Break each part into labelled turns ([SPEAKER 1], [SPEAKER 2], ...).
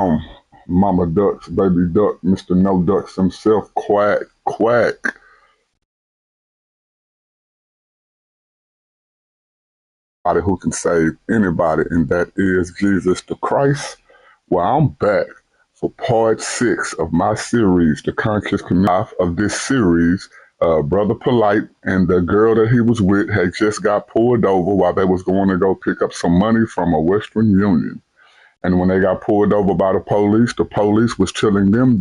[SPEAKER 1] Um, Mama Ducks, Baby Duck, Mr. No Ducks himself, Quack, Quack. Who can save anybody, and that is Jesus the Christ. Well, I'm back for part 6 of my series, The Conscious Community of this series. Brother Polite and the girl that he was with had just got pulled over while they was going to go pick up some money from a Western Union. And when they got pulled over by the police was telling them.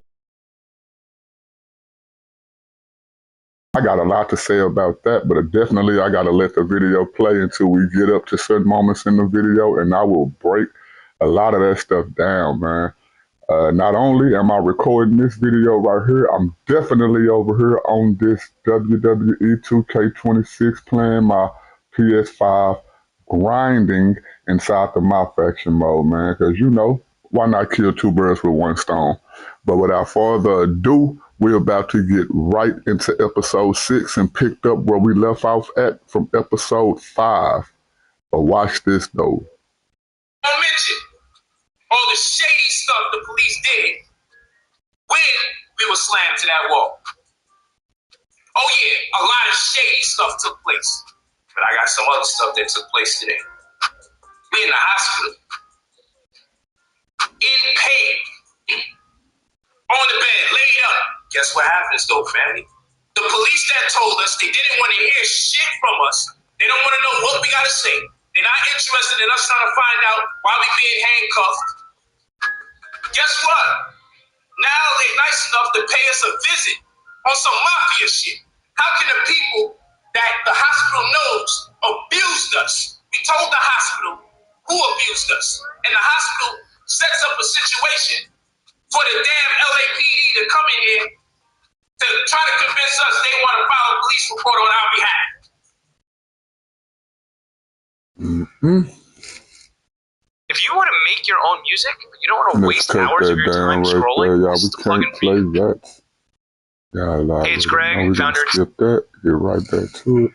[SPEAKER 1] I got a lot to say about that, but definitely I got to let the video play until we get up to certain moments in the video, and I will break a lot of that stuff down, man. Not only am I recording this video right here, I'm definitely over here on this Wwe2k26 playing my PS5, grinding inside the MyFaction mode, man, because you know, why not kill two birds with one stone? But without further ado, we're about to get right into episode 6 and picked up where we left off at from episode 5. But watch this though.
[SPEAKER 2] I mentioned all the shady stuff the police did when we were slammed to that wall. Oh yeah, a lot of shady stuff took place. But I got some other stuff that took place today. We in the hospital. In pain. On the bed, laid up. Guess what happens though, family? The police that told us they didn't want to hear shit from us. They don't want to know what we got to say. They're not interested in us trying to find out why we being handcuffed. Guess what? Now they're nice enough to pay us a visit on some mafia shit. How can the people that the hospital knows abused us? We told the hospital who abused us. And the hospital sets up a situation for the damn LAPD to come in here to try to convince us they want to file a police report on our behalf.
[SPEAKER 3] If you want to make your own music, but you don't want to waste hours of your time scrolling,
[SPEAKER 1] y'all. We can't play that. Yeah,
[SPEAKER 3] hey, it's Greg, founder.
[SPEAKER 1] Skip that. Get right back to it.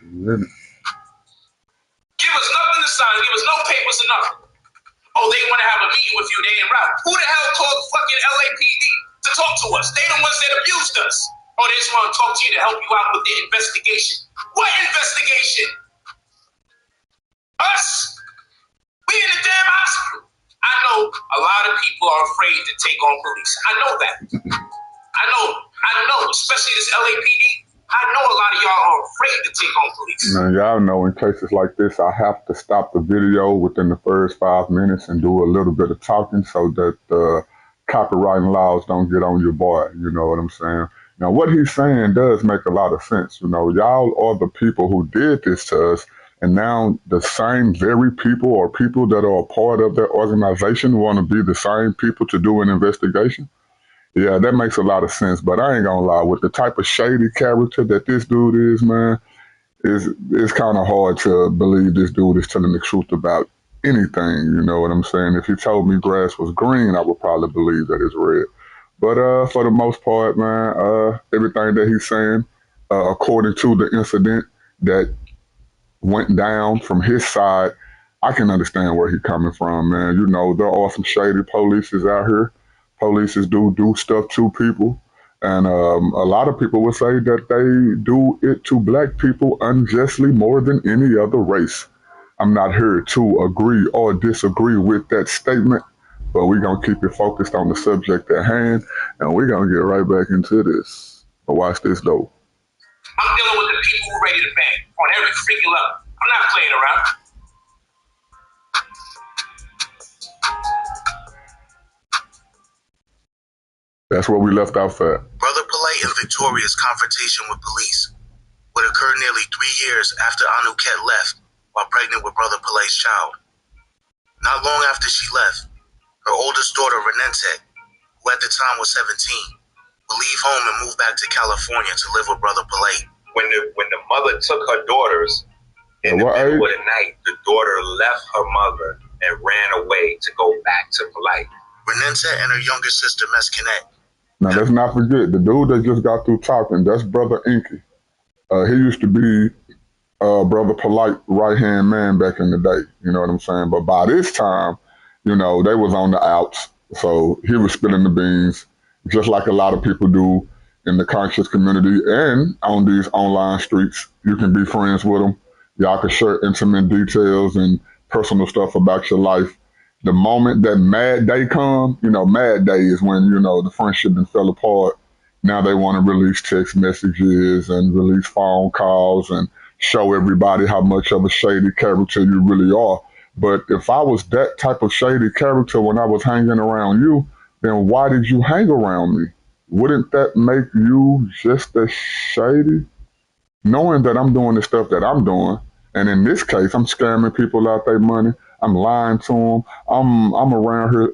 [SPEAKER 2] Give us nothing to sign. Give us no papers or nothing. Oh, they want to have a meeting with you. They en route. Who the hell called fucking LAPD to talk to us? They the ones that abused us. Oh, they just want to talk to you to help you out with the investigation. What investigation? Us? We in the damn hospital. I know a lot of people are afraid to take on police. I know that. I know, especially this LAPD. I know a lot of y'all are afraid to take on police.
[SPEAKER 1] Now, y'all know in cases like this, I have to stop the video within the first 5 minutes and do a little bit of talking so that the copywriting laws don't get on your boy. You know what I'm saying? Now, what he's saying does make a lot of sense. You know, y'all are the people who did this to us, and now the same very people or people that are a part of their organization want to be the same people to do an investigation. Yeah, that makes a lot of sense, but I ain't gonna lie, with the type of shady character that this dude is, man, it's kind of hard to believe this dude is telling the truth about anything, you know what I'm saying? If he told me grass was green, I would probably believe that it's red. But for the most part, man, everything that he's saying, according to the incident that went down from his side, I can understand where he's coming from, man. You know, there are some shady polices out here. Polices do stuff to people, and a lot of people would say that they do it to black people unjustly more than any other race. I'm not here to agree or disagree with that statement, but we're going to keep it focused on the subject at hand, and we're going to get right back into this. But watch this, though.
[SPEAKER 2] I'm dealing with the people who are ready to bang on every freaking level. I'm not playing around.
[SPEAKER 1] That's where we left off at.
[SPEAKER 4] Brother Polite and Victoria's confrontation with police would occur nearly 3 years after Anuket left while pregnant with Brother Polite's child. Not long after she left, her oldest daughter, Renente, who at the time was 17, would leave home and move back to California to live with Brother Polite.
[SPEAKER 5] When the mother took her daughters, in the middle of the night, the daughter left her mother and ran away to go back to Polite.
[SPEAKER 4] Renente and her younger sister, Mescanet.
[SPEAKER 1] Now, let's not forget, the dude that just got through talking, that's Brother Inky. He used to be Brother Polite right-hand man back in the day, you know what I'm saying? But by this time, you know, they was on the outs. So he was spilling the beans, just like a lot of people do in the conscious community and on these online streets. You can be friends with them. Y'all can share intimate details and personal stuff about your life. The moment that mad day come, mad day is when, the friendship then fell apart. Now they want to release text messages and release phone calls and show everybody how much of a shady character you really are. But if I was that type of shady character when I was hanging around you, then why did you hang around me? Wouldn't that make you just as shady? Knowing that I'm doing the stuff that I'm doing, and in this case, I'm scamming people out their money. I'm lying to them. I'm around here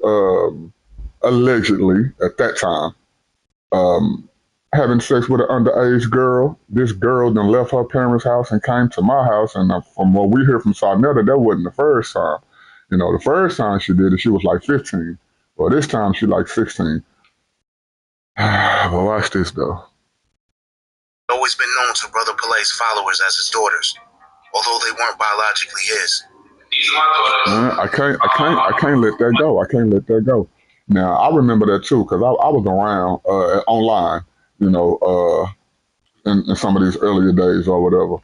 [SPEAKER 1] allegedly at that time um, having sex with an underage girl. This girl then left her parents' house and came to my house. And from what we hear from Sarnetta, that wasn't the first time. The first time she did it, she was like 15. Well, this time she like 16. But watch this though.
[SPEAKER 4] Always been known to Brother Palet's followers as his daughters, although they weren't biologically his.
[SPEAKER 5] These are my daughters.
[SPEAKER 1] I can't let that go. I can't let that go. Now I remember that too because I was around online, in some of these earlier days or whatever.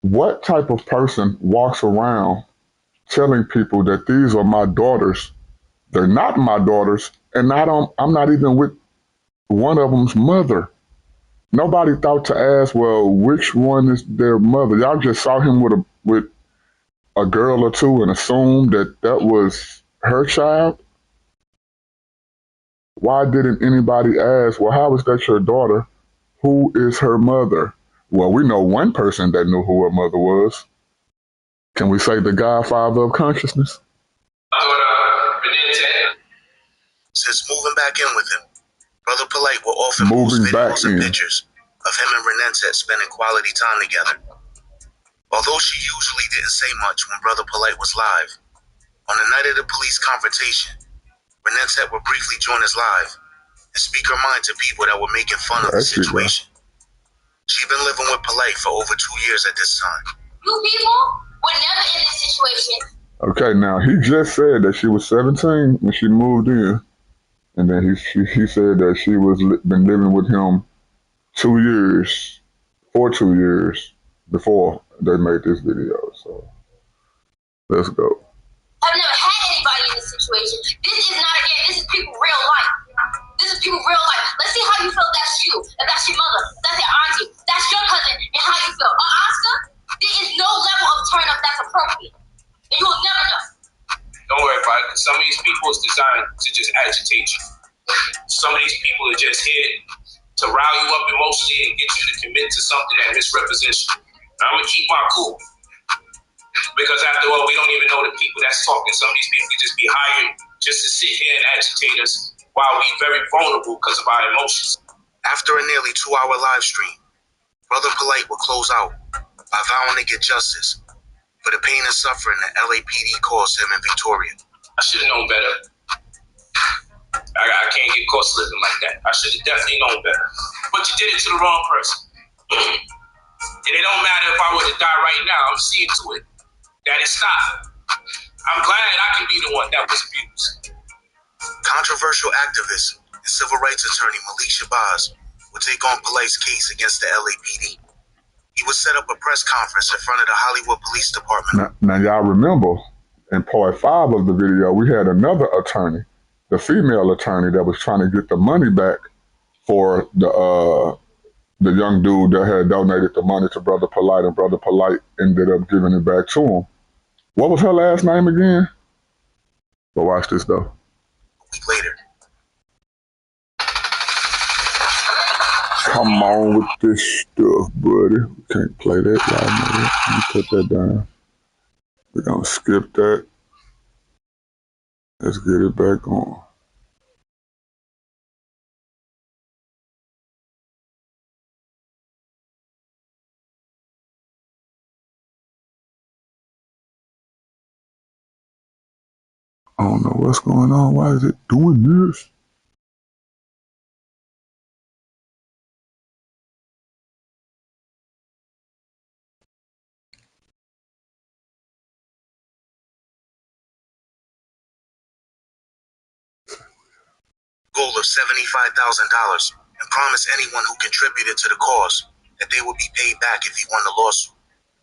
[SPEAKER 1] What type of person walks around telling people that these are my daughters? They're not my daughters, and I'm not even with one of them's mother. Nobody thought to ask, well, which one is their mother? Y'all just saw him with a girl or two and assumed that was her child. Why didn't anybody ask, well, how is that your daughter? Who is her mother? Well, we know one person that knew who her mother was. Can we say the godfather of consciousness?
[SPEAKER 4] Since moving back in with him, Brother Palet will often post videos and pictures of him and Renentet spending quality time together. Although she usually didn't say much when Brother Palet was live, on the night of the police confrontation, Renentet would briefly join us live and speak her mind to people that were making fun of the situation. She'd been living with Palet for over 2 years at this time.
[SPEAKER 2] You people were never in this situation.
[SPEAKER 1] Okay, now he just said that she was 17 when she moved in, and then he said that she been living with him 2 years, for 2 years before they made this video. So let's go.
[SPEAKER 2] I've never had anybody in this situation. This is not a game. This is people real life. This is people real life. Let's see how you feel. That's you. If that's your mother. If that's your auntie. That's your cousin. And how you feel. Oscar, there is no level of turn up that's appropriate. And you will never know.
[SPEAKER 5] Don't worry about it. Some of these people is designed to just agitate you. Some of these people are just here to rile you up emotionally and get you to commit to something that misrepresents you. I'm going to keep my cool. Because after all, we don't even know the people that's talking. Some of these people could just be hired just to sit here and agitate us while we're very vulnerable because of our emotions.
[SPEAKER 4] After a nearly 2-hour live stream, Brother Palet would close out by vowing to get justice for the pain and suffering that LAPD caused him in Victoria.
[SPEAKER 5] I should have known better. I can't get caught slipping like that. I should have definitely known better. But you did it to the wrong person. And it don't matter if I were to die right now. I'm seeing to it that it stopped. I'm glad I can be the one that was abused.
[SPEAKER 4] Controversial activist and civil rights attorney Malik Shabazz would take on Palet's case against the LAPD. He would set up a press conference in front of the Hollywood Police Department.
[SPEAKER 1] Now y'all remember, in part 5 of the video, we had another attorney, the female attorney that was trying to get the money back for the young dude that had donated the money to Brother Palet, and Brother Palet ended up giving it back to him. What was her last name again? But watch this though.
[SPEAKER 4] A week later.
[SPEAKER 1] Come on with this stuff, buddy. We can't play that right now. Let me put that down. We're gonna skip that. Let's get it back on. I don't know what's going on. Why is it doing this?
[SPEAKER 4] of $75,000 and promised anyone who contributed to the cause that they would be paid back if he won the lawsuit.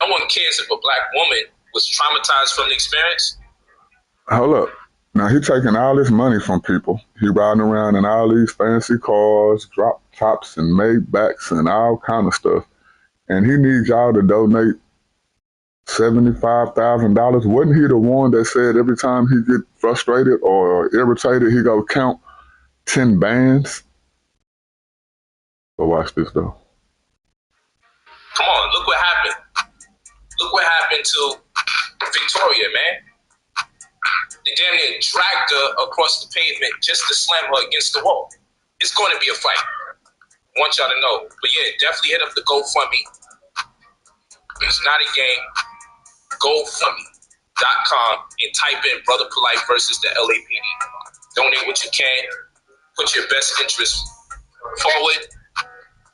[SPEAKER 5] No one cares if a black woman was traumatized from the experience.
[SPEAKER 1] Hold up. Now, he taking all this money from people. He riding around in all these fancy cars, drop tops and Maybachs and all kind of stuff. And he needs y'all to donate $75,000. Wasn't he the one that said every time he get frustrated or irritated, he go count 10 bands? But watch this, though.
[SPEAKER 5] Come on, look what happened. Look what happened to Victoria, man. They damn near dragged her across the pavement just to slam her against the wall. It's going to be a fight. I want y'all to know. But yeah, definitely hit up the GoFundMe. It's not a game. GoFundMe.com and type in Brother Polite versus the LAPD. Donate what you can. Put your best interest forward.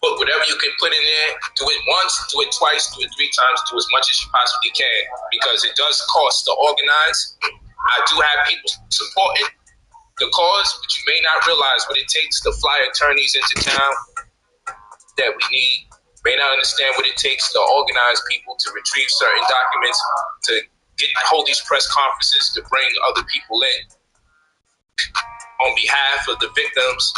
[SPEAKER 5] Put whatever you can put in there. Do it once, do it twice, do it 3 times, do as much as you possibly can, because it does cost to organize. I do have people supporting the cause, but you may not realize what it takes to fly attorneys into town that we need. May not understand what it takes to organize people to retrieve certain documents, to hold these press conferences, to bring other people in on behalf of the victims,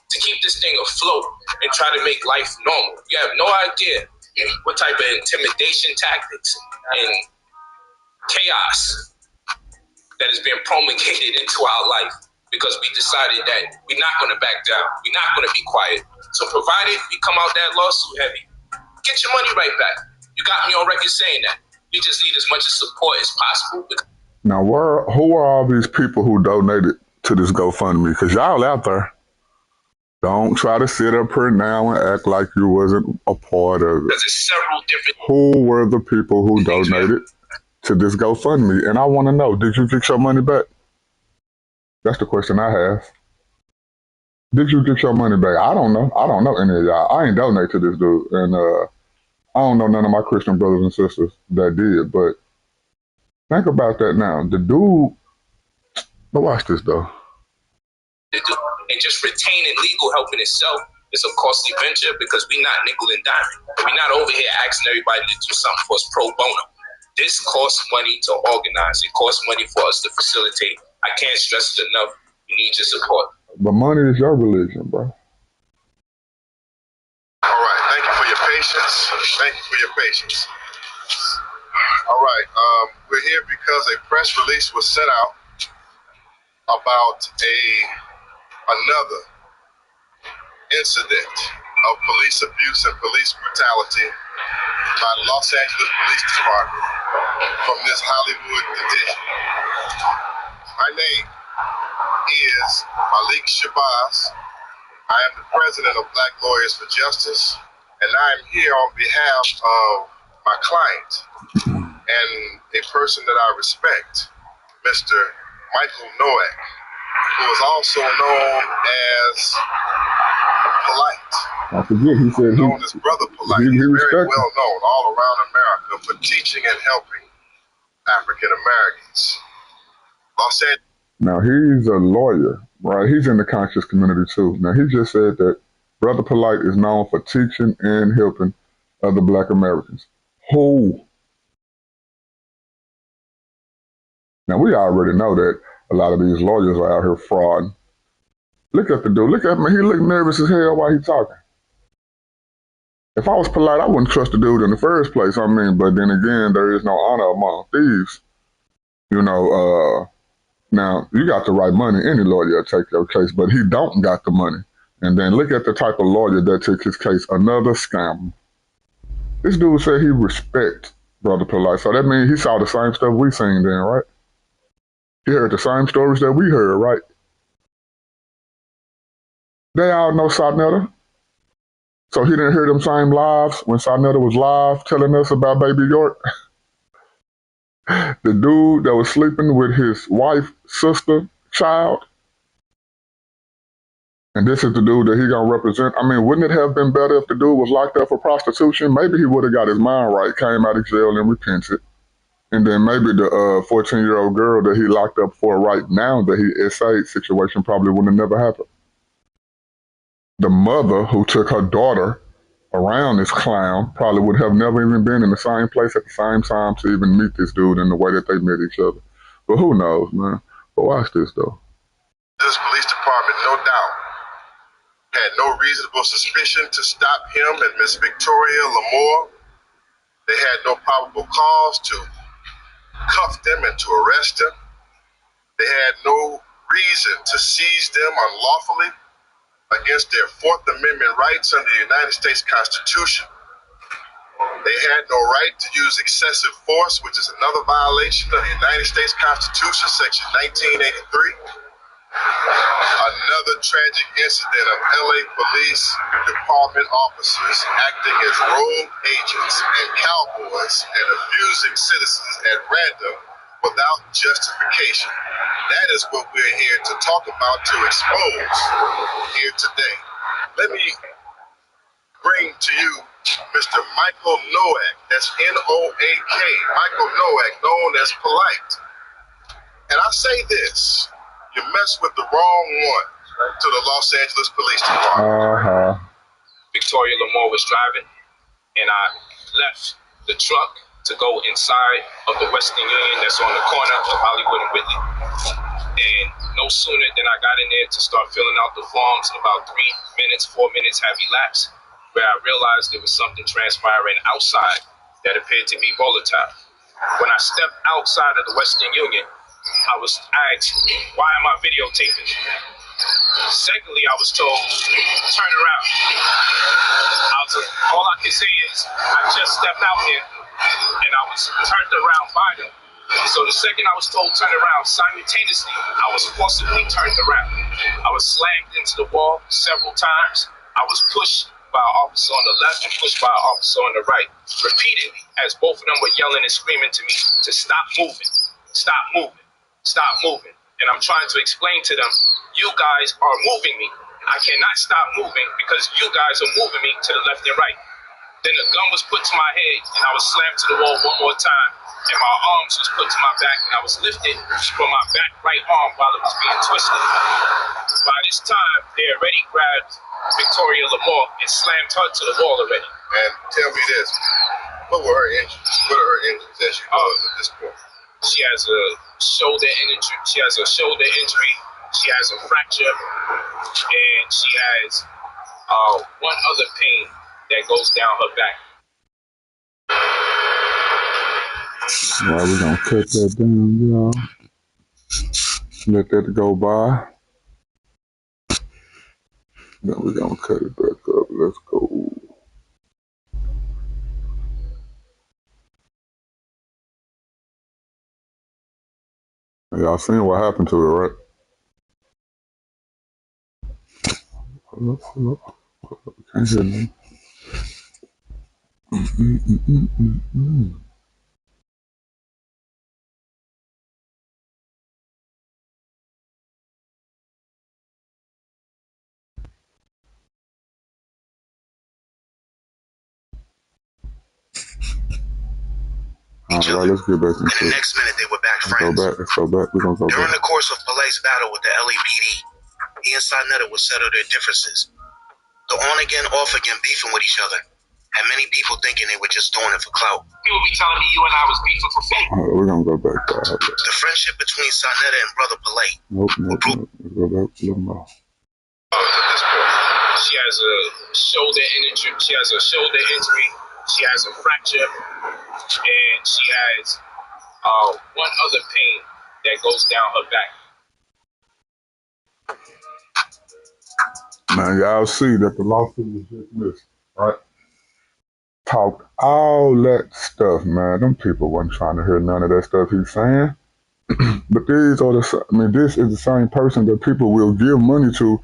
[SPEAKER 5] to keep this thing afloat and try to make life normal. You have no idea what type of intimidation tactics and chaos that is being promulgated into our life, because we decided that we're not going to back down. We're not going to be quiet. So provided we come out that lawsuit heavy, get your money right back. You got me on record saying that. We just need as much support as possible.
[SPEAKER 1] Now, who are all these people who donated to this GoFundMe? Because y'all out there. Don't try to sit up here now and act like you wasn't a part of it.
[SPEAKER 5] There's several different...
[SPEAKER 1] Who were the people who donated to this GoFundMe? And I want to know, did you get your money back? That's the question I have. Did you get your money back? I don't know. I don't know any of y'all. I ain't donate to this dude. And I don't know none of my Christian brothers and sisters that did. But think about that now. The dude... But watch this, though.
[SPEAKER 5] And just retaining legal help in itself is a costly venture, because we're not nickel and diamond. We're not over here asking everybody to do something for us pro bono. This costs money to organize. It costs money for us to facilitate. I can't stress it enough. We need your support.
[SPEAKER 1] But money is your religion, bro.
[SPEAKER 6] All right. Thank you for your patience. Thank you for your patience. All right. We're here because a press release was sent out about another incident of police abuse and police brutality by the Los Angeles Police Department from this Hollywood edition. My name is Malik Shabazz. I am the president of Black Lawyers for Justice, and I am here on behalf of my client and a person that I respect, Mr. Michael Nowak, who is also known as Polite.
[SPEAKER 1] I forget, he said
[SPEAKER 6] known as Brother Polite. He's very well known all around America for teaching and helping African Americans. Los Angeles.
[SPEAKER 1] Now, he's a lawyer, right? He's in the conscious community, too. Now, he just said that Brother Polite is known for teaching and helping other Black Americans. Who? Now, we already know that a lot of these lawyers are out here frauding. Look at the dude. Look at me. He looked nervous as hell while he talking. If I was polite, I wouldn't trust the dude in the first place. I mean, but then again, there is no honor among thieves. You know, now, you got the right money. Any lawyer will take your case, but he don't got the money. And then look at the type of lawyer that took his case. Another scam. This dude said he respect Brother Polite. So that means he saw the same stuff we seen then, right? He heard the same stories that we heard, right? They all know Sarnetta. So he didn't hear them same lives when Sarnetta was live telling us about Baby York. The dude that was sleeping with his wife, sister, child. And this is the dude that he gonna represent. I mean, wouldn't it have been better if the dude was locked up for prostitution? Maybe he would have got his mind right, came out of jail and repented. And then maybe the 14-year-old girl that he locked up for right now, that he essayed situation, probably would have never happened. the mother who took her daughter around this clown probably would have never even been in the same place at the same time to even meet this dude in the way that they met each other. But who knows, man? But watch this, though.
[SPEAKER 6] This police department, no doubt, had no reasonable suspicion to stop him and Miss Victoria Lamore. They had no probable cause to cuff them and to arrest them. They had no reason to seize them unlawfully against their Fourth Amendment rights under the United States Constitution. They had no right to use excessive force, which is another violation of the United States Constitution, Section 1983. Another tragic incident of LA Police Department officers acting as rogue agents and cowboys and abusing citizens at random without justification. That is what we're here to talk about, to expose here today. Let me bring to you Mr. Michael Nowak. That's N-O-A-K. Michael Nowak, known as Polite. And I say this, you mess with the wrong one to the Los Angeles Police Department.
[SPEAKER 5] Victoria Lamore was driving, and I left the truck to go inside of the Western Union that's on the corner of Hollywood and Whitley. And no sooner than I got in there to start filling out the forms, about 4 minutes have elapsed, where I realized there was something transpiring outside that appeared to be volatile. When I stepped outside of the Western Union, I was asked, why am I videotaping? Secondly, I was told, turn around. All I can say is, I just stepped out here and I was turned around by them. So the second I was told turn around, simultaneously, I was forcibly turned around. I was slammed into the wall several times. I was pushed by an officer on the left and pushed by an officer on the right, repeatedly, as both of them were yelling and screaming to me to stop moving, stop moving, stop moving. And I'm trying to explain to them, you guys are moving me. I cannot stop moving because you guys are moving me to the left and right. Then a gun was put to my head and I was slammed to the wall one more time. And my arms was put to my back and I was lifted from my back right arm while it was being twisted. By this time, they already grabbed Victoria Lamore and slammed her to the wall already.
[SPEAKER 6] And tell me this, what were her injuries? What are her injuries as she was at this point?
[SPEAKER 5] She has a shoulder injury. She has a shoulder injury. She has a fracture, and she has one other pain that goes down her back.
[SPEAKER 1] Well, we're gonna cut that down, y'all. Let that go by. Then we're gonna cut it back up. Let's go. Y'all seen what happened to her, right? Hold up. Can't hear me. All right, let's get back into it.
[SPEAKER 4] The next minute, they were back friends.
[SPEAKER 1] Let's go back. We're gonna go
[SPEAKER 4] During
[SPEAKER 1] back.
[SPEAKER 4] the course of Polite's battle with the LAPD, he and Sarnetta would settle their differences. The on-again, off-again beefing with each other had many people thinking they were just doing it for clout.
[SPEAKER 5] People be telling me you and I was beefing for fame.
[SPEAKER 1] All right, we're gonna go back.
[SPEAKER 4] The friendship between Sarnetta and Brother Polite.
[SPEAKER 1] Nope. Let's go back a little more.
[SPEAKER 5] She has a shoulder injury. She has a shoulder injury. She has a fracture, and she has one other pain that goes down her back.
[SPEAKER 1] Now y'all see that the lawsuit was dismissed, right? Talked all that stuff, man. Them people wasn't trying to hear none of that stuff he's saying. But this is the same person that people will give money to.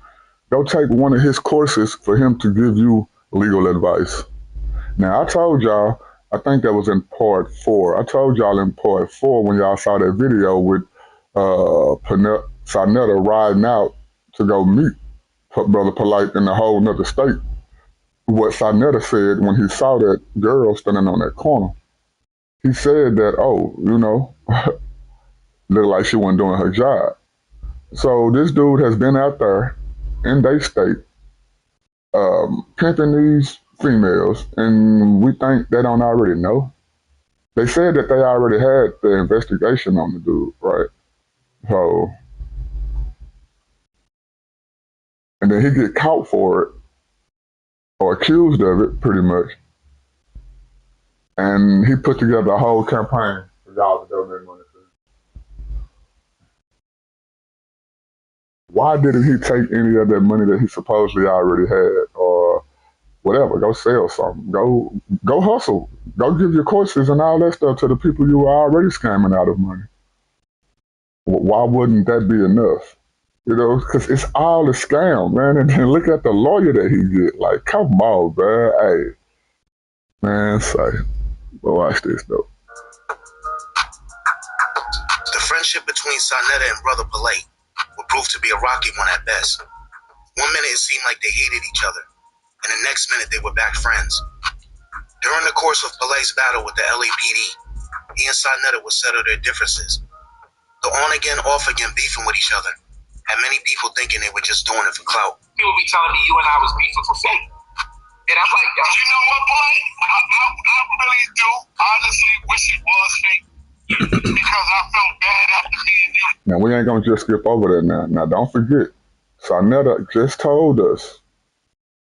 [SPEAKER 1] Go take one of his courses for him to give you legal advice. Now, I told y'all, I think that was in part 4. I told y'all in part 4 when y'all saw that video with Sarnetta riding out to go meet Brother Polite in a whole nother state. What Sarnetta said when he saw that girl standing on that corner, he said that, looked like she wasn't doing her job. So this dude has been out there in their state pimping these females, and we think they don't already know. They said that they already had the investigation on the dude, right? So, and then he get caught for it, or accused of it, pretty much. And he put together a whole campaign for y'all to donate money to him. Why didn't he take any of that money that he supposedly already had, or whatever? Go sell something. Go hustle. Go give your courses and all that stuff to the people you were already scamming out of money. Why wouldn't that be enough? You know, because it's all a scam, man. And then look at the lawyer that he get. Like, come on, man. Hey, man, say, but watch this though.
[SPEAKER 4] The friendship between Sarnetta and Brother Polite would prove to be a rocky one at best. One minute it seemed like they hated each other, and the next minute they were back friends. During the course of Polite's battle with the LAPD, he and Sarnetta would settle their differences. The on-again, off-again beefing with each other had many people thinking they were just doing it for clout.
[SPEAKER 5] He would be telling me you and I was beefing for fame. And I'm like, yo, you know what, boy? I really do honestly wish it was fake. Because I felt bad after me and you.
[SPEAKER 1] Now, we ain't going to just skip over that now. Now, don't forget, Sarnetta just told us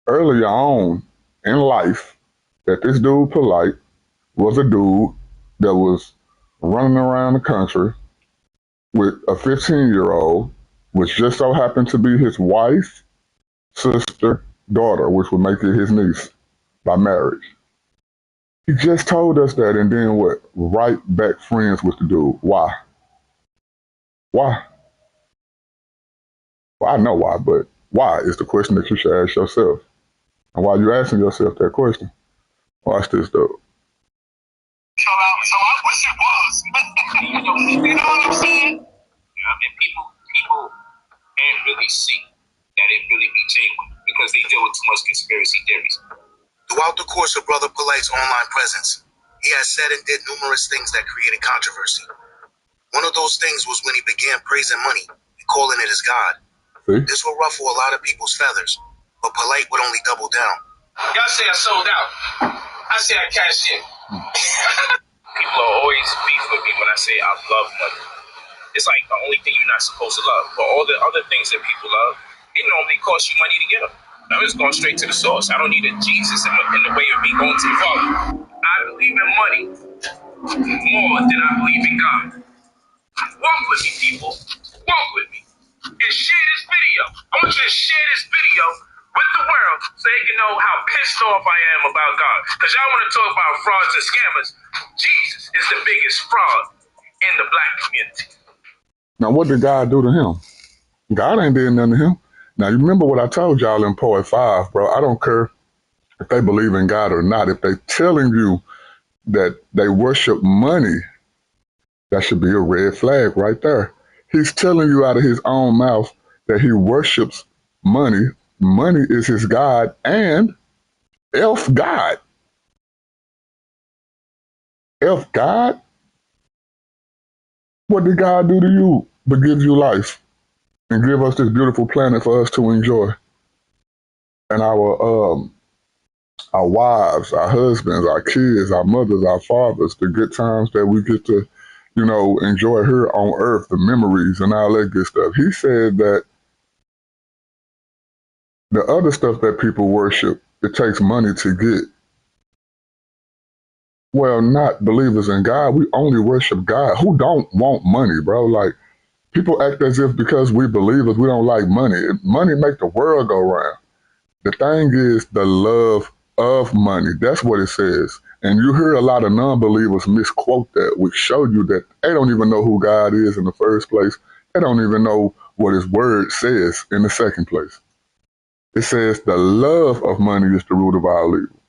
[SPEAKER 1] earlier on in life that this dude Polite was a dude that was running around the country with a 15-year-old, which just so happened to be his wife, sister, daughter, which would make it his niece by marriage. He just told us that, and then what? Right back friends with the dude. Why? Why? Well, I know why, but why is the question that you should ask yourself. And while you're asking yourself that question, watch this though.
[SPEAKER 5] So I wish it was. You know what I'm saying? I mean, people can't really see that it really be genuine because they deal with too much conspiracy theories.
[SPEAKER 4] Throughout the course of Brother Polite's online presence, he has said and did numerous things that created controversy. One of those things was when he began praising money and calling it his God.
[SPEAKER 1] See?
[SPEAKER 4] This will ruffle a lot of people's feathers, but Polite would only double down.
[SPEAKER 5] Y'all say I sold out. I say I cashed in. People are always beef with me when I say I love money. It's like the only thing you're not supposed to love. But all the other things that people love, it normally costs you money to get them. I'm just going straight to the source. I don't need a Jesus in the way of me going to the Father. I believe in money more than I believe in God. Walk with me, people. Walk with me. And share this video. I want you to share this video with the world so they can know how pissed off I am about God. Because y'all want to talk about frauds and scammers. Jesus is the biggest fraud in the black community.
[SPEAKER 1] Now, what did God do to him? God ain't did nothing to him. Now, you remember what I told y'all in part 5, bro. I don't care if they believe in God or not. If they telling you that they worship money, that should be a red flag right there. He's telling you out of his own mouth that he worships money. Money is his God and F God. F God? What did God do to you but give you life and give us this beautiful planet for us to enjoy? And our wives, our husbands, our kids, our mothers, our fathers, the good times that we get to, you know, enjoy here on earth, the memories and all that good stuff. He said that the other stuff that people worship, it takes money to get. Well, not believers in God. We only worship God. Who don't want money, bro? Like, people act as if because we believers, we don't like money. Money make the world go round. The thing is the love of money. That's what it says. And you hear a lot of non-believers misquote that, which show you that they don't even know who God is in the first place. They don't even know what his word says in the second place. It says the love of money is the root of all evil.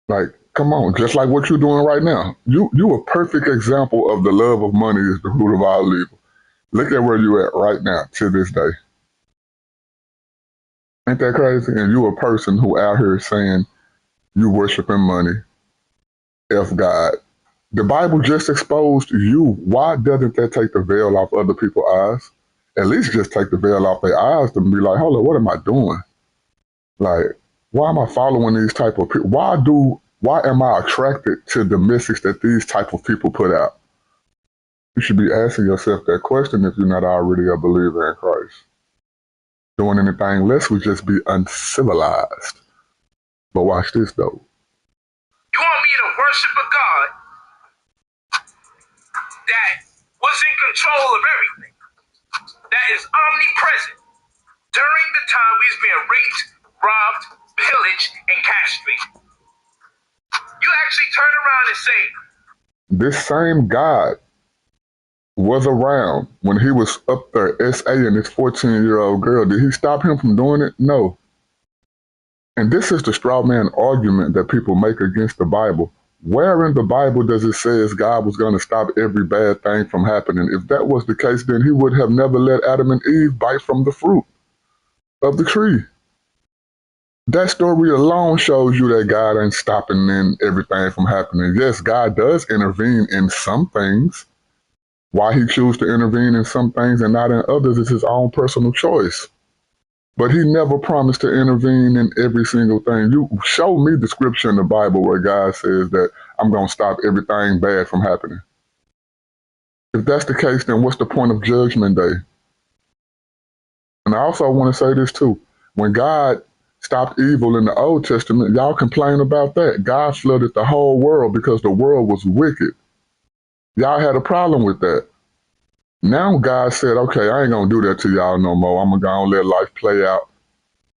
[SPEAKER 1] Like, come on, just like what you're doing right now. You a perfect example of the love of money is the root of all evil. Look at where you at right now to this day. Ain't that crazy? And you a person who out here saying you worshiping money, F God. The Bible just exposed you. Why doesn't that take the veil off other people's eyes? at least just take the veil off their eyes to be like, hold on, what am I doing? Like, why am I following these type of people? Why am I attracted to the message that these type of people put out? You should be asking yourself that question if you're not already a believer in Christ. Doing anything less would just be uncivilized. But watch this, though.
[SPEAKER 2] You want me to worship a God that was in control of everything, that is omnipresent during the time we was being raped, robbed, pillaged, and castrated. You actually turn around and say,
[SPEAKER 1] this same God was around when he was up there, SA, and this 14-year-old girl. Did he stop him from doing it? No. And this is the straw man argument that people make against the Bible. Where in the Bible does it say God was going to stop every bad thing from happening? If that was the case, then he would have never let Adam and Eve bite from the fruit of the tree. That story alone shows you that God ain't stopping everything from happening. Yes, God does intervene in some things. Why he chooses to intervene in some things and not in others is his own personal choice. But he never promised to intervene in every single thing. You show me the scripture in the Bible where God says that I'm going to stop everything bad from happening. If that's the case, then what's the point of Judgment Day? And I also want to say this too. When God stopped evil in the Old Testament, y'all complain about that. God flooded the whole world because the world was wicked. Y'all had a problem with that. Now God said, okay, I ain't going to do that to y'all no more. I'm going to go and let life play out.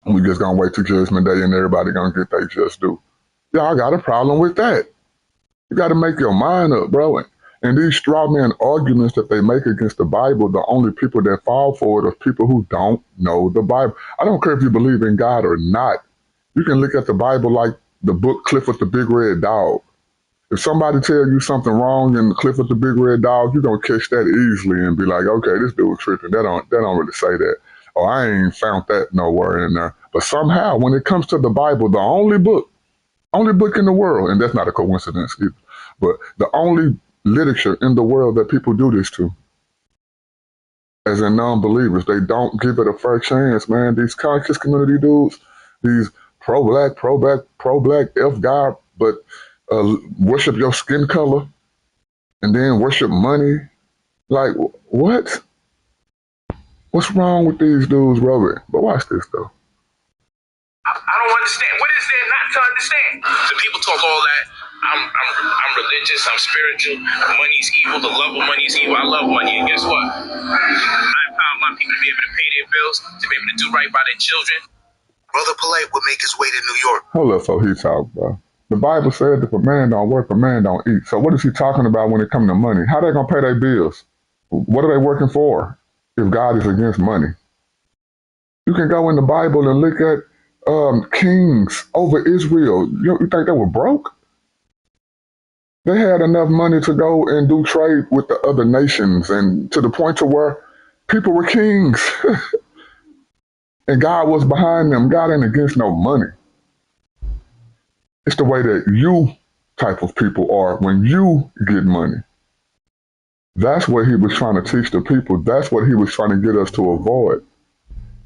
[SPEAKER 1] And we just going to wait till Judgment Day and everybody going to get their just due. Y'all got a problem with that. You got to make your mind up, bro. And these straw man arguments that they make against the Bible, the only people that fall for it are people who don't know the Bible. I don't care if you believe in God or not. You can look at the Bible like the book Clifford the Big Red Dog. If somebody tell you something wrong in Clifford the Big Red Dog, you're going to catch that easily and be like, okay, this dude tripping. That don't really say that. Or I ain't found that nowhere in there. But somehow, when it comes to the Bible, the only book in the world, and that's not a coincidence either, but the only literature in the world that people do this to, as in non-believers, they don't give it a fair chance, man. These conscious community dudes, these pro-black, F God, but worship your skin color and then worship money. Like, what? What's wrong with these dudes, Robert? But watch this, though.
[SPEAKER 2] I don't understand. What is there not to understand?
[SPEAKER 5] The people talk all that. I'm religious. I'm spiritual. Money's evil. The love of money is evil. I love money, and guess what? I empower my people to be able to pay their bills, to be able to do right by their children.
[SPEAKER 4] Brother Polite would make his way to New York.
[SPEAKER 1] Hold up, so he talk, bro. The Bible said if a man don't work, a man don't eat. So what is he talking about when it comes to money? How they gonna pay their bills? What are they working for if God is against money? You can go in the Bible and look at kings over Israel. You think they were broke? They had enough money to go and do trade with the other nations, and to the point to where people were kings. And God was behind them. God ain't against no money. It's the way that you type of people are when you get money. That's what he was trying to teach the people. That's what he was trying to get us to avoid.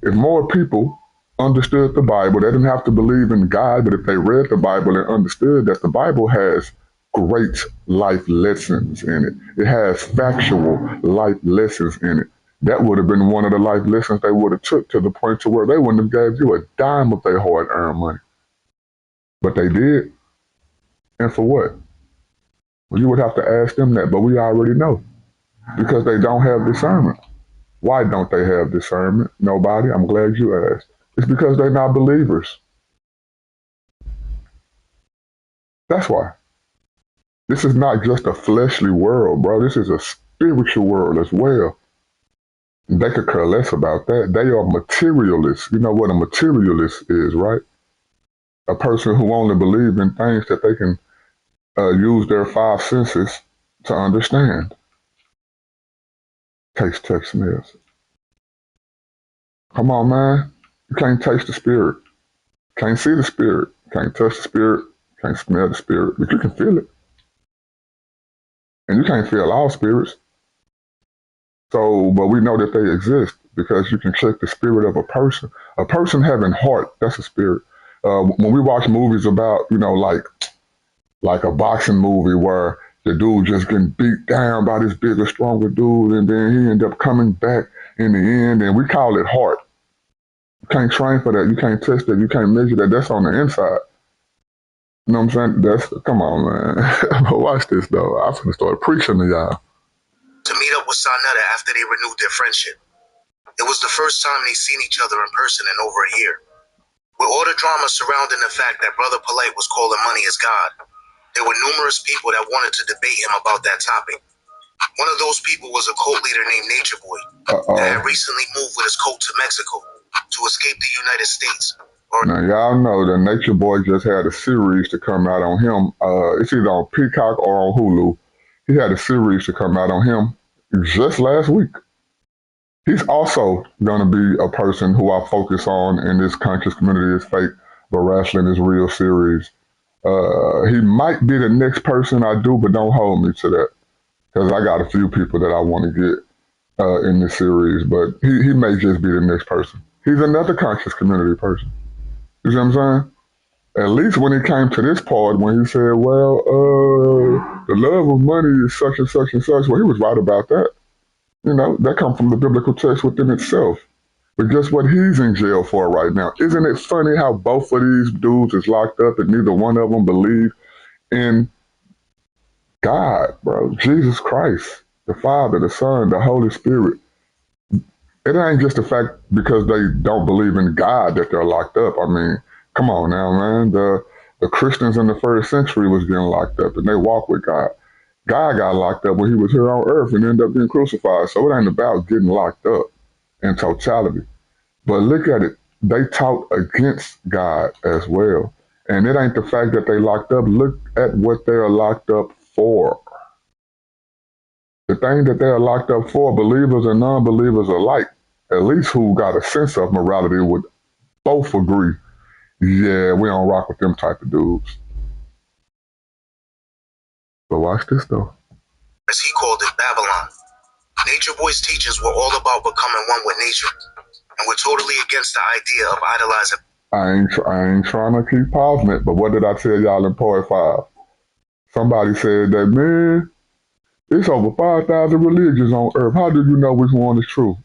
[SPEAKER 1] If more people understood the Bible, they didn't have to believe in God, but if they read the Bible and understood that the Bible has great life lessons in it. It has factual life lessons in it. That would have been one of the life lessons they would have took to the point to where they wouldn't have gave you a dime of their hard-earned money. But they did. And for what? Well, you would have to ask them that, but we already know. Because they don't have discernment. Why don't they have discernment? Nobody. I'm glad you asked. It's because they're not believers. That's why. This is not just a fleshly world, bro. This is a spiritual world as well. They could care less about that. They are materialists. You know what a materialist is, right? A person who only believes in things that they can use their five senses to understand. Taste, touch, smells. Come on, man. You can't taste the spirit. Can't see the spirit. Can't touch the spirit. Can't smell the spirit. But you can feel it. And you can't feel all spirits. So, but we know that they exist because you can check the spirit of a person. A person having heart, that's a spirit. When we watch movies about, like a boxing movie where the dude just getting beat down by this bigger, stronger dude, and then he end up coming back in the end, and we call it heart. You can't train for that. You can't test it. You can't measure that. That's on the inside. You know what I'm saying? Come on, man. Watch this, though. I'm finna start preaching to y'all.
[SPEAKER 4] To meet up with Sarnetta after they renewed their friendship. It was the first time they'd seen each other in person in over a year. With all the drama surrounding the fact that Brother Polite was calling money as God, there were numerous people that wanted to debate him about that topic. One of those people was a cult leader named Nature Boy that had recently moved with his cult to Mexico to escape the United States.
[SPEAKER 1] Now, y'all know that Nature Boy just had a series to come out on him. It's either on Peacock or on Hulu. He had a series to come out on him just last week. He's also going to be a person who I focus on in this Conscious Community is Fake, but Wrestling is Real series. He might be the next person I do, but don't hold me to that because I got a few people that I want to get in this series, but he may just be the next person. He's another Conscious Community person. You see what I'm saying? At least when it came to this part, when he said, well, the love of money is such and such and such, well, he was right about that. You know, that comes from the biblical text within itself. But guess what he's in jail for right now? Isn't it funny how both of these dudes is locked up and neither one of them believe in God, bro? Jesus Christ, the Father, the Son, the Holy Spirit. It ain't just the fact because they don't believe in God that they're locked up. I mean, come on now, man. The Christians in the first century was getting locked up and they walked with God. God got locked up when he was here on earth and ended up being crucified. So it ain't about getting locked up in totality. But look at it. They taught against God as well. And it ain't the fact that they locked up. Look at what they're locked up for. The thing that they're locked up for, believers and non-believers alike, at least who got a sense of morality, would both agree, yeah, we don't rock with them type of dudes. But watch this, though.
[SPEAKER 4] As he called it, Babylon. Nature Boy's teachings were all about becoming one with nature, and were totally against the idea of idolizing.
[SPEAKER 1] I ain't trying to keep pausing it, but what did I tell y'all in part 5? Somebody said that, man, it's over 5,000 religions on earth. How do you know which one is true?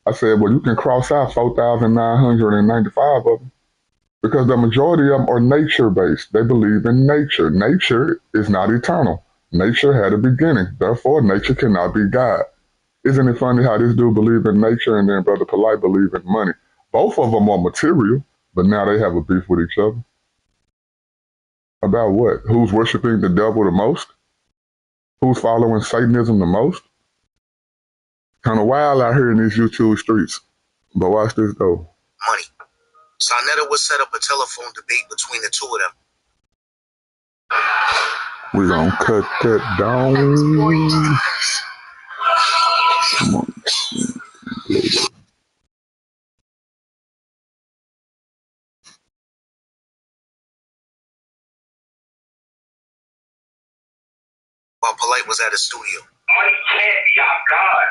[SPEAKER 1] I said, well, you can cross out 4,995 of them because the majority of them are nature-based. They believe in nature. Nature is not eternal. Nature had a beginning. Therefore, nature cannot be God. Isn't it funny how this dude believe in nature and then Brother Polite believe in money? Both of them are material, but now they have a beef with each other. About what? Who's worshiping the devil the most? Who's following Satanism the most? Kind of wild out here in these YouTube streets. But watch this, though.
[SPEAKER 4] Money. Sarnetta would set up a telephone debate between the two of them.
[SPEAKER 1] We're going to cut that down. Come on.
[SPEAKER 4] While Polite was at his studio.
[SPEAKER 2] Money can't be our God.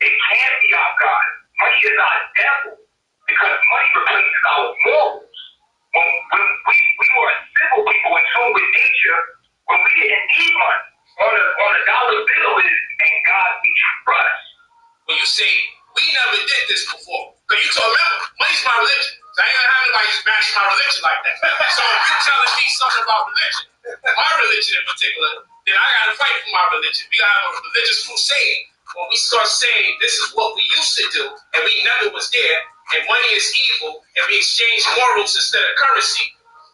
[SPEAKER 2] It can't be our God. Money is our devil because money replaces our morals. When we were a civil people in tune with nature, when we didn't need money. On a dollar bill is, and God we trust. When you say, we never did this before. Because you told me, money's my religion. So I ain't gonna have anybody just bash my religion like that. So if you telling me something about religion, my religion in particular, then I gotta fight for my religion. We gotta have a religious crusade when we start saying this is what we used to do and we never was there, and money is evil, and we exchange morals instead of currency.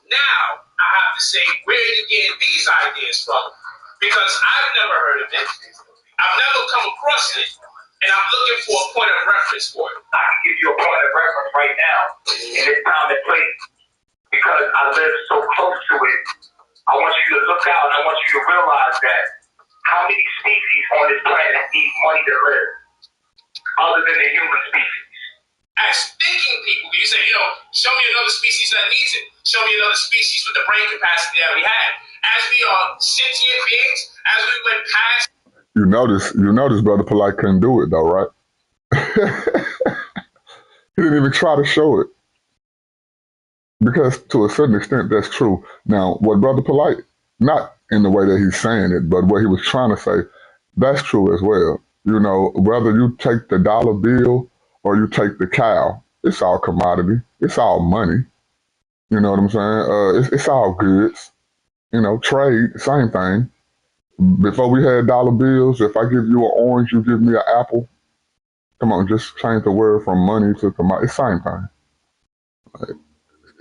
[SPEAKER 2] Now I have to say, where are you getting these ideas from? Because I've never heard of it. I've never come across it. And I'm looking for a point of reference for it. I can give you a point of reference right now in this time and place because I live so close to it. I want you to look out and I want you to realize that how many species on this planet need money to live other than the human species? As thinking people, you say, show me another species that needs it. Show me another species with the brain capacity that we have. As we are sentient beings, as we went past.
[SPEAKER 1] You notice, Brother Polite couldn't do it though, right? He didn't even try to show it. Because to a certain extent, that's true. Now, what Brother Polite, not in the way that he's saying it, but what he was trying to say, that's true as well. You know, whether you take the dollar bill or you take the cow, it's all commodity. It's all money. You know what I'm saying? It's all goods. You know, trade, same thing. Before we had dollar bills, if I give you an orange, you give me an apple. Come on, just change the word from money to commodity. It's same thing. Like,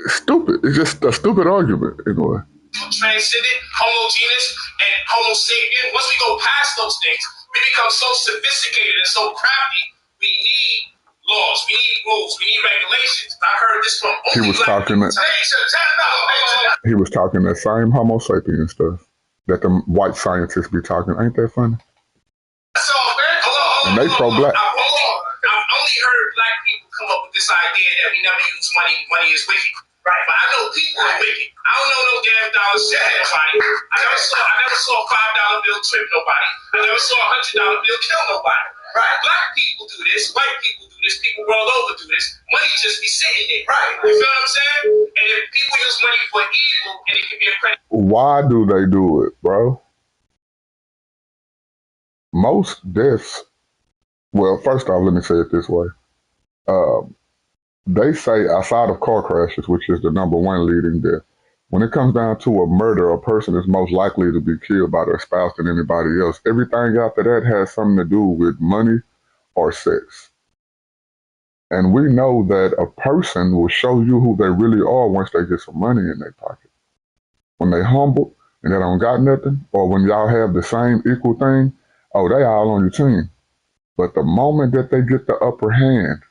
[SPEAKER 1] it's stupid. It's just a stupid argument, in a way.
[SPEAKER 5] Transcendent, homogeneous, and homo sapien. Once we go past those things, we become so sophisticated and so crafty. We need laws, we need rules, we need regulations. I heard this from only
[SPEAKER 1] he was talking that same homo sapien stuff that the white scientists be talking. Ain't that funny?
[SPEAKER 5] So,
[SPEAKER 1] and they pro-black.
[SPEAKER 5] I've only heard black people come up with this idea that we never use money. Money is wicked. Right, but I know people are wicked. I don't know no damn dollar shit nobody. I never saw a $5 bill trip nobody. I never saw a $100 bill kill nobody. Right. Black people do this, white people do this, people world over do this. Money just be sitting there. Right. You feel what I'm saying? And if people use money for evil and it can be a credit.
[SPEAKER 1] Why do they do it, bro? Most deaths, well, first off, let me say it this way. They say outside of car crashes, which is the #1 leading death, when it comes down to a murder, a person is most likely to be killed by their spouse than anybody else. Everything after that has something to do with money or sex. And we know that a person will show you who they really are once they get some money in their pocket. When they humble and they don't got nothing, or when y'all have the same equal thing, oh, they all on your team. But the moment that they get the upper hand,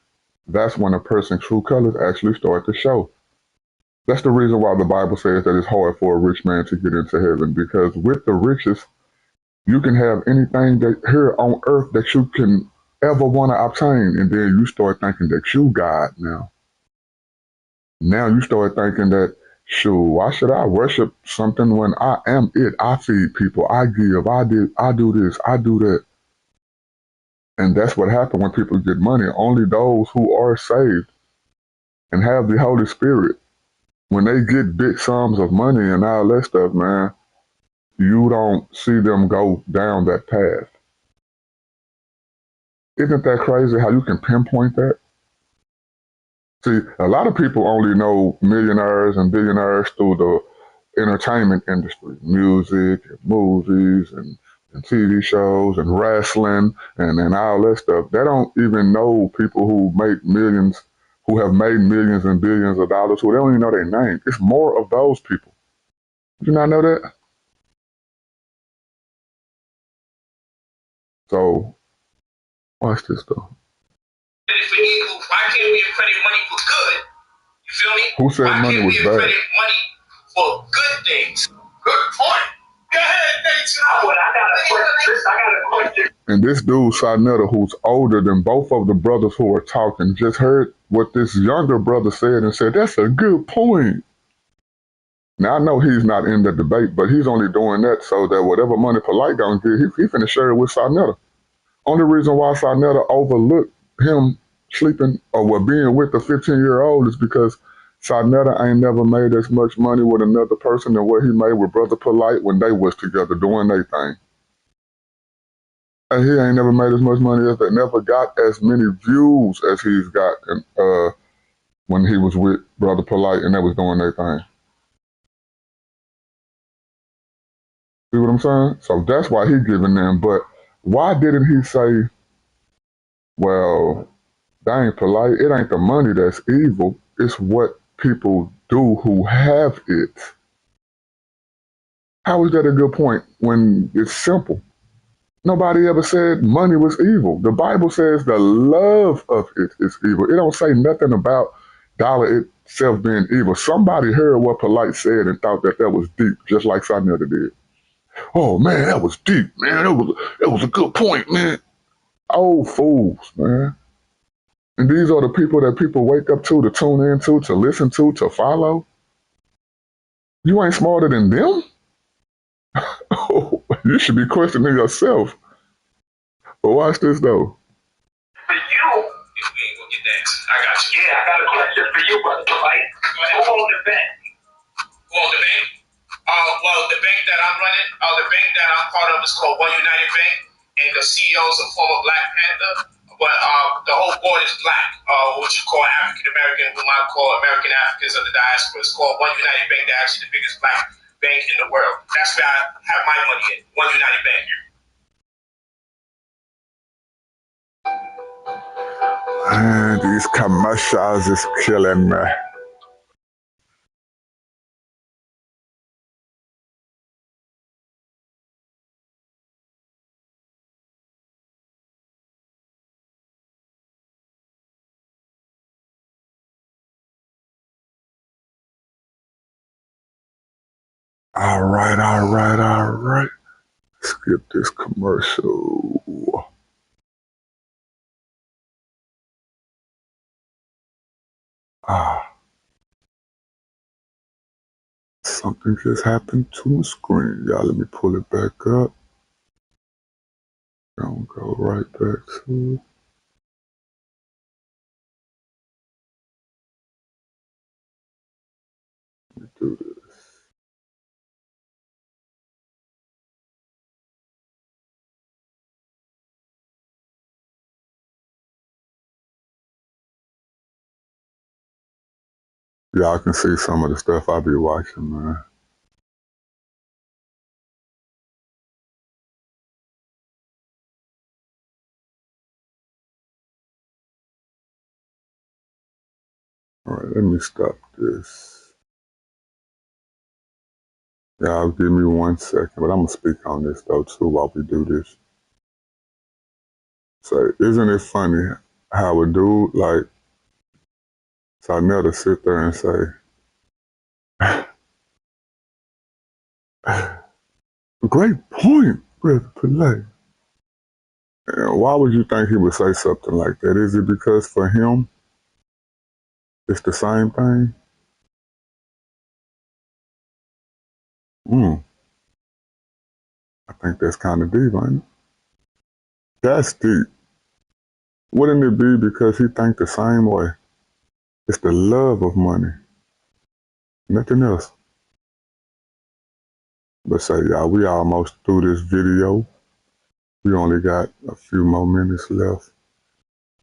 [SPEAKER 1] that's when a person's true colors actually start to show. That's the reason why the Bible says that it's hard for a rich man to get into heaven, because with the riches, you can have anything that here on earth that you can ever want to obtain, and then you start thinking that you God now. Now you start thinking that, shoot, why should I worship something when I am it? I feed people, I give, I do this, I do that. And that's what happens when people get money. Only those who are saved and have the Holy Spirit, when they get big sums of money and all that stuff, man, you don't see them go down that path. Isn't that crazy how you can pinpoint that? See, a lot of people only know millionaires and billionaires through the entertainment industry, music, and movies, and TV shows, and wrestling, and all that stuff. They don't even know people who make millions, who have made millions and billions of dollars, who they don't even know their name. It's more of those people. Did you not know that? So, watch this though.
[SPEAKER 5] For evil, why can't we credit money for good? You feel me?
[SPEAKER 1] Who said
[SPEAKER 5] why
[SPEAKER 1] money was bad?
[SPEAKER 5] Credit money for good things? Good point. Go ahead, Nathan. I got a question.
[SPEAKER 1] And this dude, Sarnetta, who's older than both of the brothers who are talking, just heard what this younger brother said and said, that's a good point. Now, I know he's not in the debate, but he's only doing that so that whatever money Polite gonna get, he finna share it with Sarnetta. Only reason why Sarnetta overlooked him sleeping or being with a 15-year-old is because Sarnetta ain't never made as much money with another person than what he made with Brother Polite when they was together doing their thing. And he ain't never made as much money as they never got as many views as he's got when he was with Brother Polite and they was doing their thing. See what I'm saying? So that's why he's giving them. But why didn't he say, well, that ain't Polite. It ain't the money that's evil. It's what people do who have it. How is that a good point when it's simple? Nobody ever said money was evil. The Bible says the love of it is evil. It don't say nothing about dollar itself being evil. Somebody heard what Polite said and thought that was deep, just like Sarnetta did. Oh man, that was deep, man. It was a good point, man. Old fools, man. And these are the people that people wake up to tune into, to listen to follow. You ain't smarter than them? You should be questioning yourself. But watch this though.
[SPEAKER 2] For you,
[SPEAKER 5] We ain't gonna get that. I got you.
[SPEAKER 2] yeah, I got a question for you, brother. Right? Who owned the bank?
[SPEAKER 5] Who owned the bank? Well, the bank that I'm running, the bank that I'm part of is called One United Bank, and the CEO is a former Black Panther, but the whole board is black, what you call African American, whom I call American Africans of the diaspora. It's called One United Bank. They're actually the biggest black bank in the world. That's where I have my money in. One United Bank.
[SPEAKER 1] Man, these commercials is killing me. All right. Skip this commercial. Something just happened to my screen. Y'all, let me pull it back up. Don't go right back to it. Let me do this. Y'all can see some of the stuff I be watching, man. All right, let me stop this. Y'all give me 1 second, but I'm gonna speak on this though too while we do this. So, isn't it funny how a dude like Sarnetta sit there and say, "Great point, Brother Pillay." And why would you think he would say something like that? Is it because for him, it's the same thing? I think that's kind of deep, ain't it? That's deep. Wouldn't it be because he think the same way? It's the love of money, nothing else. But say, y'all, we almost through this video. We only got a few more minutes left.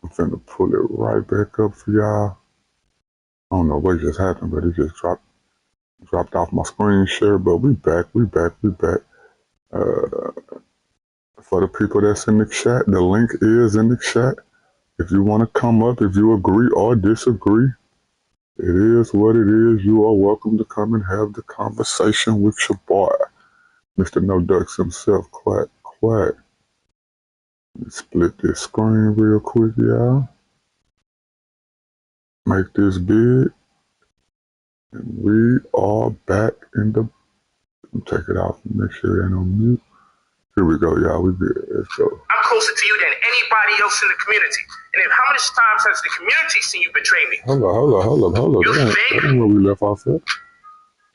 [SPEAKER 1] I'm finna pull it right back up for y'all. I don't know what just happened, but it just dropped off my screen share. But we back. For the people that's in the chat, the link is in the chat. If you want to come up, if you agree or disagree, it is what it is. You are welcome to come and have the conversation with your boy, Mr. No Ducks himself. Quack. Let me split this screen real quick, y'all. Make this big. And we are back in the... Take it off and make sure it ain't on mute. Here we go, y'all. We good. Let's go.
[SPEAKER 5] I'm closer to you than anybody else in the community. And then how many times has the community seen you betray me?
[SPEAKER 1] Hold up.
[SPEAKER 5] You
[SPEAKER 1] That
[SPEAKER 5] think
[SPEAKER 1] ain't where we left off at.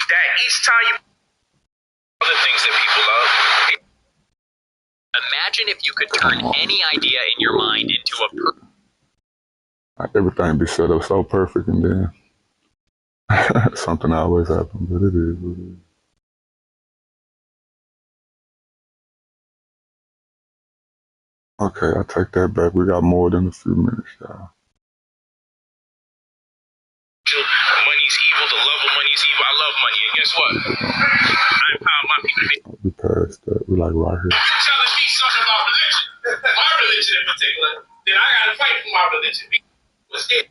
[SPEAKER 5] that each time you... Other things that people love.
[SPEAKER 3] Imagine if you could turn any idea in your mind into a
[SPEAKER 1] Everything be set up so perfect, and then something always happens, but it is what it is. Okay, I take that back. We got more than a few minutes, y'all.
[SPEAKER 5] Money's evil. The love of money is evil. I love money. And guess what? I empower my people.
[SPEAKER 1] We passed that. We like right here.
[SPEAKER 5] If you're telling me something about religion, my religion in particular, then I got to fight for my religion. What's it?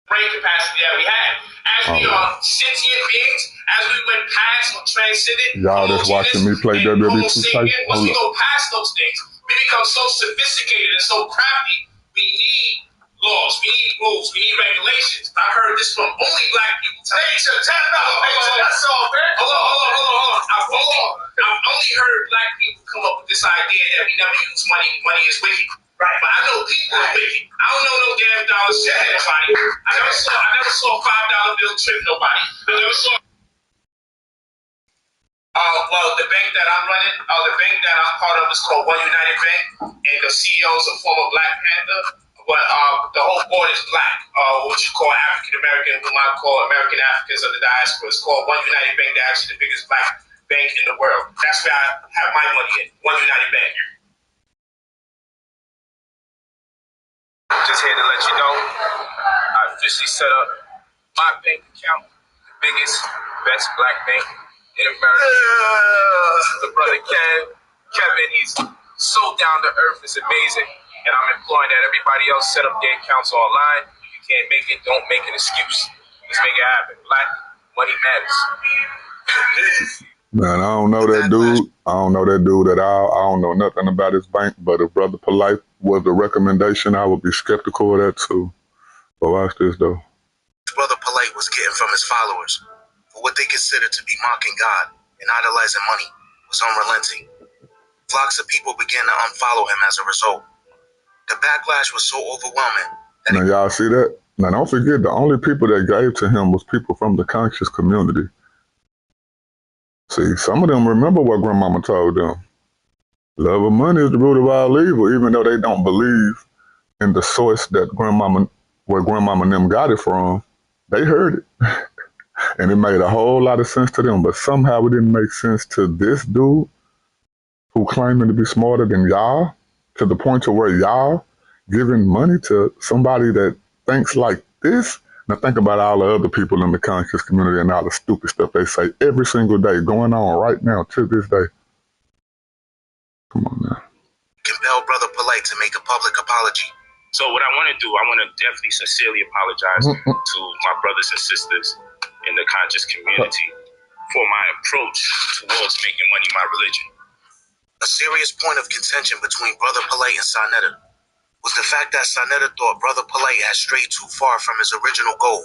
[SPEAKER 5] Brain capacity that we have. As we are sentient beings, as we went past or transcended,
[SPEAKER 1] y'all that's watching me play WWE 2K,
[SPEAKER 5] once we go past those things, we become so sophisticated and so crafty. We need laws, we need rules, we need regulations. I heard this from only black people. That's all, man. Hold on. I've only heard black people come up with this idea that we never use money. Money is wicked. Right, but I know people are wicked. I don't know no damn dollars to anybody. I never saw a $5 bill trip nobody. I never saw Well, the bank that I'm running, the bank that I'm part of is called One United Bank, and the CEO is a former Black Panther, but the whole board is black, what you call African American, whom I call American Africans of the diaspora. It's called One United Bank. They're actually the biggest black bank in the world. That's where I have my money in, One United Bank.
[SPEAKER 2] Just here to let you know, I officially set up my bank account, the biggest, best black bank in America. The brother Kevin, he's so down to earth, it's amazing. And I'm imploring that everybody else set up their accounts online. If you can't make it, don't make an excuse. Let's make it happen. Black money matters.
[SPEAKER 1] Man, I don't know that dude. I don't know that dude at all. I don't know nothing about his bank, but if Brother Polite was a recommendation, I would be skeptical of that too. But watch this though.
[SPEAKER 4] Brother Polite was getting from his followers for what they considered to be mocking God and idolizing money was unrelenting. Flocks of people began to unfollow him as a result. The backlash was so overwhelming that
[SPEAKER 1] now y'all see that? Now don't forget, the only people that gave to him was people from the conscious community. See, some of them remember what Grandmama told them. Love of money is the root of all evil, even though they don't believe in the source that where Grandmama and them got it from. They heard it. And it made a whole lot of sense to them, but somehow it didn't make sense to this dude who claiming to be smarter than y'all, to the point to where y'all giving money to somebody that thinks like this. Now think about all the other people in the conscious community and all the stupid stuff they say every single day going on right now to this day. Come on now.
[SPEAKER 4] Compel Brother Polite to make a public apology.
[SPEAKER 5] So what I want to do, I want to definitely sincerely apologize to my brothers and sisters in the conscious community for my approach towards making money my religion.
[SPEAKER 4] A serious point of contention between Brother Polite and Sarnetta was the fact that Sarnetta thought Brother Polite had strayed too far from his original goal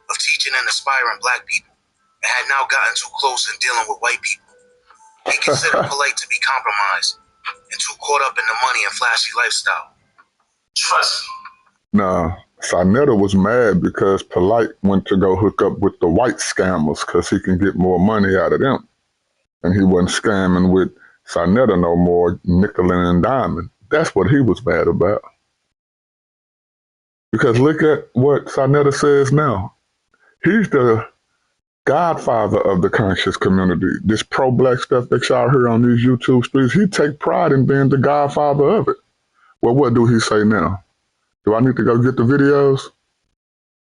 [SPEAKER 4] of teaching and inspiring black people and had now gotten too close in dealing with white people. He considered Polite to be compromised and too caught up in the money and flashy lifestyle.
[SPEAKER 5] Trust me.
[SPEAKER 1] Now, Sarnetta was mad because Polite went to go hook up with the white scammers because he can get more money out of them. And he wasn't scamming with Sarnetta no more, nickel and diamond. That's what he was mad about. Because look at what Sarnetta says now. He's the godfather of the conscious community. This pro-black stuff that y'all hear on these YouTube streets, he take pride in being the godfather of it. Well, what do he say now? Do I need to go get the videos?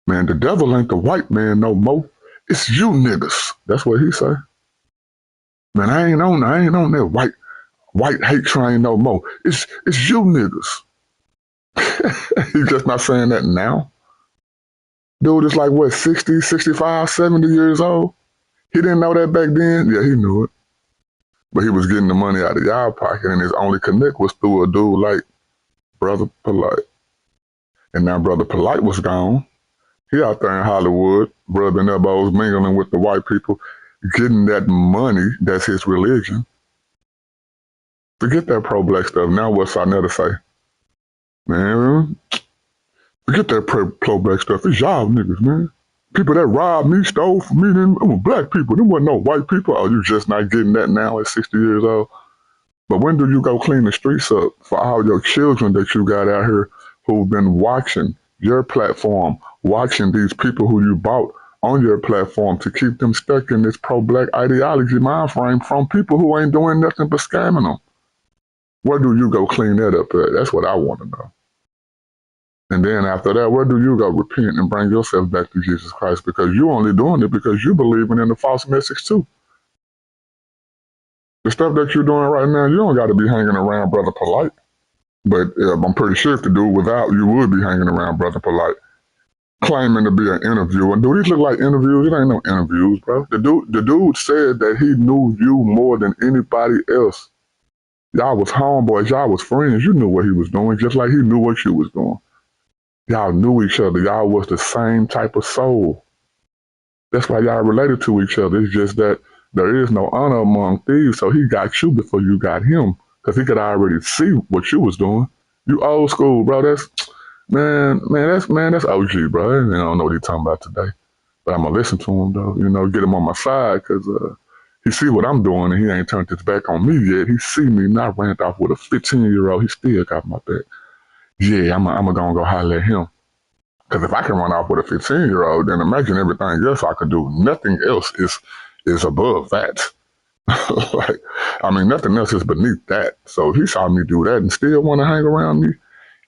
[SPEAKER 1] Man, the devil ain't the white man no more. It's you niggas. That's what he say. Man, I ain't on that white hate train no more. It's you niggas. He's just not saying that now. Dude is like, what, 60, 65, 70 years old? He didn't know that back then? Yeah, he knew it. But he was getting the money out of y'all pocket, and his only connect was through a dude like Brother Polite. And now Brother Polite was gone. He out there in Hollywood, rubbing elbows, mingling with the white people, getting that money. That's his religion. Forget that pro-black stuff. Now what's Sarnetta say? Man, forget that pro-black stuff. It's y'all niggas, man. People that robbed me, stole from me, them were black people. Them wasn't no white people. Oh, you just not getting that now at 60 years old? But when do you go clean the streets up for all your children that you got out here who've been watching your platform, watching these people who you bought on your platform to keep them stuck in this pro-black ideology mind frame from people who ain't doing nothing but scamming them? Where do you go clean that up at? That's what I want to know. And then after that, where do you go repent and bring yourself back to Jesus Christ? Because you're only doing it because you believing in the false message too. The stuff that you're doing right now, you don't got to be hanging around Brother Polite. But I'm pretty sure if the dude without, you would be hanging around Brother Polite, claiming to be an interviewer. And do these look like interviews? It ain't no interviews, bro. The dude said that he knew you more than anybody else. Y'all was homeboys. Y'all was friends. You knew what he was doing, just like he knew what you was doing. Y'all knew each other. Y'all was the same type of soul. That's why y'all related to each other. It's just that there is no honor among thieves, so he got you before you got him, because he could already see what you was doing. You old school, bro. That's OG, bro. I don't know what he's talking about today. But I'm going to listen to him, though. You know, get him on my side, because He see what I'm doing, and he ain't turned his back on me yet. He see me, and I ran off with a 15-year-old. He still got my back. Yeah, I'm gonna go holler at him. Because if I can run off with a 15-year-old, then imagine everything else I could do. Nothing else is above that. Like, I mean, nothing else is beneath that. So if he saw me do that and still want to hang around me,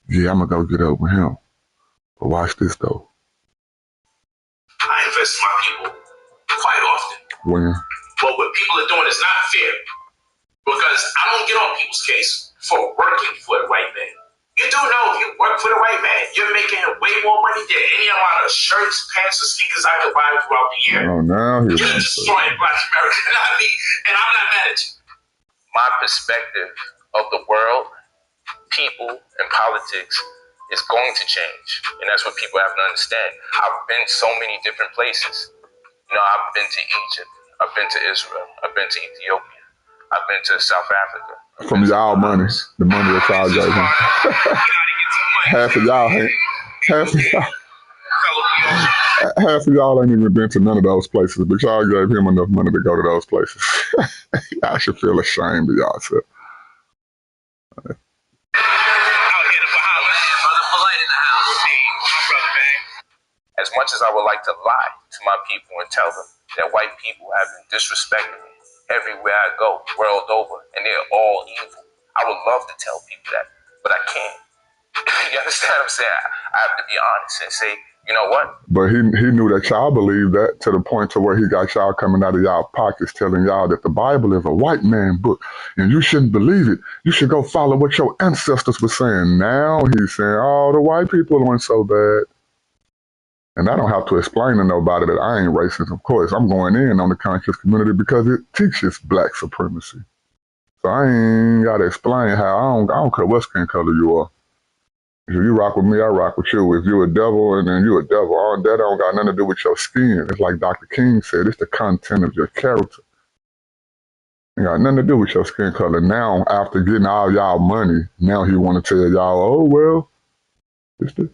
[SPEAKER 1] yeah, I'm gonna go get up with him. But watch this though.
[SPEAKER 5] I invest in my people quite often.
[SPEAKER 1] When?
[SPEAKER 5] But what people are doing is not fair. Because I don't get on people's case for working for the right man. You do know if you work for the right man, you're making way more money than any amount of shirts, pants, or sneakers I could buy throughout the year.
[SPEAKER 1] Oh, now
[SPEAKER 5] you're destroying Black America, and I'm not mad at you.
[SPEAKER 2] My perspective of the world, people, and politics is going to change. And that's what people have to understand. I've been so many different places. You know, I've been to Egypt. I've been to Israel. I've been to Ethiopia. I've been to South Africa.
[SPEAKER 1] From y'all money, the money that y'all gave him. Half of y'all ain't even been to none of those places, but y'all gave him enough money to go to those places. Y'all should feel ashamed of y'allself.
[SPEAKER 2] As much as I would like to lie to my people and tell them that white people have been disrespecting me everywhere I go, world over, and they're all evil, I would love to tell people that, but I can't. You understand what I'm saying? I have to be honest and say, you know what?
[SPEAKER 1] But he knew that y'all believed that to the point to where he got y'all coming out of y'all pockets telling y'all that the Bible is a white man book and you shouldn't believe it. You should go follow what your ancestors were saying. Now he's saying, oh, the white people weren't so bad. And I don't have to explain to nobody that I ain't racist. Of course, I'm going in on the conscious community because it teaches black supremacy. So I ain't got to explain how I don't care what skin color you are. If you rock with me, I rock with you. If you're a devil, and then you're a devil, all that don't got nothing to do with your skin. It's like Dr. King said, it's the content of your character. It got nothing to do with your skin color. Now, after getting all y'all money, now he want to tell y'all, oh, well, ain't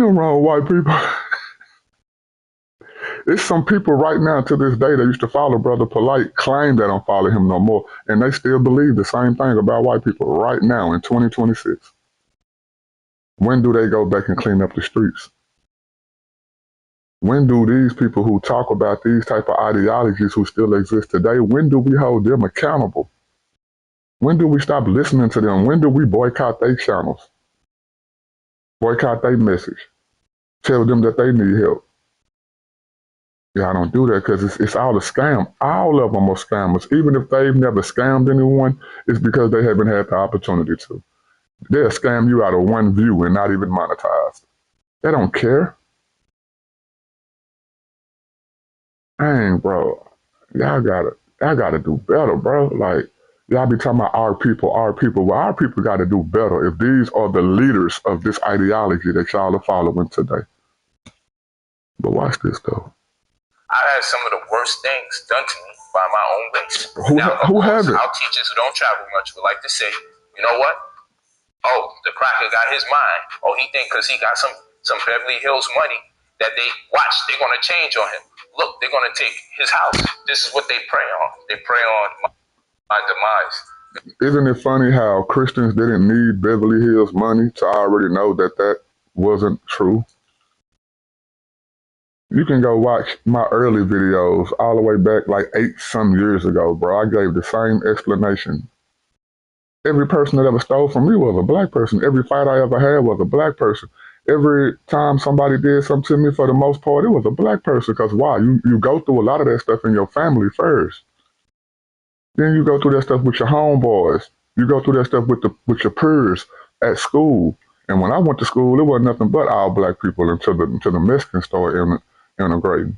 [SPEAKER 1] nothing wrong with white people. It's some people right now to this day that used to follow Brother Polite claim they don't follow him no more, and they still believe the same thing about white people right now in 2026. When do they go back and clean up the streets? When do these people who talk about these type of ideologies who still exist today, when do we hold them accountable? When do we stop listening to them? When do we boycott their channels? Boycott their message? Tell them that they need help? Yeah, I don't do that because it's all a scam. All of them are scammers. Even if they've never scammed anyone, it's because they haven't had the opportunity to. They'll scam you out of one view and not even monetized. They don't care. Dang, bro. Y'all gotta do better, bro. Like, y'all be talking about our people. Well, our people gotta do better if these are the leaders of this ideology that y'all are following today. But watch this, though.
[SPEAKER 2] I've had some of the worst things done to me by my own race.
[SPEAKER 1] Who has it?
[SPEAKER 2] Our teachers who don't travel much would like to say, you know what? Oh, the cracker got his mind. Oh, he think because he got some Beverly Hills money that they're going to change on him. Look, they're going to take his house. This is what they prey on. They prey on my demise.
[SPEAKER 1] Isn't it funny how Christians didn't need Beverly Hills money to already know that that wasn't true? You can go watch my early videos all the way back like 8-some years ago, bro. I gave the same explanation. Every person that ever stole from me was a black person. Every fight I ever had was a black person. Every time somebody did something to me, for the most part, it was a black person. Because why? You go through a lot of that stuff in your family first. Then you go through that stuff with your homeboys. You go through that stuff with your peers at school. And when I went to school, it wasn't nothing but all black people until the Mexicans started integrating.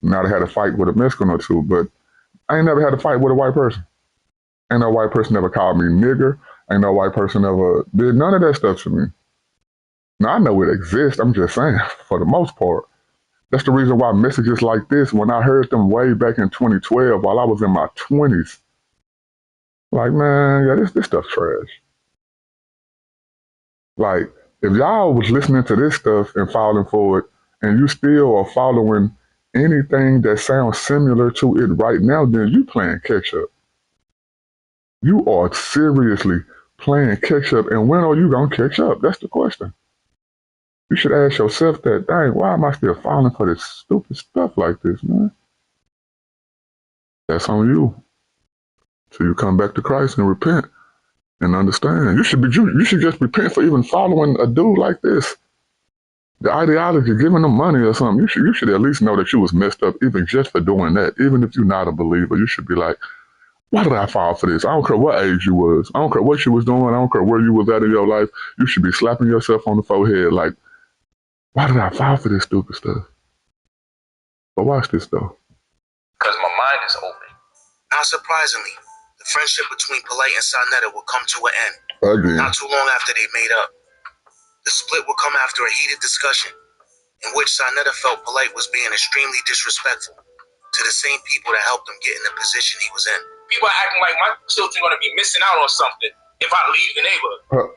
[SPEAKER 1] Now they had a fight with a Mexican or two, but I ain't never had a fight with a white person. Ain't no white person ever called me nigger. Ain't no white person ever did none of that stuff to me. Now, I know it exists. I'm just saying, for the most part. That's the reason why messages like this, when I heard them way back in 2012 while I was in my 20s, like, man, yeah, this stuff's trash. Like, if y'all was listening to this stuff and falling for it, and you still are following anything that sounds similar to it right now, then you playing catch up. You are seriously playing catch up, and when are you gonna catch up? That's the question. You should ask yourself that, dang, why am I still falling for this stupid stuff like this, man? That's on you. So you come back to Christ and repent and understand. You should just repent for even following a dude like this. The ideology, giving them money or something, you should at least know that you was messed up even just for doing that. Even if you're not a believer, you should be like, why did I fall for this? I don't care what age you was. I don't care what you was doing. I don't care where you was at in your life. You should be slapping yourself on the forehead like, why did I fall for this stupid stuff? But watch this though.
[SPEAKER 3] Because my mind is open.
[SPEAKER 4] Not surprisingly, the friendship between Polite and Sonetta would come to an end.
[SPEAKER 1] Again.
[SPEAKER 4] Not too long after they made up. The split would come after a heated discussion in which Sonetta felt Polite was being extremely disrespectful to the same people that helped him get in the position he was in.
[SPEAKER 5] People are acting like my children are going to be missing out on something if I leave the neighborhood.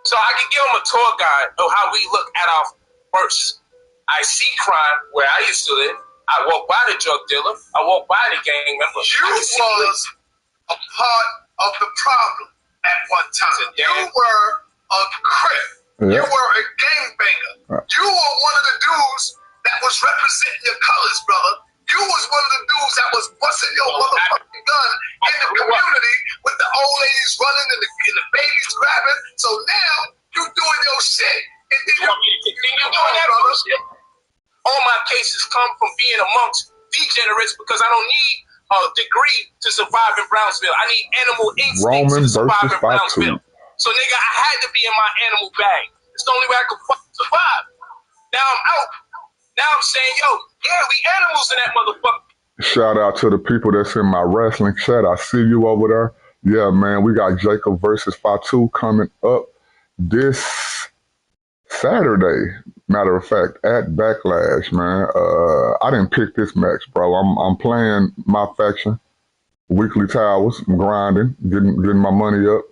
[SPEAKER 5] So I can give them a tour guide of how we look at our first. I see crime where I used to live. I walk by the drug dealer. I walk by the gang member.
[SPEAKER 6] You was a part of the problem at one time. You were a crip.
[SPEAKER 1] Yeah.
[SPEAKER 6] You were a gangbanger. You were one of the dudes that was representing your colors, brother. You was one of the dudes that was busting your motherfucking gun in the community with the old ladies running and the babies grabbing. So now you doing your shit. And then
[SPEAKER 5] you want me to continue doing that bullshit? All my cases come from being amongst degenerates because I don't need a degree to survive in Brownsville. I need animal instincts to survive in Brownsville. So nigga, I had to be in my animal bag. It's the only way I could survive. Now I'm out. Now I'm saying, yo, yeah, we animals in that motherfucker.
[SPEAKER 1] Shout out to the people that's in my wrestling chat. I see you over there. Yeah, man, we got Jacob versus Wwe2k coming up this Saturday. Matter of fact, at Backlash, man. I didn't pick this match, bro. I'm playing MyFaction, weekly towers. I'm grinding, getting my money up,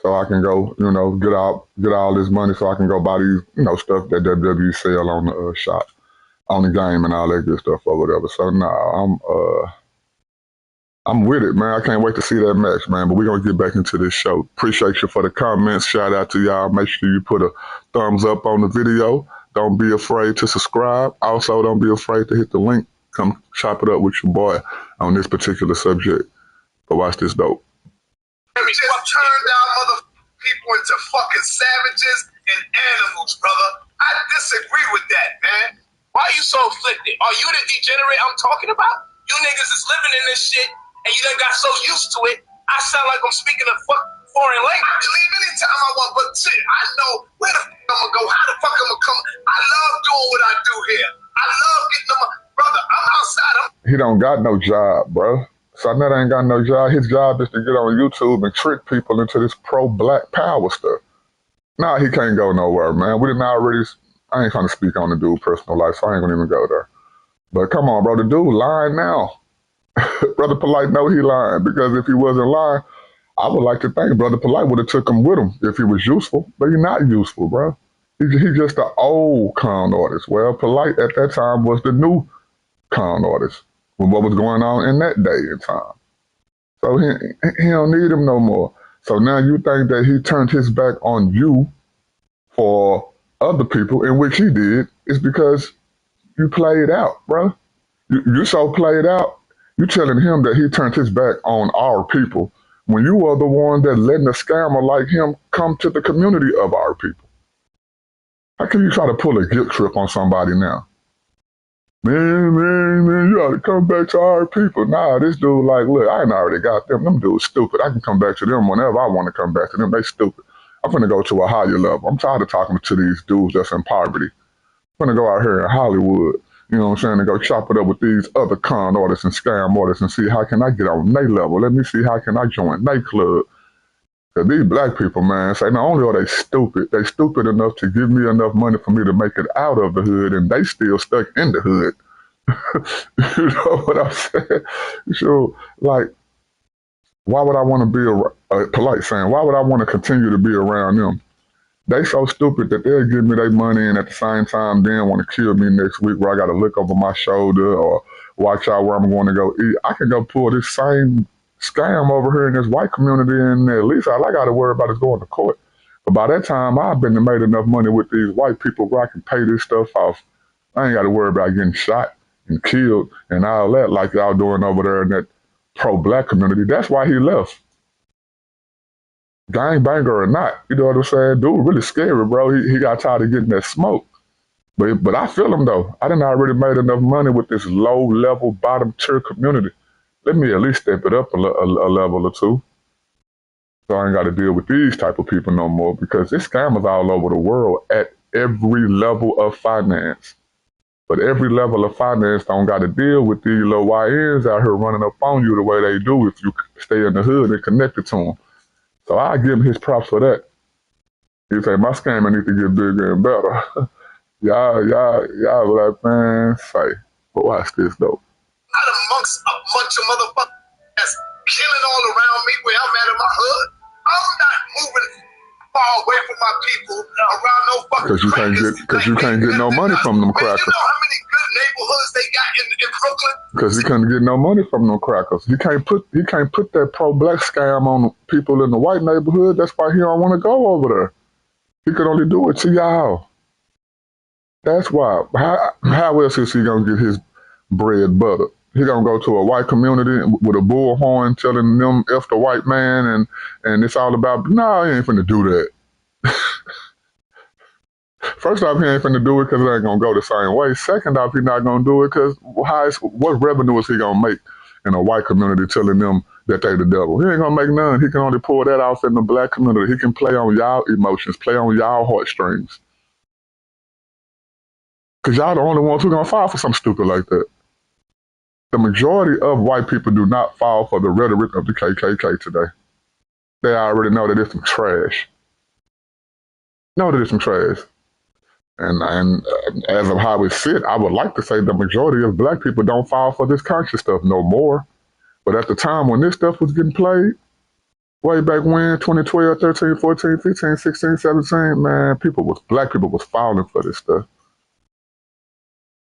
[SPEAKER 1] so I can go, get all this money, so I can go buy these, stuff that WWE sell on the shop, on the game, and all that good stuff or whatever. So I'm with it, man. I can't wait to see that match, man. But we're gonna get back into this show. Appreciate you for the comments. Shout out to y'all. Make sure you put a thumbs up on the video. Don't be afraid to subscribe. Also, don't be afraid to hit the link. Come chop it up with your boy on this particular subject. But watch this dope.
[SPEAKER 6] We just turned our mother people into fucking savages and animals, brother. I disagree with that, man.
[SPEAKER 5] Why are you so afflicted? Are you the degenerate I'm talking about? You niggas is living in this shit, and you done got so used to it, I sound like I'm speaking a foreign language.
[SPEAKER 6] I can leave anytime I want, but shit, I know where the fuck I'm gonna go, how the fuck I'm gonna come. I love doing what I do here. I love getting them, brother, I'm outside.
[SPEAKER 1] He don't got no job, bro. Sonetta ain't got no job. His job is to get on YouTube and trick people into this pro-black power stuff. Nah, he can't go nowhere, man. We didn't already, I ain't trying to speak on the dude's personal life, so I ain't gonna even go there. But come on, bro, the dude lying now. Brother Polite know he lying, because if he wasn't lying, I would like to think Brother Polite would have took him with him if he was useful, but he's not useful, bro. He's just an old con artist. Well, Polite at that time was the new con artist with what was going on in that day and time. So he don't need him no more. So now you think that he turned his back on you for other people, in which he did, is because you played out, bro. You so played out, you telling him that he turned his back on our people when you are the one that letting a scammer like him come to the community of our people. How can you try to pull a guilt trip on somebody now? Man, you ought to come back to our people. Nah, this dude like, look, I ain't already got them. Them dudes stupid. I can come back to them whenever I want to come back to them. They stupid. I'm finna go to a higher level. I'm tired of talking to these dudes that's in poverty. I'm finna go out here in Hollywood, you know what I'm saying, and go chop it up with these other con artists and scam artists and see how can I get on their level. Let me see how can I join their club. Because these black people, man, say not only are they stupid enough to give me enough money for me to make it out of the hood, and they still stuck in the hood. You know what I'm saying? So, like, why would I want to be Polite saying, why would I want to continue to be around them They so stupid that they'll give me their money and at the same time then want to kill me next week where I got to look over my shoulder or watch out where I'm going to go eat. I can go pull this same scam over here in this white community and at least all I got to worry about is going to court. But by that time, I've been made enough money with these white people where I can pay this stuff off. I ain't got to worry about getting shot and killed and all that like y'all doing over there in that pro-black community. That's why he left. Gangbanger or not, you know what I'm saying? Dude, really scary, bro. He got tired of getting that smoke. But I feel him, though. I done already made enough money with this low-level, bottom-tier community. Let me at least step it up a level or two. So I ain't got to deal with these type of people no more because there's scammers all over the world at every level of finance. But every level of finance don't got to deal with these little YNs out here running up on you the way they do if you stay in the hood and connected to them. So I give him his props for that. He say, my scammer need to get bigger and better. y'all black man, say, but watch this though.
[SPEAKER 6] Not amongst a bunch of motherfuckers that's killing all around me where I'm at in my hood. I'm not moving far away from my people around no fucking
[SPEAKER 1] Because you can't get no money from them crackers.
[SPEAKER 6] You know how many good neighborhoods they got in Brooklyn?
[SPEAKER 1] Because he couldn't get no money from them crackers. He can't put that pro-black scam on people in the white neighborhood. That's why he don't want to go over there. He could only do it to y'all. That's why. How else is he gonna get his bread buttered? He gonna go to a white community with a bullhorn telling them F the white man and it's all about, no, he ain't finna do that. First off, he ain't finna do it because it ain't gonna go the same way. Second off, he not gonna do it because what revenue is he gonna make in a white community telling them that they the devil? He ain't gonna make none. He can only pull that off in the black community. He can play on y'all emotions, play on y'all heartstrings. Because y'all the only ones who gonna fall for something stupid like that. The majority of white people do not fall for the rhetoric of the KKK today. They already know that it's some trash. And as of how it sit, I would like to say the majority of black people don't fall for this conscious stuff no more. But at the time when this stuff was getting played, way back when, 2012, 13, 14, 15, 16, 17, man, black people was falling for this stuff.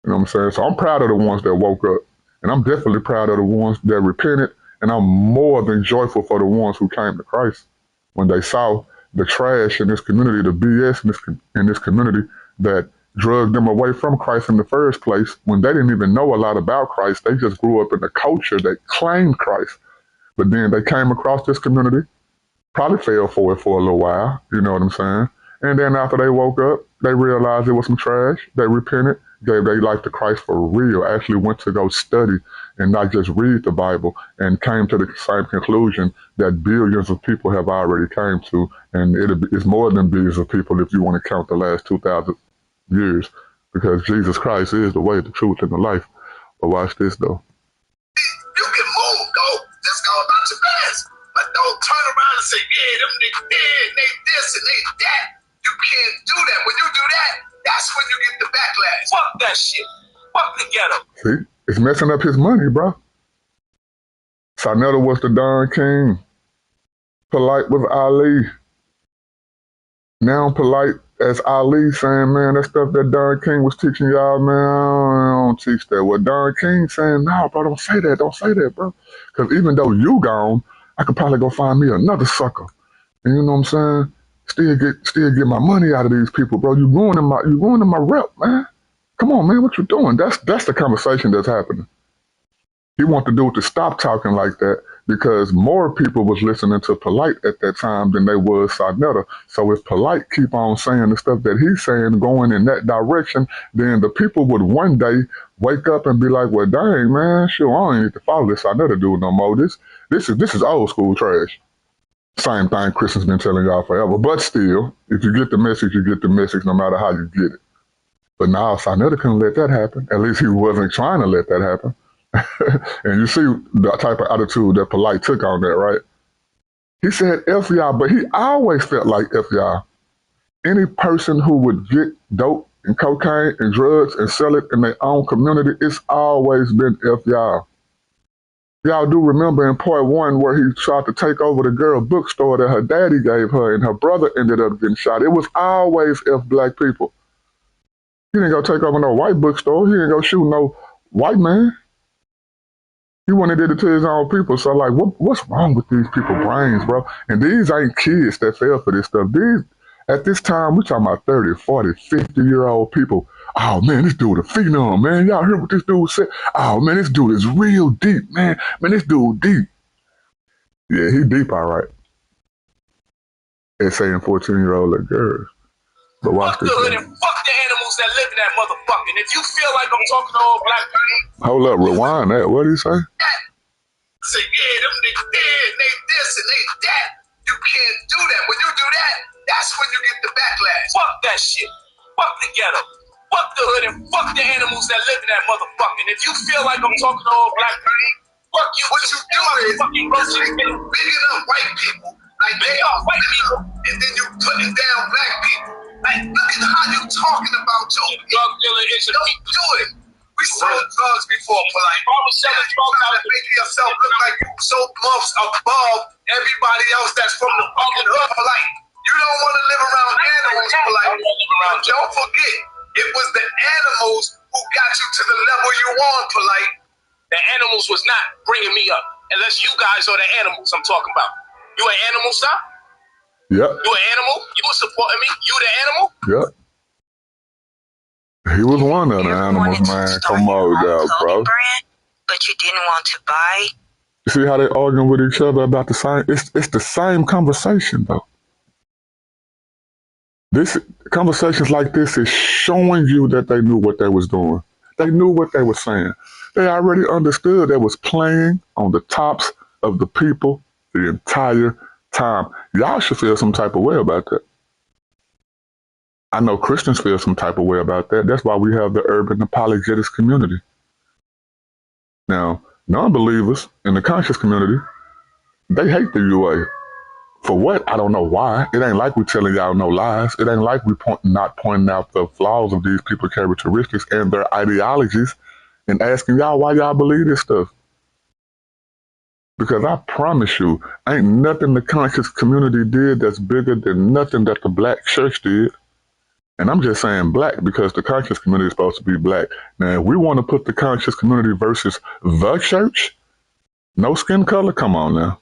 [SPEAKER 1] You know what I'm saying? So I'm proud of the ones that woke up. And I'm definitely proud of the ones that repented. And I'm more than joyful for the ones who came to Christ when they saw the trash in this community, the BS in this community that drugged them away from Christ in the first place when they didn't even know a lot about Christ. They just grew up in a culture that claimed Christ. But then they came across this community, probably fell for it for a little while, you know what I'm saying? And then after they woke up, they realized it was some trash. They repented, gave their life to Christ for real, actually went to go study and not just read the Bible, and came to the same conclusion that billions of people have already came to, and it's more than billions of people if you want to count the last 2,000 years, because Jesus Christ is the way, the truth, and the life. But watch this, though.
[SPEAKER 6] You can move, go. Let's go about your business. But don't turn around and say, yeah, them niggas dead, they this and they that. You can't do that. When you do that, that's when you get the backlash.
[SPEAKER 5] Fuck that shit. Fuck the ghetto.
[SPEAKER 1] See? It's messing up his money, bro. Sarnetta was the Don King. Polite was Ali. Now Polite as Ali saying, man, that stuff that Don King was teaching y'all, man, I don't teach that. What Don King saying, nah, bro, don't say that, bro. Because even though you gone, I could probably go find me another sucker. And you know what I'm saying? Still get my money out of these people, bro. You ruining my rep, man. Come on, man, what you doing? That's the conversation that's happening. He want the dude to stop talking like that because more people was listening to Polite at that time than they was Sarnetta. So if Polite keep on saying the stuff that he's saying, going in that direction, then the people would one day wake up and be like, well, dang, man, sure, I don't need to follow this Sarnetta dude no more. This is old school trash. Same thing Christian's been telling y'all forever. But still, if you get the message, you get the message no matter how you get it. But now Sarnetta couldn't let that happen. At least he wasn't trying to let that happen. And you see the type of attitude that Polite took on that, right? He said F y'all, but he always felt like F y'all. Any person who would get dope and cocaine and drugs and sell it in their own community, it's always been F y'all. Y'all do remember in part 1 where he tried to take over the girl bookstore that her daddy gave her and her brother ended up getting shot. It was always black people. He didn't go take over no white bookstore. He didn't go shoot no white man. He went and did it to his own people. So like, what's wrong with these people's brains, bro? And these ain't kids that fell for this stuff. These, at this time, we talking about 30, 40, 50-year-old people. Oh, man, this dude a phenom, man. Y'all heard what this dude said? Oh, man, this dude is real deep, man. Man, this dude deep. Yeah, he deep, all right. They're saying 14-year-old little girls. But watch
[SPEAKER 5] fuck the hood and fuck the animals that live in that motherfucker. And if you feel like I'm talking to all black people...
[SPEAKER 1] Hold up, rewind that. What did he say?
[SPEAKER 6] Say, yeah, them niggas dead, they this and they that. You can't do that. When you do that, that's when you get the backlash.
[SPEAKER 5] Fuck that shit. Fuck the ghetto. Fuck the hood and fuck the animals that live in that motherfucker. And if you feel like I'm talking to all black people, fuck you.
[SPEAKER 6] What you do is bigging up white people like they are white people, and then you putting down black people. Like, look at how you talking about your
[SPEAKER 5] drug dealer is a
[SPEAKER 6] don't do it. We sold drugs before, but like,
[SPEAKER 5] I was selling drugs out
[SPEAKER 6] to make yourself look like you so months above everybody else that's from the fucking hood. Like, you don't want to live around animals. Like, don't forget, it was the animals who got you to the level you on. Polite.
[SPEAKER 5] The animals was not bringing me up, unless you guys are the animals I'm talking about. You an animal, sir?
[SPEAKER 1] Yep.
[SPEAKER 5] You an animal? You were supporting me? You the animal?
[SPEAKER 1] Yep. He was one of the animals, man. Come on now, bro.
[SPEAKER 7] Brand, but you didn't want to buy.
[SPEAKER 1] You see how they arguing with each other about the same? It's the same conversation, though. This conversations like this is showing you that they knew what they was doing. They knew what they were saying. They already understood they was playing on the tops of the people the entire time. Y'all should feel some type of way about that. I know Christians feel some type of way about that. That's why we have the urban apologetics community. Now, non-believers in the conscious community, they hate the UA. For what? I don't know why. It ain't like we telling y'all no lies. It ain't like we not pointing out the flaws of these people's characteristics and their ideologies and asking y'all why y'all believe this stuff. Because I promise you, ain't nothing the conscious community did that's bigger than nothing that the black church did. And I'm just saying black because the conscious community is supposed to be black. Now, if we want to put the conscious community versus the church, no skin color, come on now.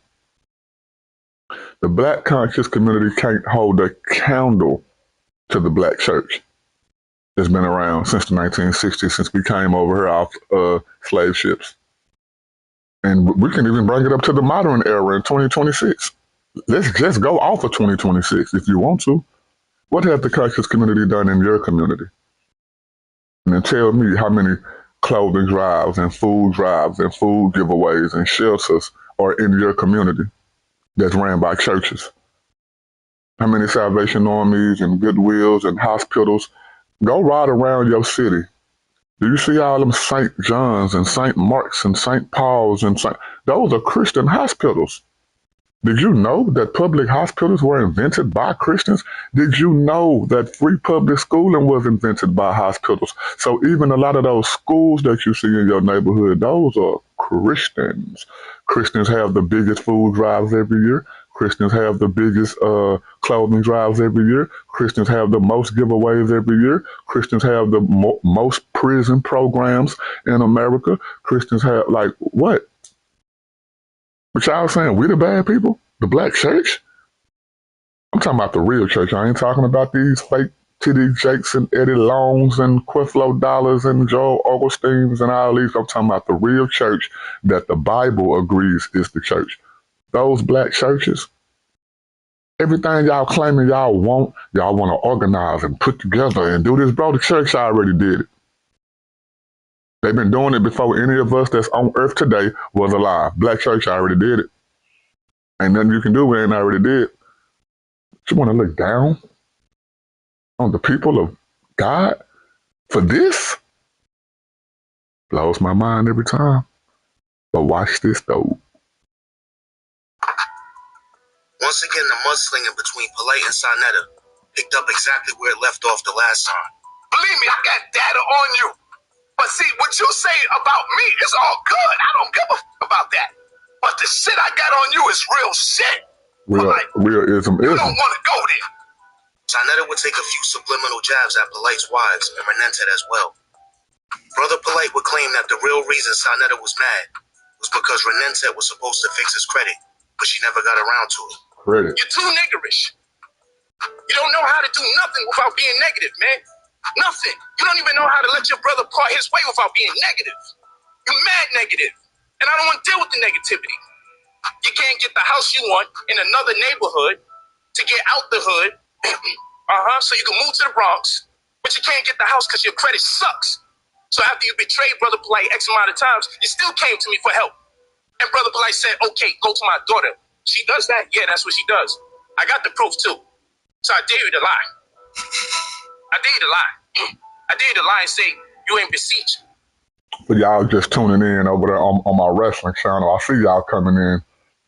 [SPEAKER 1] The black conscious community can't hold a candle to the black church. It's been around since the 1960s, since we came over here off slave ships. And we can even bring it up to the modern era in 2026. Let's just go off of 2026 if you want to. What has the conscious community done in your community? And then tell me how many clothing drives and food giveaways and shelters are in your community that's ran by churches. How many Salvation Armies and Goodwills and hospitals? Go ride around your city. Do you see all them St. John's and St. Mark's and St. Paul's and those are Christian hospitals. Did you know that public hospitals were invented by Christians? Did you know that free public schooling was invented by hospitals? So even a lot of those schools that you see in your neighborhood, those are Christians. Christians have the biggest food drives every year. Christians have the biggest clothing drives every year. Christians have the most giveaways every year. Christians have the most prison programs in America. Christians have, like, what? But y'all saying we the bad people? The black church? I'm talking about the real church. I ain't talking about these fake T.D. Jakes and Eddie Longs and Creflo Dollars and Joel Augustines and all these. I'm talking about the real church that the Bible agrees is the church. Those black churches, everything y'all claiming y'all want to organize and put together and do this, bro. The church already did it. They've been doing it before any of us that's on earth today was alive. Black church already did it. Ain't nothing you can do when it already did. You want to look down on the people of God for this? Blows my mind every time. But watch this, though.
[SPEAKER 4] Once again, the mudslinging between Polite and Sonetta picked up exactly where it left off the last time.
[SPEAKER 6] Believe me, I got data on you. But see, what you say about me is all good. I don't give a about that. But the shit I got on you is real shit.
[SPEAKER 1] Realism.
[SPEAKER 6] You don't want to go there.
[SPEAKER 4] Sarnetta would take a few subliminal jabs at Polite's wives and Renentet as well. Brother Polite would claim that the real reason Sarnetta was mad was because Renentet was supposed to fix his credit, but she never got around to it.
[SPEAKER 1] Credit.
[SPEAKER 6] You're too niggerish. You don't know how to do nothing without being negative, man. Nothing. You don't even know how to let your brother part his way without being negative. You're mad negative. And I don't want to deal with the negativity. You can't get the house you want in another neighborhood to get out the hood. So you can move to the Bronx, but you can't get the house because your credit sucks. So after you betrayed Brother Polite X amount of times, you still came to me for help. And Brother Polite said, okay, go to my daughter. She does that? Yeah, that's what she does. I got the proof too. So I dare you to lie. I dare you to lie. I dare you to lie and say you ain't beseech.
[SPEAKER 1] For y'all just tuning in over there on my wrestling channel, I see y'all coming in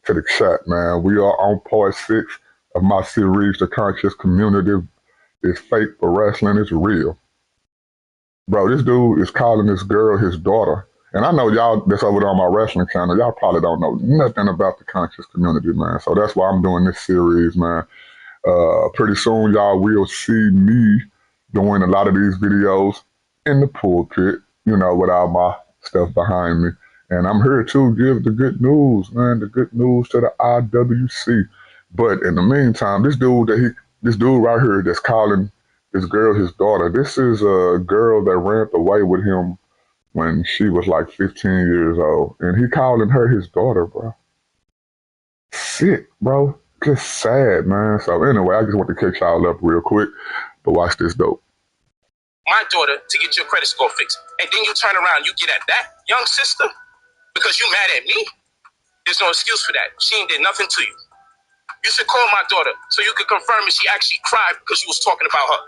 [SPEAKER 1] to the chat, man. We are on part 6 of my series, The Conscious Community is Fake, but Wrestling is Real. Bro, this dude is calling this girl his daughter. And I know y'all that's over there on my wrestling channel, y'all probably don't know nothing about the conscious community, man. So that's why I'm doing this series, man. Pretty soon, y'all will see me doing a lot of these videos in the pulpit, you know, with all my stuff behind me. And I'm here to give the good news, man, the good news to the IWC. But in the meantime, this dude right here that's calling this girl his daughter, this is a girl that ran away with him when she was like 15 years old. And he calling her his daughter, bro. Sick, bro. Just sad, man. So anyway, I just want to catch y'all up real quick. But watch this, though.
[SPEAKER 6] My daughter to get your credit score fixed. And then you turn around, you get at that young sister because you mad at me? There's no excuse for that. She ain't did nothing to you. You should call my daughter so you can confirm if she actually cried because you was talking about her.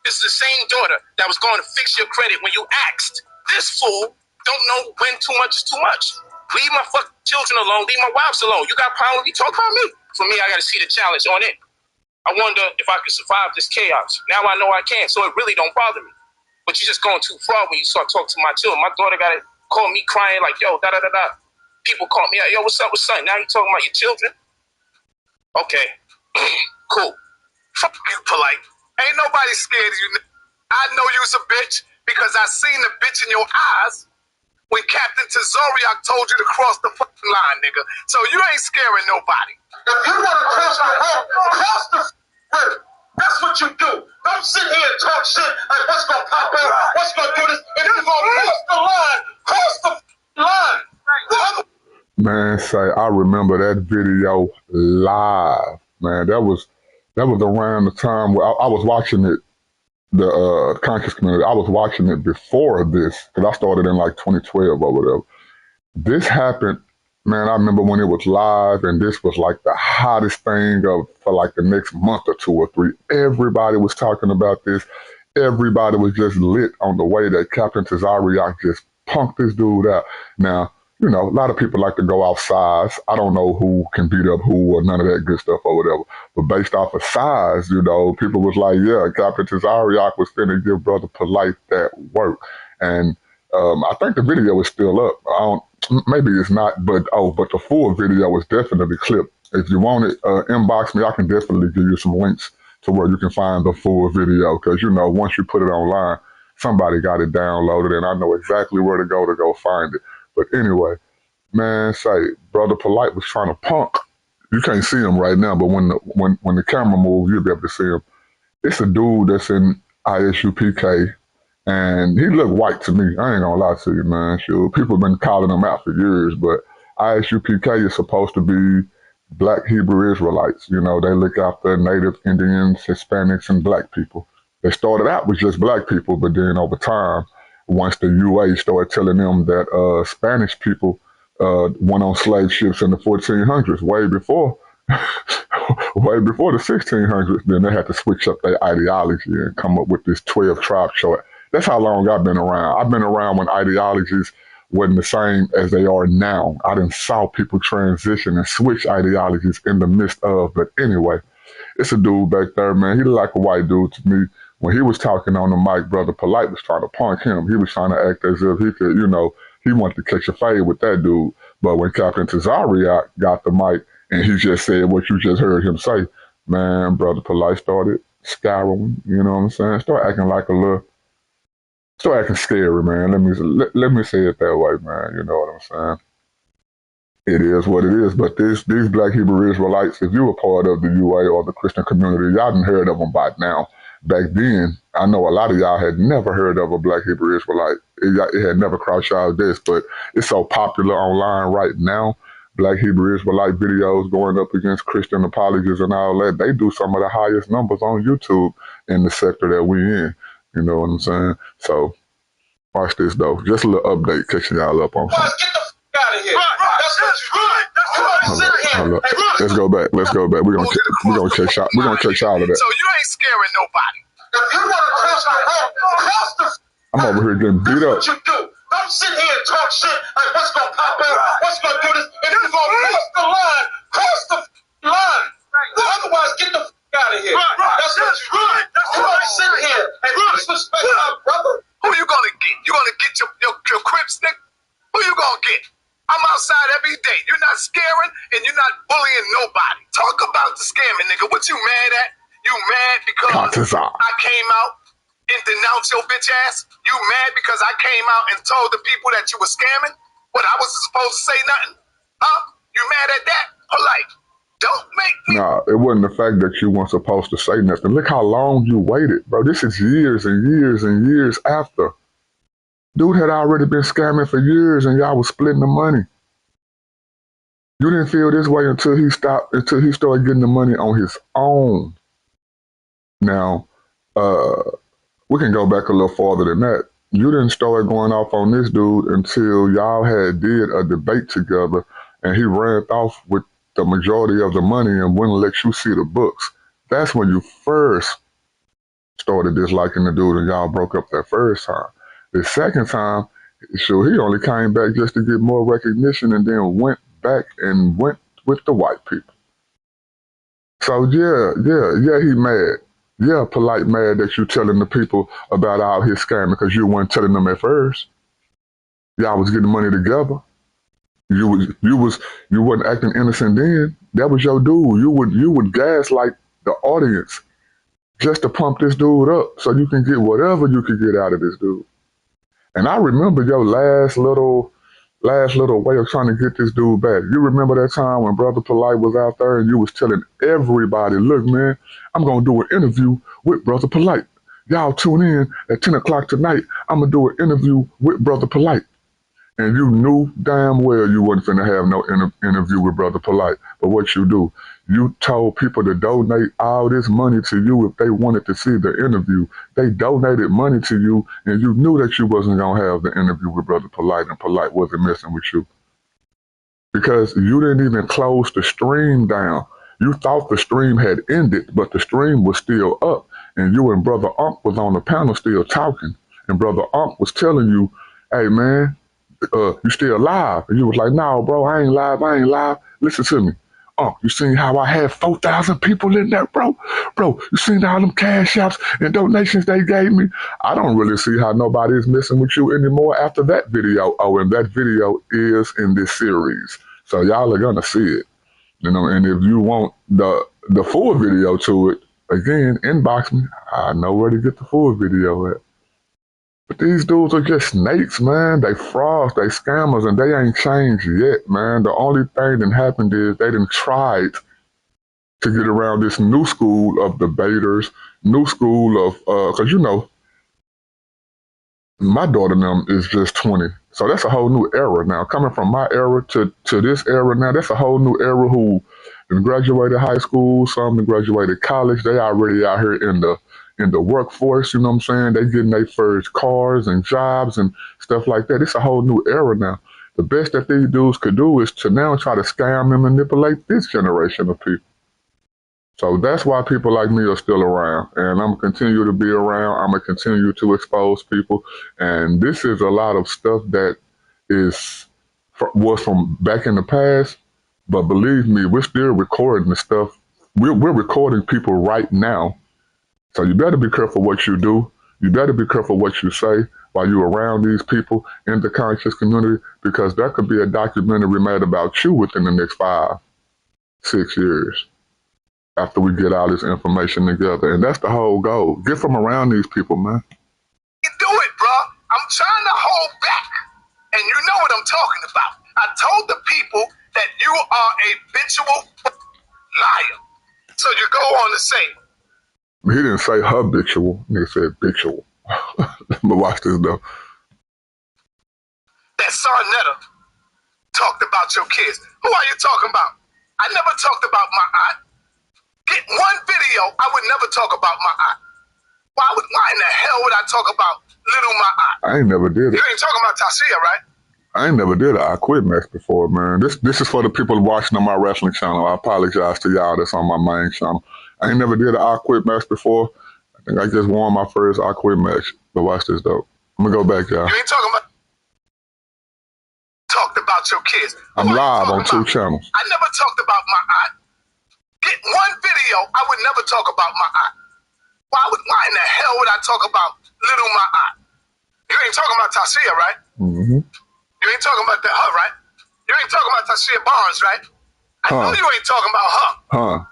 [SPEAKER 6] This is the same daughter that was going to fix your credit when you asked. This fool don't know when too much is too much. Leave my fucking children alone. Leave my wives alone. You got a problem with me? Talk about me. For me, I got to see the challenge on it. I wonder if I can survive this chaos. Now I know I can, so it really don't bother me. But you're just going too far when you start talking to my children. My daughter got to call me crying like, yo, da-da-da-da. People call me, yo, what's up with son? Now you talking about your children? Okay, cool.
[SPEAKER 8] Fuck you, Polite. Ain't nobody scared of you. I know you's a bitch because I seen the bitch in your eyes when Captain Tazoriak told you to cross the fucking line, nigga. So you ain't scaring nobody.
[SPEAKER 9] If you want to cross the line, cross the line. That's what you do. Don't sit here and talk shit like what's going to pop out, what's going to do this. If you're going to cross the line.
[SPEAKER 1] Man, say, I remember that video live, man. That was around the time where I was watching it, the conscious community. I was watching it before this, because I started in like 2012 or whatever. This happened, man, I remember when it was live, and this was like the hottest thing for like the next month or 2 or 3. Everybody was talking about this. Everybody was just lit on the way that Captain Tazariak just punked this dude out. Now, you know, a lot of people like to go off size. I don't know who can beat up who or none of that good stuff or whatever. But based off of size, you know, people was like, yeah, Captain Tazariak was finna give Brother Polite that work. And I think the video is still up. Maybe it's not, but the full video is definitely clipped. If you want it, inbox me. I can definitely give you some links to where you can find the full video. Because, you know, once you put it online, somebody got it downloaded, and I know exactly where to go find it. But anyway, man, say, Brother Polite was trying to punk. You can't see him right now, but when the camera moves, you'll be able to see him. It's a dude that's in ISUPK, and he looked white to me. I ain't gonna lie to you, man. Sure, people have been calling him out for years, but ISUPK is supposed to be Black Hebrew Israelites. You know, they look after Native Indians, Hispanics, and Black people. They started out with just Black people, but then over time, once the UA started telling them that Spanish people went on slave ships in the 1400s, way before the 1600s, then they had to switch up their ideology and come up with this 12-tribe chart. That's how long I've been around. I've been around when ideologies wasn't the same as they are now. I done saw people transition and switch ideologies in the midst of. But anyway, it's a dude back there, man. He look like a white dude to me when he was talking on the mic, Brother Polite was trying to punk him. He was trying to act as if he could, he wanted to catch a fade with that dude. But when Captain Tazariak got the mic and he just said what you just heard him say, man, Brother Polite started scowling, you know what I'm saying? Start acting scary, man. Let me say it that way, man. You know what I'm saying? It is what it is. But these Black Hebrew Israelites, if you were part of the UA or the Christian community, y'all done heard of them by now. Back then, I know a lot of y'all had never heard of a Black Hebrew Israelite. It had never crossed y'all desk, but it's so popular online right now. Black Hebrew Israelite videos going up against Christian apologists and all that. They do some of the highest numbers on YouTube in the sector that we in. You know what I'm saying? So watch this though. Just a little update, catching y'all up on something.
[SPEAKER 9] Get the f out of here. That's what you do.
[SPEAKER 1] Let's go back. We're gonna catch y'all. We're gonna catch y'all of that.
[SPEAKER 8] So you ain't scaring nobody.
[SPEAKER 9] If you want to cross the road, cross the
[SPEAKER 1] I'm over here getting beat up.
[SPEAKER 9] That's what you do. Don't sit here and talk shit like what's gonna pop out, what's gonna do this, and if you're gonna cross the line. Otherwise, get the f out of here. That's what you do. You don't sit here and disrespect my brother.
[SPEAKER 8] Who you gonna get? You gonna get your Crips, nigga? Who you gonna get? I'm outside every day. You're not scaring and you're not bullying nobody. Talk about the scamming, nigga. What you mad at? You mad because I came out and denounced your bitch ass? You mad because I came out and told the people that you were scamming? What, I wasn't supposed to say nothing? Huh? You mad at that? Polite. Don't make me.
[SPEAKER 1] Nah, it wasn't the fact that you weren't supposed to say nothing. Look how long you waited, bro. This is years and years and years after. Dude had already been scamming for years and y'all was splitting the money. You didn't feel this way until he started getting the money on his own. Now, we can go back a little farther than that. You didn't start going off on this dude until y'all did a debate together and he ran off with the majority of the money and wouldn't let you see the books. That's when you first started disliking the dude and y'all broke up that first time. The second time, sure, he only came back just to get more recognition and then went back and went with the white people. So yeah, he mad. Yeah, Polite mad that you telling the people about all his scamming because you weren't telling them at first. Y'all was getting money together. You wasn't acting innocent then. That was your dude. You would gaslight the audience just to pump this dude up so you can get whatever you could get out of this dude. And I remember your last little way of trying to get this dude back. You remember that time when Brother Polite was out there and you was telling everybody, look, man, I'm going to do an interview with Brother Polite. Y'all tune in at 10 o'clock tonight. I'm going to do an interview with Brother Polite. And you knew damn well you wasn't finna have no interview with Brother Polite. But what you do, you told people to donate all this money to you if they wanted to see the interview. They donated money to you, and you knew that you wasn't going to have the interview with Brother Polite, and Polite wasn't messing with you. Because you didn't even close the stream down. You thought the stream had ended, but the stream was still up, and you and Brother Ump was on the panel still talking, and Brother Ump was telling you, hey, man, you still live? And you was like, no, bro, I ain't live. Listen to me. You seen how I had 4,000 people in there, bro? Bro, you seen all them cash apps and donations they gave me? I don't really see how nobody is messing with you anymore after that video. Oh, and that video is in this series. So y'all are gonna see it. You know, and if you want the full video to it, again, inbox me. I know where to get the full video at. But these dudes are just snakes, man. They frauds, they scammers, and they ain't changed yet, man. The only thing that happened is they done tried to get around this new school of debaters, new school of, because you know, my daughter now is just 20. So that's a whole new era now. Coming from my era to this era now, that's a whole new era who graduated high school, some graduated college. They already out here in the workforce, you know what I'm saying? They getting their first cars and jobs and stuff like that. It's a whole new era now. The best that these dudes could do is to now try to scam and manipulate this generation of people. So that's why people like me are still around. And I'm going to continue to be around. I'm going to continue to expose people. And this is a lot of stuff that was from back in the past. But believe me, we're still recording the stuff. We're recording people right now So you better be careful what you do. You better be careful what you say while you're around these people in the conscious community, because there could be a documentary made about you within the next 5, 6 years after we get all this information together. And that's the whole goal. Get from around these people, man.
[SPEAKER 8] You do it, bro. I'm trying to hold back. And you know what I'm talking about. I told the people that you are a habitual liar. So you go on to say.
[SPEAKER 1] He didn't say habitual. Nigga said habitual. But watch this, though.
[SPEAKER 8] That Sarnetta talked about your kids. Who are you talking about? I never talked about my aunt. Get one video, I would never talk about my aunt. Why in the hell would I talk about little my aunt?
[SPEAKER 1] I ain't never did it.
[SPEAKER 8] You ain't talking about Tasia, right?
[SPEAKER 1] I ain't never did an I Quit match before, man. This is for the people watching on my wrestling channel. I apologize to y'all that's on my main channel. I ain't never did an I Quit match before. I think I just won my first I Quit match. But watch this, though. I'm going to go back, y'all.
[SPEAKER 8] You ain't talking about... Talked about your kids.
[SPEAKER 1] I'm live on 2 channels.
[SPEAKER 8] I never talked about my aunt. Get one video, I would never talk about my aunt. Why in the hell would I talk about little my aunt? You ain't talking about Tasia, right?
[SPEAKER 1] Mm-hmm.
[SPEAKER 8] You ain't talking about her, right? You ain't talking about Tasia Barnes, right? I know you ain't talking about her.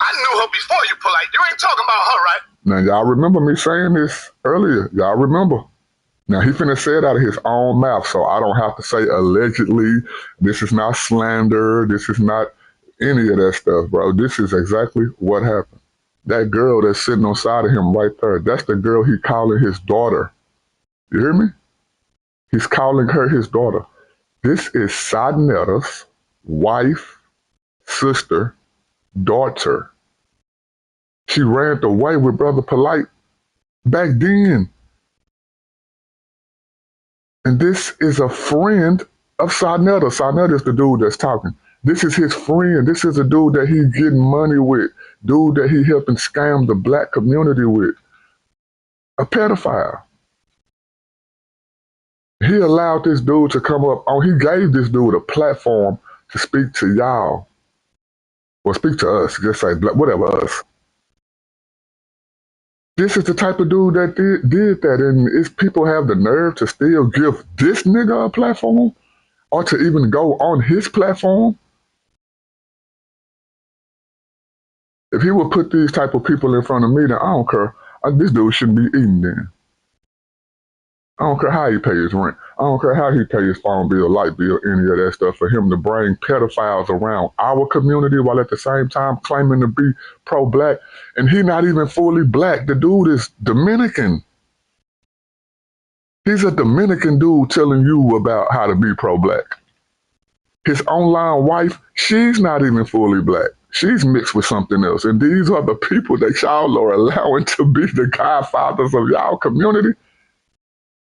[SPEAKER 8] I knew her before you, Polite. You ain't talking about her, right?
[SPEAKER 1] Now, y'all remember me saying this earlier. Y'all remember. Now, he finna say it out of his own mouth, so I don't have to say allegedly. This is not slander. This is not any of that stuff, bro. This is exactly what happened. That girl that's sitting on side of him right there, that's the girl he calling his daughter. You hear me? He's calling her his daughter. This is Sarnetta's wife, sister, daughter. She ran away with Brother Polite back then. And this is a friend of Sarnetta. Sarnetta is the dude that's talking. This is his friend. This is a dude that he's getting money with. Dude that he helping scam the black community with. A pedophile. He allowed this dude to come up on, he gave this dude a platform to speak to y'all. Well, speak to us, just say, whatever us. This is the type of dude that did that, and if people have the nerve to still give this nigga a platform, or to even go on his platform, if he would put these type of people in front of me, then I don't care. This dude shouldn't be eating then. I don't care how he pay his rent. I don't care how he pay his phone bill, light bill, any of that stuff, for him to bring pedophiles around our community while at the same time claiming to be pro-black. And he not even fully black. The dude is Dominican. He's a Dominican dude telling you about how to be pro-black. His online wife, she's not even fully black. She's mixed with something else. And these are the people that y'all are allowing to be the godfathers of y'all community.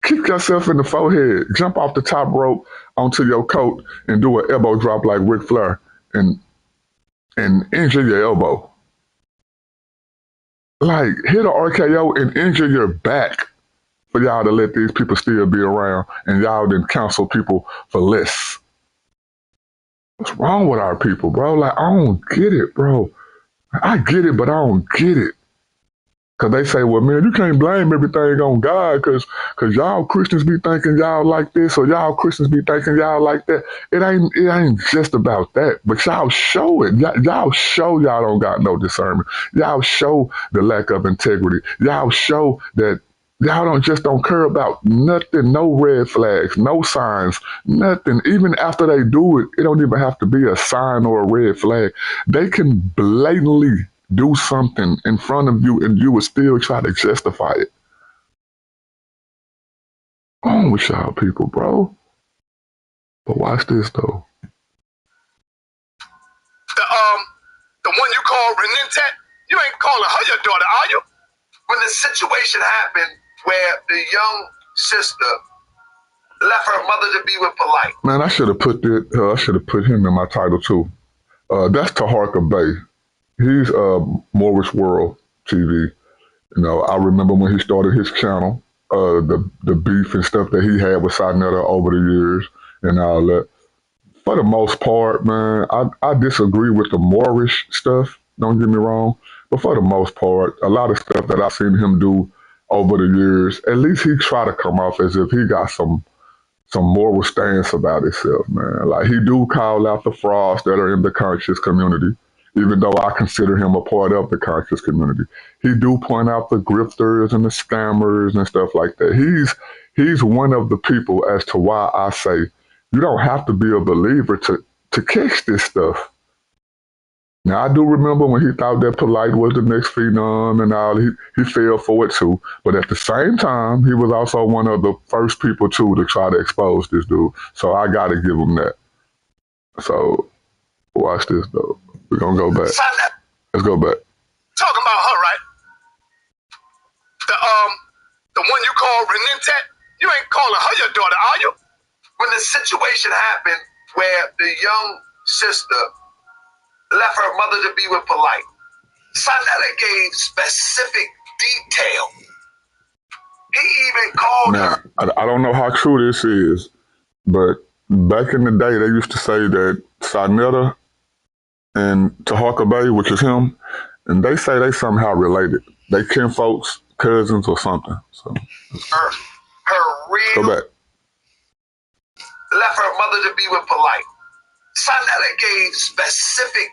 [SPEAKER 1] Kick yourself in the forehead, jump off the top rope onto your coat and do an elbow drop like Ric Flair and injure your elbow. Like, hit an RKO and injure your back for y'all to let these people still be around, and y'all then counsel people for less. What's wrong with our people, bro? Like, I don't get it, bro. I get it, but I don't get it. Because they say, well, man, you can't blame everything on God because y'all Christians be thinking y'all like this, or y'all Christians be thinking y'all like that. It ain't just about that. But y'all show it. Y'all show y'all don't got no discernment. Y'all show the lack of integrity. Y'all show that y'all don't care about nothing, no red flags, no signs, nothing. Even after they do it, it don't even have to be a sign or a red flag. They can blatantly do something in front of you and you would still try to justify it. What's wrong with y'all people, bro? But watch this, though.
[SPEAKER 8] The one you call Renentet, you ain't calling her your daughter, are you?
[SPEAKER 9] When the situation happened where the young sister left her mother to be with Polite.
[SPEAKER 1] Man, I should have put him in my title too. That's Taharka Bay. He's Morris World TV. You know, I remember when he started his channel, the beef and stuff that he had with Sarnetta over the years and all that. For the most part, man, I disagree with the Morris stuff. Don't get me wrong, But for the most part, a lot of stuff that I've seen him do over the years, at least he try to come off as if he got some moral stance about himself, man. Like, he do call out the frauds that are in the conscious community, even though I consider him a part of the conscious community. He do point out the grifters and the scammers and stuff like that. He's one of the people as to why I say you don't have to be a believer to catch this stuff. Now, I do remember when he thought that Polite was the next phenom and all, he fell for it too. But at the same time, he was also one of the first people too to try to expose this dude. So I got to give him that. So watch this though. We're going to go back. Let's go back.
[SPEAKER 8] Talking about her, right? The one you call Renentet, you ain't calling her your daughter, are you?
[SPEAKER 9] When the situation happened where the young sister left her mother to be with Polite, Sanetta gave specific detail. He even called her.
[SPEAKER 1] I don't know how true this is, but back in the day, they used to say that Sanetta and Tahaka Bay, which is him, and they say they somehow related. They kinfolks, cousins, or something. So
[SPEAKER 9] her real.
[SPEAKER 1] Go back.
[SPEAKER 9] Left her mother to be with Polite. Sanetta gave specific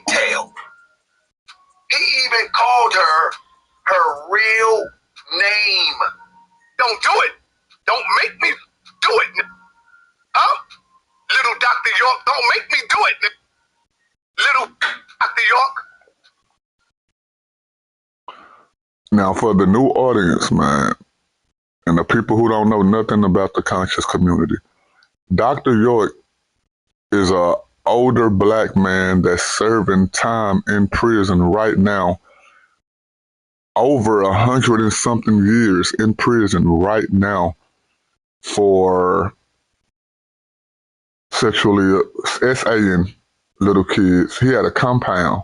[SPEAKER 9] detail. He even called her real name.
[SPEAKER 8] Don't do it. Don't make me do it. Huh? Little Dr. York, don't make me do it. Little Dr. York.
[SPEAKER 1] Now, for the new audience, man, and the people who don't know nothing about the conscious community, Dr. York is a older black man that's serving time in prison right now, over 100 and something years in prison right now for sexually SAing little kids. He had a compound,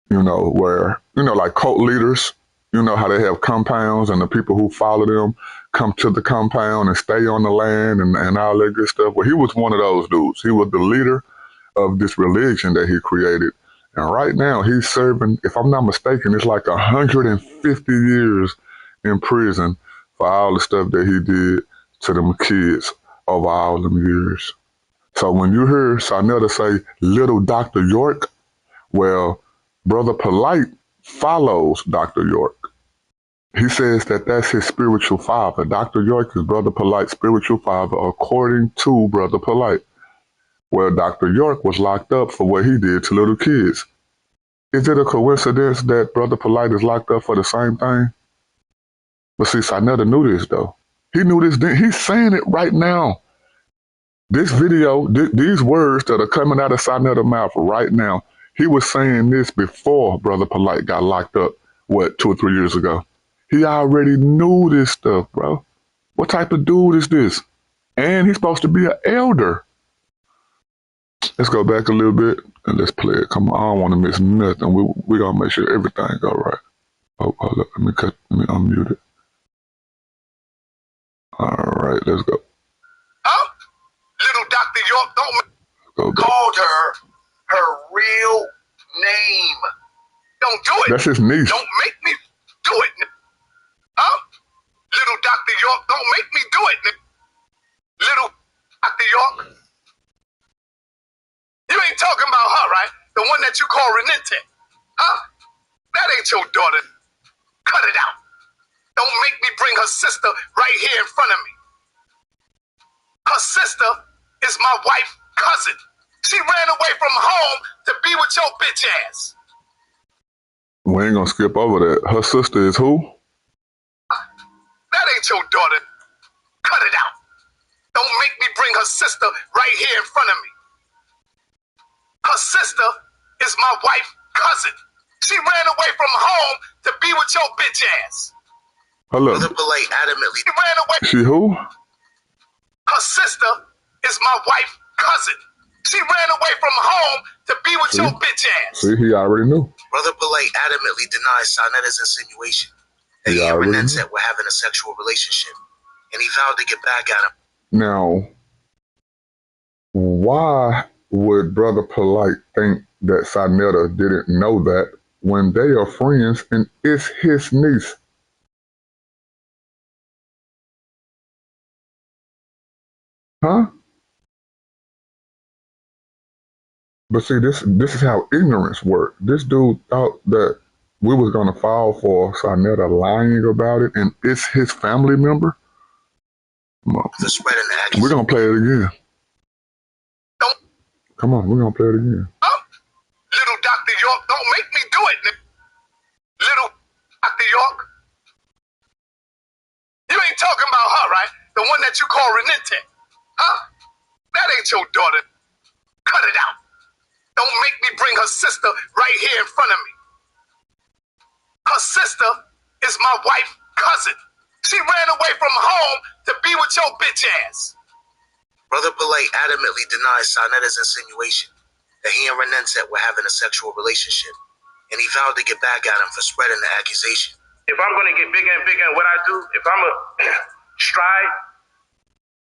[SPEAKER 1] where, like cult leaders, how they have compounds and the people who follow them come to the compound and stay on the land and all that good stuff. Well, he was one of those dudes. He was the leader of this religion that he created. And right now he's serving, if I'm not mistaken, it's like 150 years in prison for all the stuff that he did to them kids over all them years. So when you hear Sanetta say little Dr. York, well, Brother Polite follows Dr. York. He says that that's his spiritual father. Dr. York is Brother Polite's spiritual father, according to Brother Polite. Well, Dr. York was locked up for what he did to little kids. Is it a coincidence that Brother Polite is locked up for the same thing? But see, Sanetta knew this, though. He knew this. He's saying it right now. This video, these words that are coming out of Sanetta's mouth right now, he was saying this before Brother Polite got locked up, 2 or 3 years ago. He already knew this stuff, bro. What type of dude is this? And he's supposed to be an elder. Let's go back a little bit and let's play it. Come on, I don't want to miss nothing. We're going to make sure everything go right. Oh, hold up. Let me unmute it. All right, let's go.
[SPEAKER 8] Huh? Little Dr. York, don't
[SPEAKER 9] called her real name.
[SPEAKER 8] Don't do it.
[SPEAKER 1] That's his niece.
[SPEAKER 8] Don't make me do it. Huh? Little Dr. York, don't make me do it. Little Dr. York. You ain't talking about her, right? The one that you call Renente. Huh? That ain't your daughter. Cut it out. Don't make me bring her sister right here in front of me. Her sister is my wife's cousin. She ran away from home to be with your bitch ass.
[SPEAKER 1] We ain't gonna skip over that. Her sister is who?
[SPEAKER 8] That ain't your daughter. Cut it out. Don't make me bring her sister right here in front of me. Her sister is my wife's cousin. She ran away from home to be with your bitch ass.
[SPEAKER 1] Hello.
[SPEAKER 4] Brother Polite adamantly.
[SPEAKER 8] She ran away.
[SPEAKER 1] She who?
[SPEAKER 8] Her sister is my wife's cousin. She ran away from home to be with your bitch ass.
[SPEAKER 1] See, he already knew.
[SPEAKER 4] Brother Polite adamantly denies Sanetta's insinuation that he and Renentet were having a sexual relationship, and he vowed to get back at him.
[SPEAKER 1] Now, why would Brother Polite think that Sanetta didn't know that when they are friends and it's his niece? Huh? But see, this is how ignorance works. This dude thought that we was gonna fall for Sarnetta lying about it, and it's his family member.
[SPEAKER 4] The spreading the accusation.
[SPEAKER 1] We're gonna play it again. Come on, we're gonna play it again.
[SPEAKER 8] Huh? Little Dr. York, don't make me do it. Little Dr. York. You ain't talking about her, right? The one that you call Renente. Huh? That ain't your daughter. Cut it out. Don't make me bring her sister right here in front of me. Her sister is my wife's cousin. She ran away from home to be with your bitch ass.
[SPEAKER 4] Brother Polite adamantly denies Sarnetta's insinuation that he and Renente were having a sexual relationship, and he vowed to get back at him for spreading the accusation.
[SPEAKER 5] If I'm going to get bigger and bigger in what I do, if I'm going to strive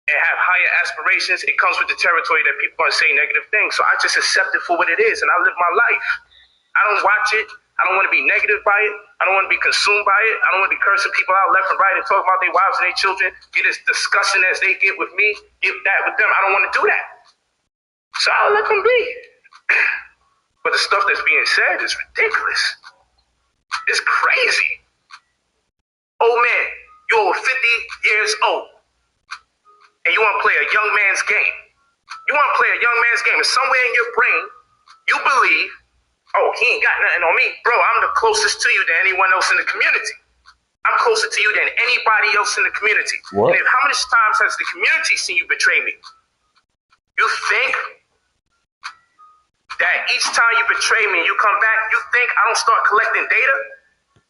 [SPEAKER 5] and have higher aspirations, it comes with the territory that people are going to say negative things. So I just accept it for what it is, and I live my life. I don't watch it. I don't want to be negative by it. I don't want to be consumed by it. I don't want to be cursing people out left and right and talking about their wives and their children, get as disgusting as they get with me, get that with them. I don't want to do that. So I'll let them be. But the stuff that's being said is ridiculous. It's crazy. Old man, you're over 50 years old, and you want to play a young man's game. You want to play a young man's game, and somewhere in your brain, you believe, oh, he ain't got nothing on me. Bro, I'm the closest to you than anyone else in the community. I'm closer to you than anybody else in the community.
[SPEAKER 1] What?
[SPEAKER 5] And how many times has the community seen you betray me? You think that each time you betray me and you come back, you think I don't start collecting data?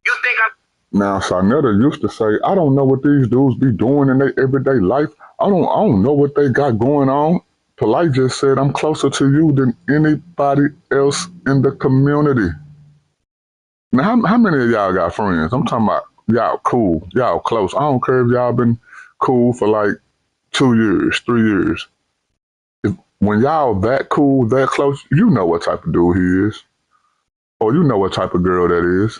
[SPEAKER 5] You think I'm...
[SPEAKER 1] Now, Sarnetta used to say, I don't know what these dudes be doing in their everyday life. I don't know what they got going on. Polite just said, I'm closer to you than anybody else in the community. Now, how many of y'all got friends? I'm talking about y'all cool, y'all close. I don't care if y'all been cool for like 2 years, 3 years. When y'all that cool, that close, you know what type of dude he is. Or you know what type of girl that is.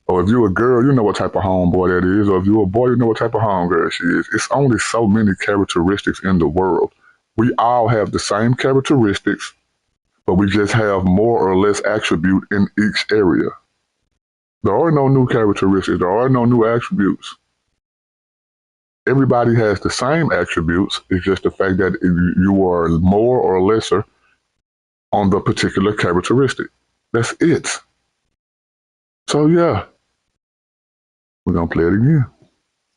[SPEAKER 1] Or if you're a girl, you know what type of homeboy that is. Or if you're a boy, you know what type of homegirl she is. It's only so many characteristics in the world. We all have the same characteristics, but we just have more or less attribute in each area. There are no new characteristics. There are no new attributes. Everybody has the same attributes. It's just the fact that you are more or lesser on the particular characteristic. That's it. So, yeah. We're going to play it again.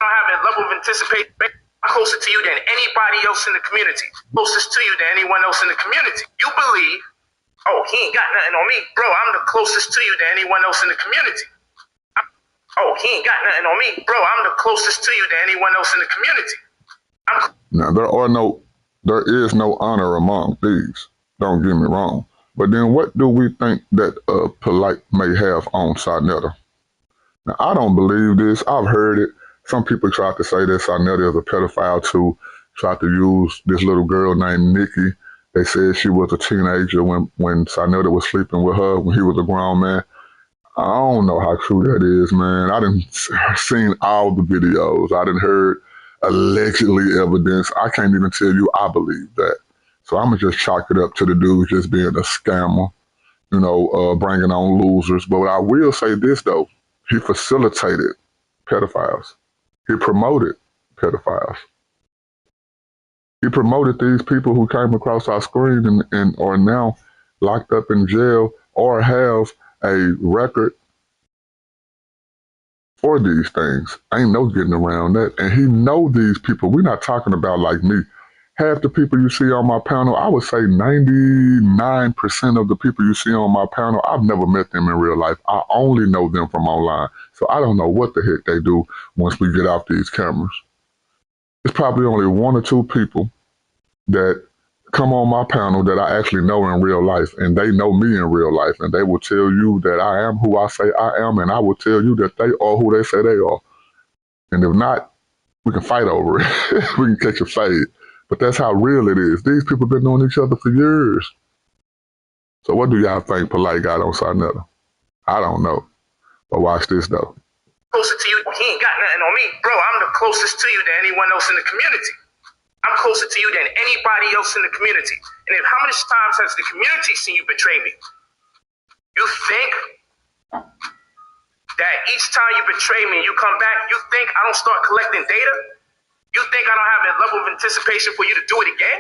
[SPEAKER 5] I have a level of anticipation closer to you than anybody else in the community. Closest to you than anyone else in the community. You believe, oh, he ain't got nothing on me. Bro, I'm the closest to you than anyone else in the community. Oh, he ain't got nothing on me. Bro, I'm the closest to you than anyone else in the community.
[SPEAKER 1] Now, there is no honor among thieves. Don't get me wrong. But then what do we think that Polite may have on Sarnetta? Now, I don't believe this. I've heard it. Some people try to say that Sarnetta is a pedophile too. Tried to use this little girl named Nikki. They said she was a teenager when Sarnetta was sleeping with her when he was a grown man. I don't know how true that is, man. I done seen all the videos. I done heard allegedly evidence. I can't even tell you I believe that. So I'm going to just chalk it up to the dude just being a scammer, bringing on losers. But I will say this, though. He facilitated pedophiles. He promoted pedophiles. He promoted these people who came across our screen and are now locked up in jail or have a record for these things. Ain't no getting around that. And he know these people. We're not talking about like me. Half the people you see on my panel, I would say 99% of the people you see on my panel, I've never met them in real life. I only know them from online. So I don't know what the heck they do once we get off these cameras. It's probably only 1 or 2 people that come on my panel that I actually know in real life, and they know me in real life, and they will tell you that I am who I say I am, and I will tell you that they are who they say they are. And if not, we can fight over it. We can catch a fade. But that's how real it is. These people have been knowing each other for years. So what do y'all think Polite got on Sarnetta? I don't know. But watch this, though.
[SPEAKER 5] Closer to you, he ain't got nothing on me. Bro, I'm the closest to you than anyone else in the community. I'm closer to you than anybody else in the community. And how many times has the community seen you betray me? You think that each time you betray me and you come back, you think I don't start collecting data? You think I don't have that level of anticipation for you to do it again?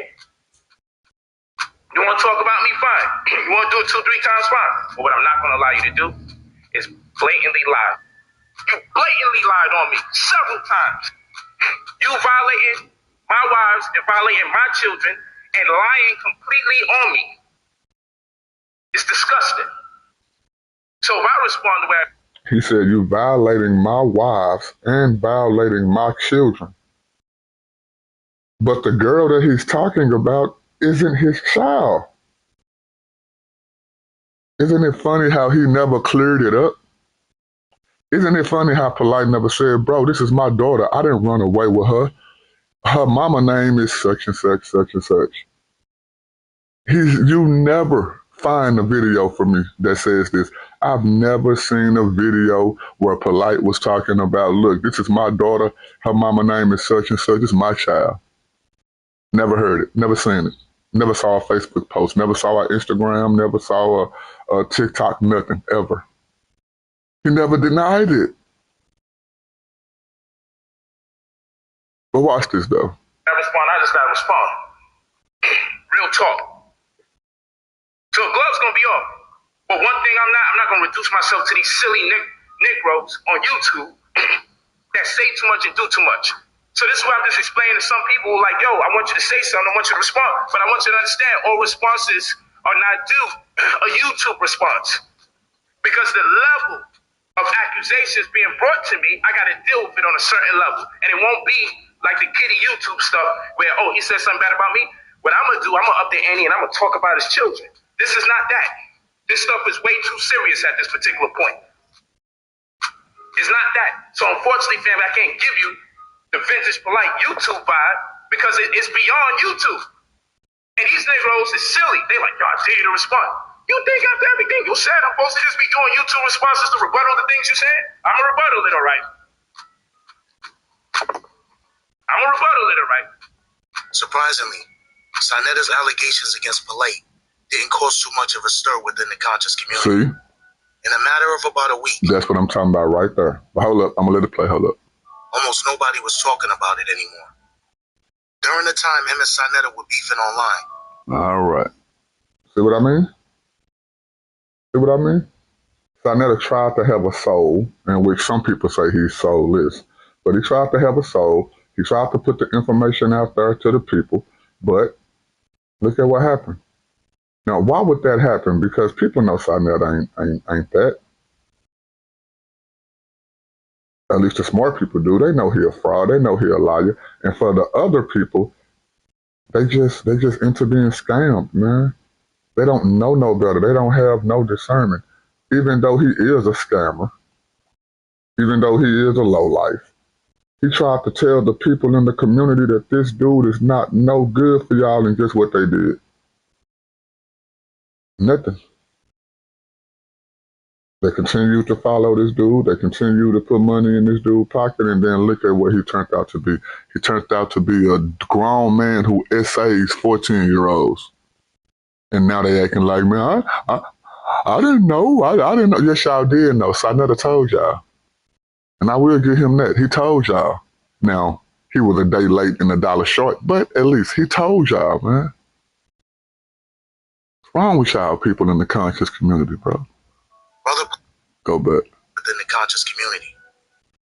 [SPEAKER 5] You want to talk about me? Fine. You want to do it 2-3 times? Fine. But what I'm not going to allow you to do is blatantly lie. You blatantly lied on me several times. You violating my wives and violating my children and lying completely on me. It's disgusting. So if I respond the way
[SPEAKER 1] he said, you violating my wives and violating my children. But the girl that he's talking about isn't his child. Isn't it funny how he never cleared it up? Isn't it funny how Polite never said, bro, this is my daughter. I didn't run away with her. Her mama name is such and such, such and such. You never find a video for me that says this. I've never seen a video where Polite was talking about, look, this is my daughter. Her mama name is such and such. This is my child. Never heard it. Never seen it. Never saw a Facebook post. Never saw an Instagram. Never saw a TikTok, nothing, ever. He never denied it. But watch this, though.
[SPEAKER 5] I just gotta respond. Real talk. So a glove's gonna be off. But one thing I'm not gonna reduce myself to these silly Negroes on YouTube that say too much and do too much. So this is what I'm just explaining to some people like, yo, I want you to say something, I want you to respond. But I want you to understand all responses are not due a YouTube response. Because the level of accusations being brought to me, I gotta deal with it on a certain level. And it won't be like the kiddie YouTube stuff where, oh, he said something bad about me. What I'm gonna do, I'm gonna up the ante and I'm gonna talk about his children. This is not that. This stuff is way too serious at this particular point. It's not that. So unfortunately, family, I can't give you the vintage polite YouTube vibe because it's beyond YouTube. And these Negroes is silly. They like, yo, I dare you to respond. You think after everything you said, I'm supposed to just be doing YouTube responses to rebuttal the things you said? I'm a rebuttal it, all right. I'm a rebuttal it, all right.
[SPEAKER 4] Surprisingly, Sanetta's allegations against Polite didn't cause too much of a stir within the conscious community.
[SPEAKER 1] See?
[SPEAKER 4] In a matter of about a week.
[SPEAKER 1] That's what I'm talking about right there. But hold up, I'm gonna let it play, hold up.
[SPEAKER 4] Almost nobody was talking about it anymore. During the time him and Sanetta were beefing online.
[SPEAKER 1] All right. See what I mean? See what I mean? Sanetta tried to have a soul, in which some people say he's soulless. But he tried to have a soul. He tried to put the information out there to the people. But look at what happened. Now, why would that happen? Because people know Sanetta ain't that. At least the smart people do. They know he a fraud. They know he a liar. And for the other people, they just into being scammed, man. They don't know no better. They don't have no discernment. Even though he is a scammer, even though he is a lowlife, he tried to tell the people in the community that this dude is not no good for y'all, and guess what they did? Nothing. They continue to follow this dude. They continue to put money in this dude's pocket, and then look at what he turned out to be. He turned out to be a grown man who essays 14-year-olds. And now they acting like, man, I didn't know. I didn't know. Yes, y'all did know. So I never told y'all. And I will give him that. He told y'all. Now, he was a day late and $1 short, but at least he told y'all, man. What's wrong with y'all people in the conscious community, bro?
[SPEAKER 4] Brother,
[SPEAKER 1] go back.
[SPEAKER 4] Within the conscious community.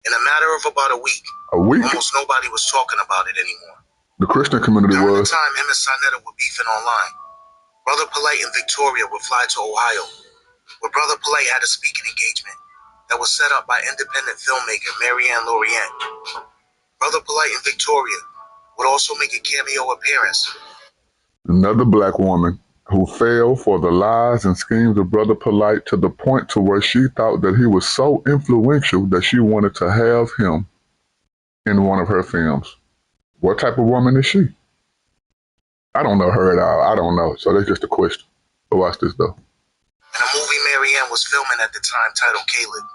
[SPEAKER 4] In a matter of about a week, almost nobody was talking about it anymore.
[SPEAKER 1] The Christian community
[SPEAKER 4] During
[SPEAKER 1] was.
[SPEAKER 4] the time him and Sanetta were beefing online, Brother Polite and Victoria would fly to Ohio, where Brother Polite had a speaking engagement that was set up by independent filmmaker Marianne Lorient. Brother Polite and Victoria would also make a cameo appearance.
[SPEAKER 1] Another black woman who fell for the lies and schemes of Brother Polite to the point to where she thought that he was so influential that she wanted to have him in one of her films. What type of woman is she? I don't know her at all. I don't know. So that's just a question. But watch this, though.
[SPEAKER 4] in a movie Marianne was filming at the time titled Caleb.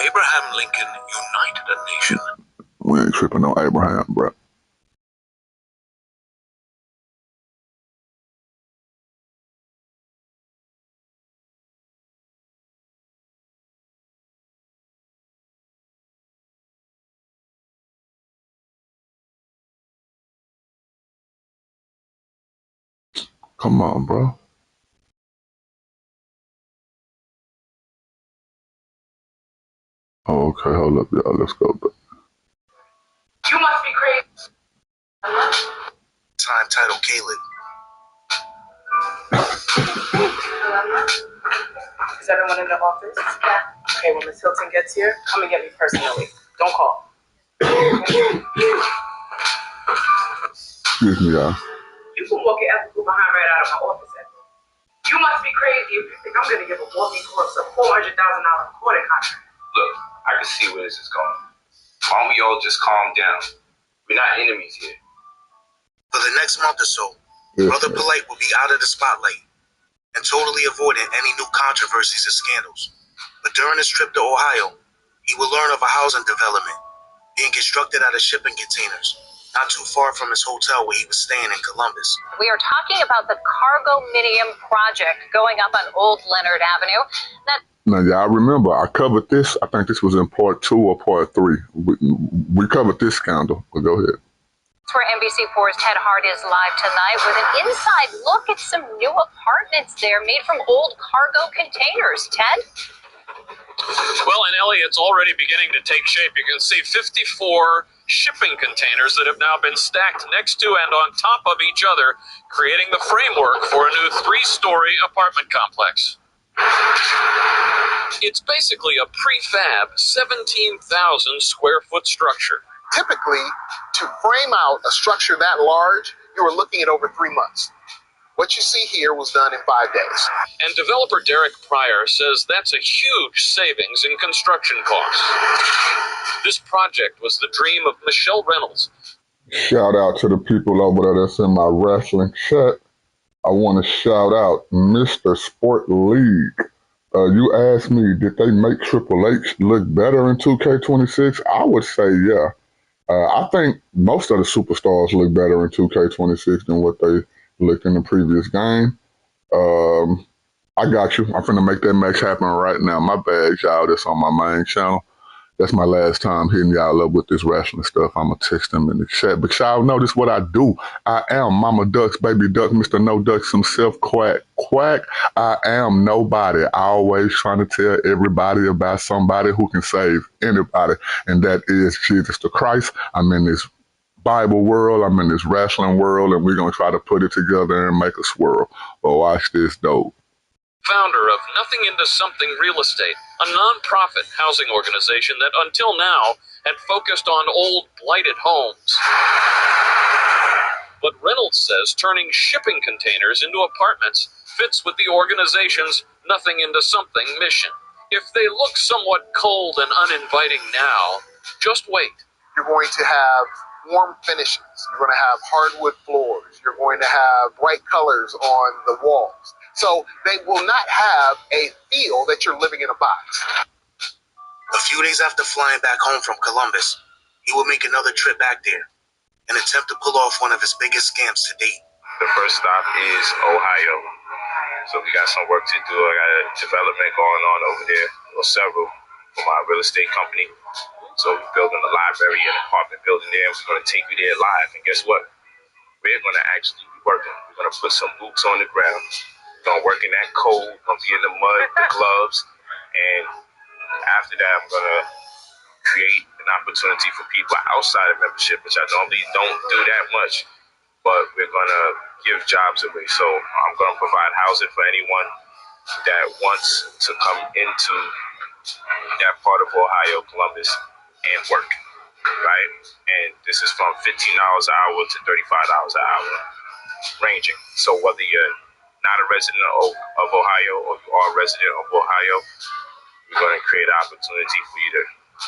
[SPEAKER 2] Abraham Lincoln united a nation.
[SPEAKER 1] We ain't tripping on Abraham, bro. Come on, bro. Oh, okay, hold up, y'all. Let's go back.
[SPEAKER 10] You must be crazy.
[SPEAKER 4] Time titled Caleb.
[SPEAKER 10] Is everyone in the office? Yeah. Okay, when Miss Hilton gets here, come and get me personally. Don't call.
[SPEAKER 1] Excuse me, y'all.
[SPEAKER 10] You can walk your ethical behind right out of my office. You must be crazy if you think I'm going to give a walking corpse a $400,000 recording contract.
[SPEAKER 5] Look, I can see where this is going. Why don't we all just calm down? We're not enemies here.
[SPEAKER 4] For the next month or so, Brother Polite will be out of the spotlight and totally avoiding any new controversies or scandals. But during his trip to Ohio, he will learn of a housing development being constructed out of shipping containers, not too far from his hotel where he was staying in Columbus.
[SPEAKER 11] We are talking about the Cargominium project going up on Old Leonard Avenue.
[SPEAKER 1] Now, y'all remember, I covered this. I think this was in part 2 or part 3. We covered this scandal, but go ahead.
[SPEAKER 11] That's where NBC4's Ted Hart is live tonight with an inside look at some new apartments there made from old cargo containers. Ted?
[SPEAKER 3] Well, and Ellie, it's already beginning to take shape. You can see 54 shipping containers that have now been stacked next to and on top of each other, creating the framework for a new 3-story apartment complex. It's basically a prefab 17,000 square foot structure.
[SPEAKER 8] Typically, to frame out a structure that large, you are looking at over 3 months. What you see here was done in 5 days.
[SPEAKER 3] And developer Derek Pryor says that's a huge savings in construction costs. This project was the dream of Michelle Reynolds.
[SPEAKER 1] Shout out to the people over there that's in my wrestling chat. I want to shout out Mr. Sport League. You asked me, did they make Triple H look better in 2K26? I would say yeah. I think most of the superstars look better in 2K26 than what they looked in the previous game. I got you. I'm finna make that match happen right now. My bad, y'all. That's on my main channel. That's my last time hitting y'all up with this wrestling stuff. I'm going to text them in the chat. But y'all notice what I do. I am Mama Ducks, Baby Duck, Mr. No Ducks himself, Quack. Quack, I am nobody. I always trying to tell everybody about somebody who can save anybody. And that is Jesus the Christ. I'm in this Bible world. I'm in this wrestling world. And we're going to try to put it together and make a swirl. But watch this, though.
[SPEAKER 3] Founder of Nothing Into Something Real Estate, a non-profit housing organization that until now had focused on old, blighted homes. But Reynolds says turning shipping containers into apartments fits with the organization's Nothing Into Something mission. If they look somewhat cold and uninviting now, just wait.
[SPEAKER 8] You're going to have warm finishes. You're going to have hardwood floors. You're going to have bright colors on the walls. So they will not have a feel that you're living in a box.
[SPEAKER 4] A few days after flying back home from Columbus, he will make another trip back there and attempt to pull off one of his biggest scams to date.
[SPEAKER 5] The first stop is Ohio. So we got some work to do. I got a development going on over there, or several, for my real estate company. So we're building a library and apartment building there. We're going to take you there live. And guess what? We're going to actually be working. We're going to put some boots on the ground. Gonna work in that cold, gonna be in the mud, the gloves, and after that, I'm gonna create an opportunity for people outside of membership, which I normally don't do that much, but we're gonna give jobs away. So I'm gonna provide housing for anyone that wants to come into that part of Ohio, Columbus, and work, right? And this is from $15 an hour to $35 an hour, ranging. So whether you're not a resident of Ohio or you are a resident of Ohio, we're going to create an opportunity for you to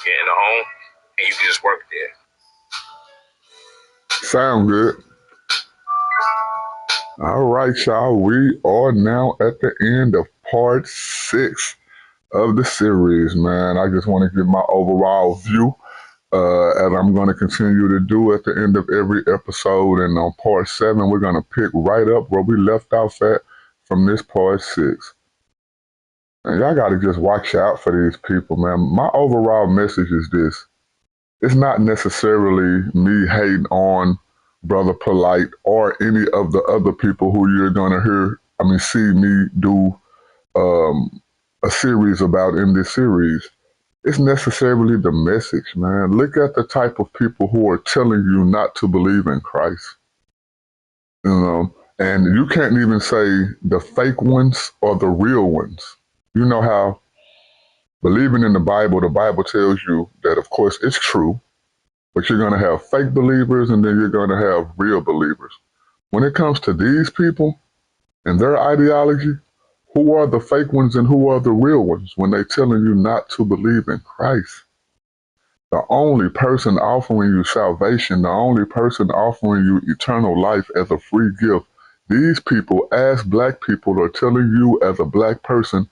[SPEAKER 5] get in a home and you can just work there.
[SPEAKER 1] Sound good. All right, y'all. We are now at the end of part 6 of the series, man. I just want to give my overall view, as I'm going to continue to do at the end of every episode. And on part 7, we're going to pick right up where we left off at from this part 6. And y'all got to just watch out for these people, man. My overall message is this. It's not necessarily me hating on Brother Polite or any of the other people who you're going to see me do a series about in this series. It's necessarily the message, man. Look at the type of people who are telling you not to believe in Christ. You know, and you can't even say the fake ones or the real ones. You know how believing in the Bible tells you that, of course, it's true. But you're going to have fake believers and then you're going to have real believers. When it comes to these people and their ideology, who are the fake ones and who are the real ones when they're telling you not to believe in Christ? The only person offering you salvation, the only person offering you eternal life as a free gift, these people, as black people, are telling you as a black person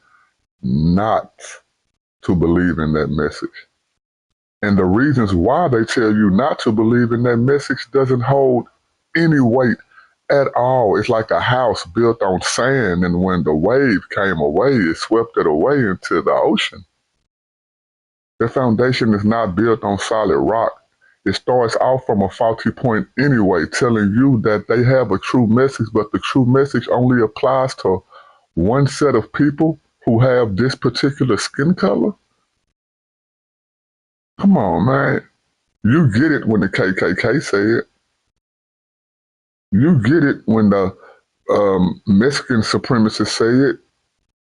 [SPEAKER 1] not to believe in that message. And the reasons why they tell you not to believe in that message doesn't hold any weight at all. It's like a house built on sand, and when the wave came away, it swept it away into the ocean. The foundation is not built on solid rock. It starts off from a faulty point anyway, telling you that they have a true message, but the true message only applies to one set of people who have this particular skin color. Come on, man. You get it when the KKK say it. You get it when the Mexican supremacists say it.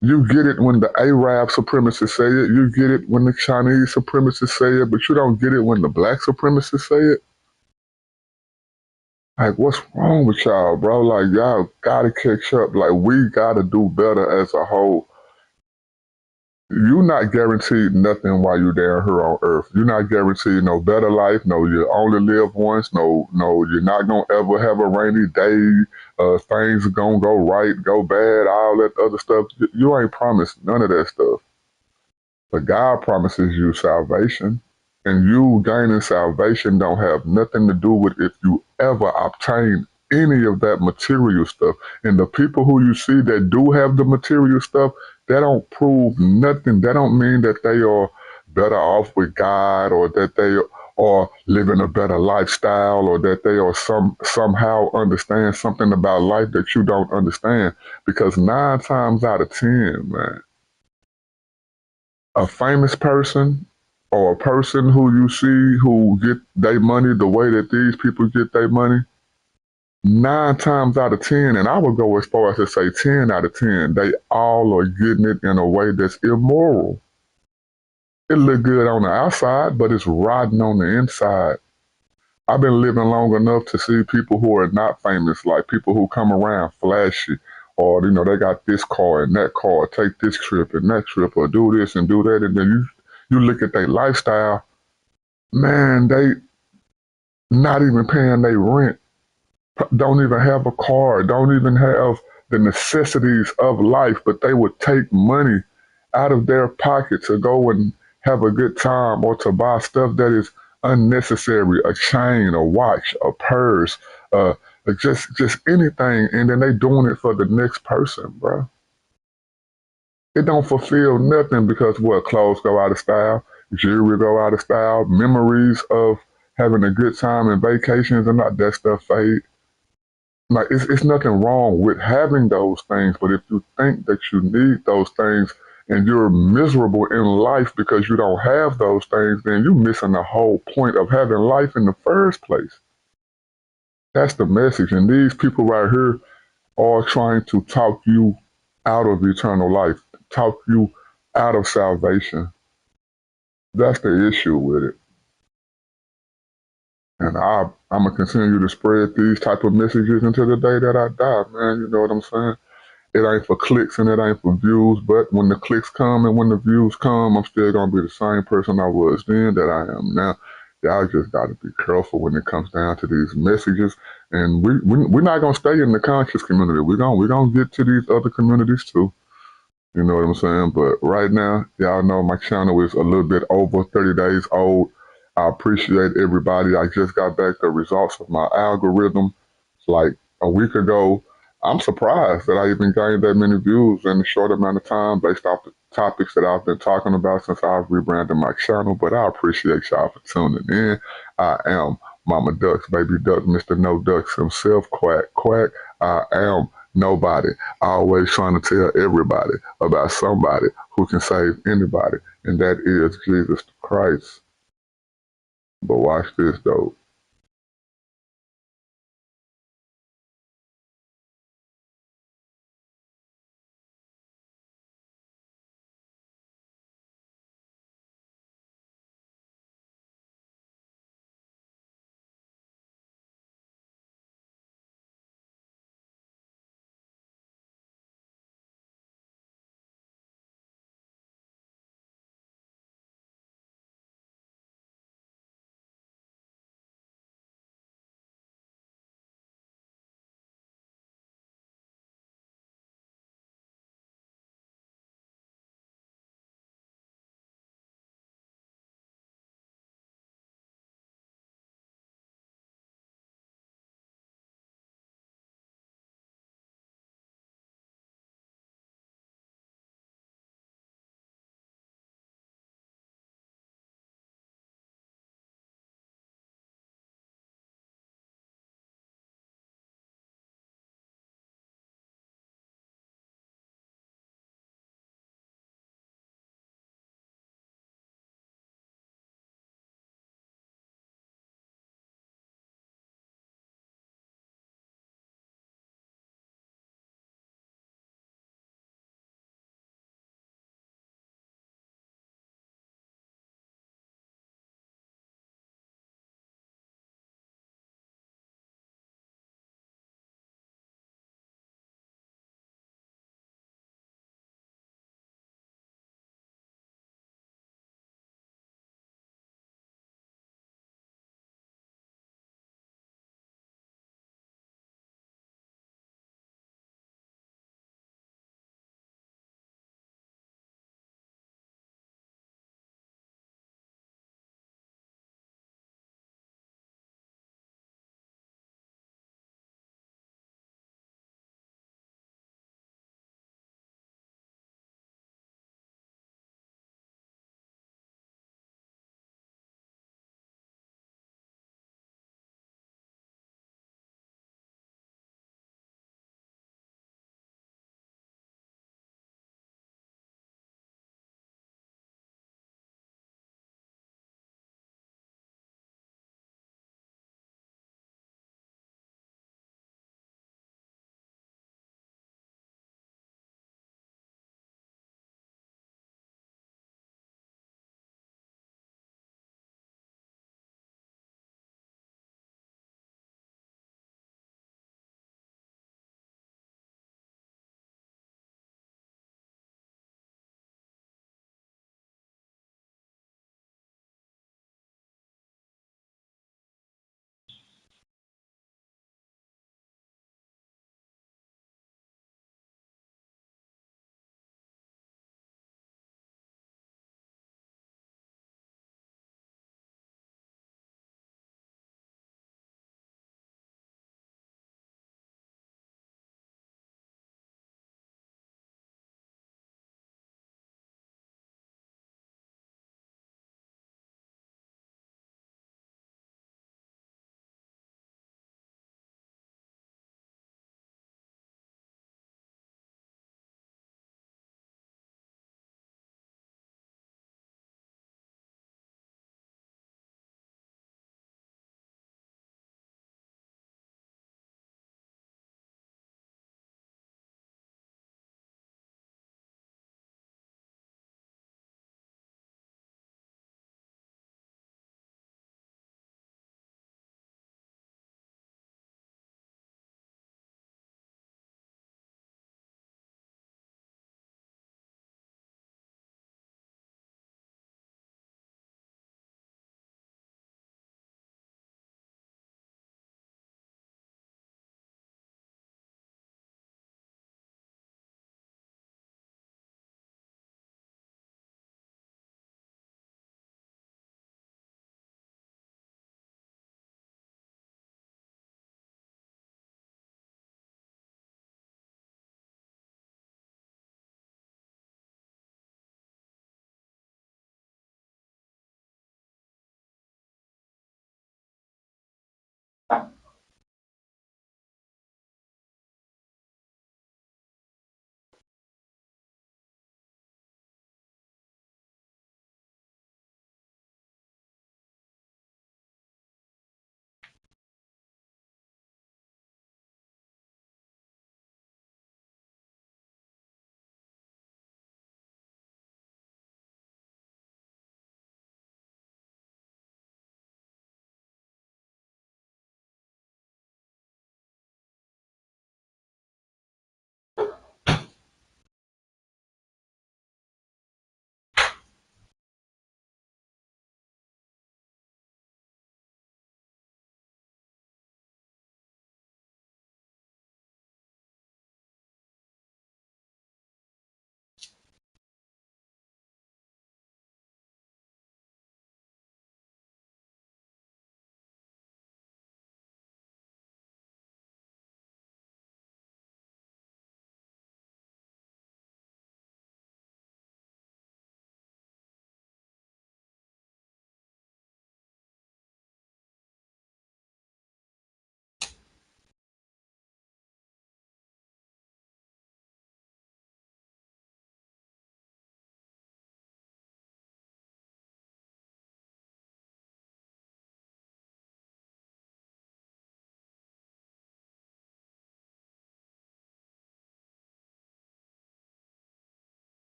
[SPEAKER 1] You get it when the Arab supremacists say it. You get it when the Chinese supremacists say it, but you don't get it when the black supremacists say it. Like, what's wrong with y'all, bro? Like, y'all gotta catch up. Like, we gotta do better as a whole. You're not guaranteed nothing while you're down here on earth. You're not guaranteed no better life. No, you only live once. No, you're not going to ever have a rainy day. Things are going to go right, go bad, all that other stuff. You ain't promised none of that stuff. But God promises you salvation. And you gaining salvation don't have nothing to do with if you ever obtain any of that material stuff. And the people who you see that do have the material stuff, that don't prove nothing. That don't mean that they are better off with God, or that they are living a better lifestyle, or that they are somehow understand something about life that you don't understand. Because 9 times out of 10, man, a famous person or a person who you see who get their money the way that these people get their money, 9 times out of 10, and I would go as far as to say 10 out of 10, they all are getting it in a way that's immoral. It look good on the outside, but it's rotten on the inside. I've been living long enough to see people who are not famous, like people who come around flashy, or, they got this car and that car, take this trip and that trip, or do this and do that, and then you look at their lifestyle, man, they not even paying their rent. Don't even have a car, don't even have the necessities of life, but they would take money out of their pocket to go and have a good time, or to buy stuff that is unnecessary, a chain, a watch, a purse, just anything, and then they doing it for the next person, bro. It don't fulfill nothing, because clothes go out of style, jewelry go out of style, memories of having a good time and vacations and not that stuff fade. Like, it's nothing wrong with having those things, but if you think that you need those things and you're miserable in life because you don't have those things, then you're missing the whole point of having life in the first place. That's the message. And these people right here are trying to talk you out of eternal life, talk you out of salvation. That's the issue with it. And I'm going to continue to spread these type of messages until the day that I die, man. You know what I'm saying? It ain't for clicks and it ain't for views, but when the clicks come and when the views come, I'm still going to be the same person I was then that I am now. y'all just got to be careful when it comes down to these messages. And we're not gonna stay in the conscious community. We're gonna get to these other communities too. You know what I'm saying? But right now, y'all know my channel is a little bit over 30 days old. I appreciate everybody. I just got back the results of my algorithm like a week ago. I'm surprised that I even gained that many views in a short amount of time based off the topics that I've been talking about since I've rebranded my channel. But I appreciate y'all for tuning in. I am Mama Ducks, Baby Duck, Mr. No Ducks himself, Quack, Quack. I am nobody. Always trying to tell everybody about somebody who can save anybody, and that is Jesus Christ. But watch this, though.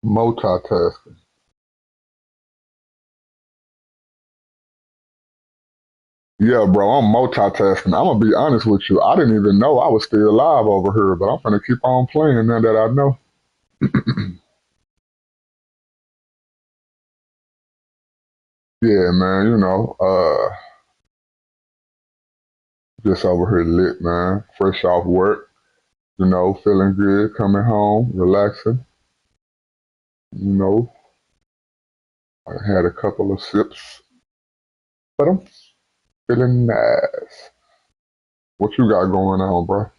[SPEAKER 1] Multitasking. Yeah, bro, I'm multitasking. I'm gonna be honest with you. I didn't even know I was still live over here, but I'm gonna keep on playing now that I know. Yeah, man, just over here lit, man. Fresh off work, feeling good, coming home, relaxing. You know, I had a couple of sips, but I'm feeling nice. What you got going on, bro?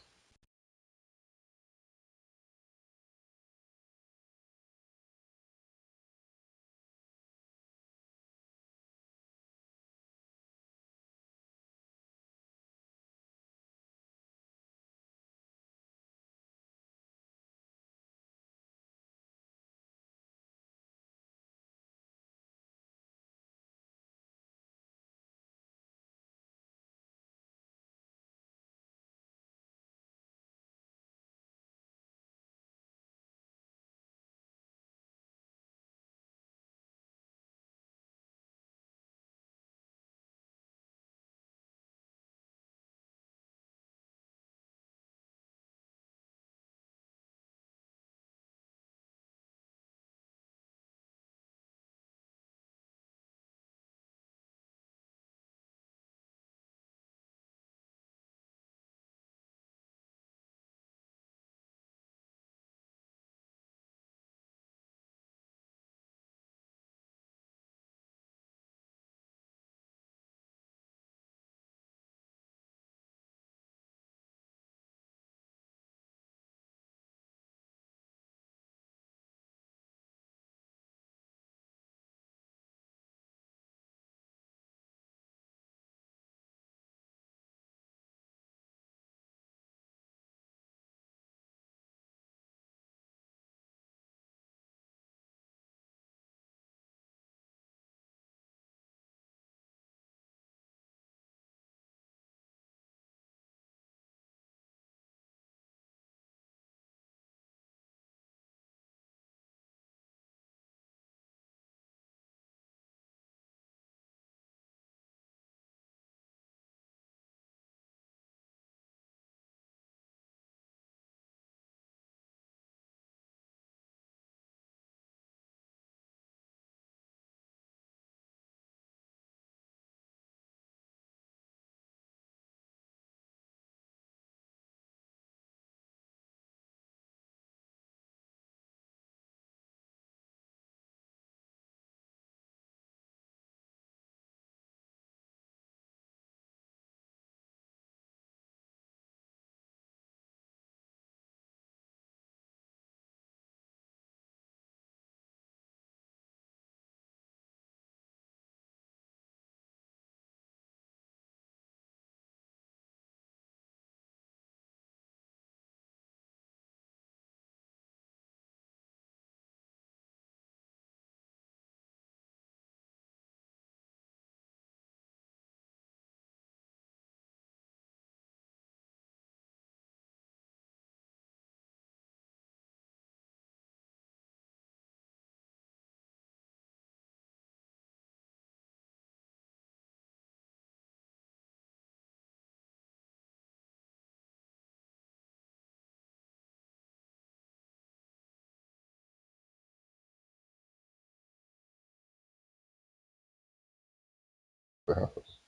[SPEAKER 1] It happens.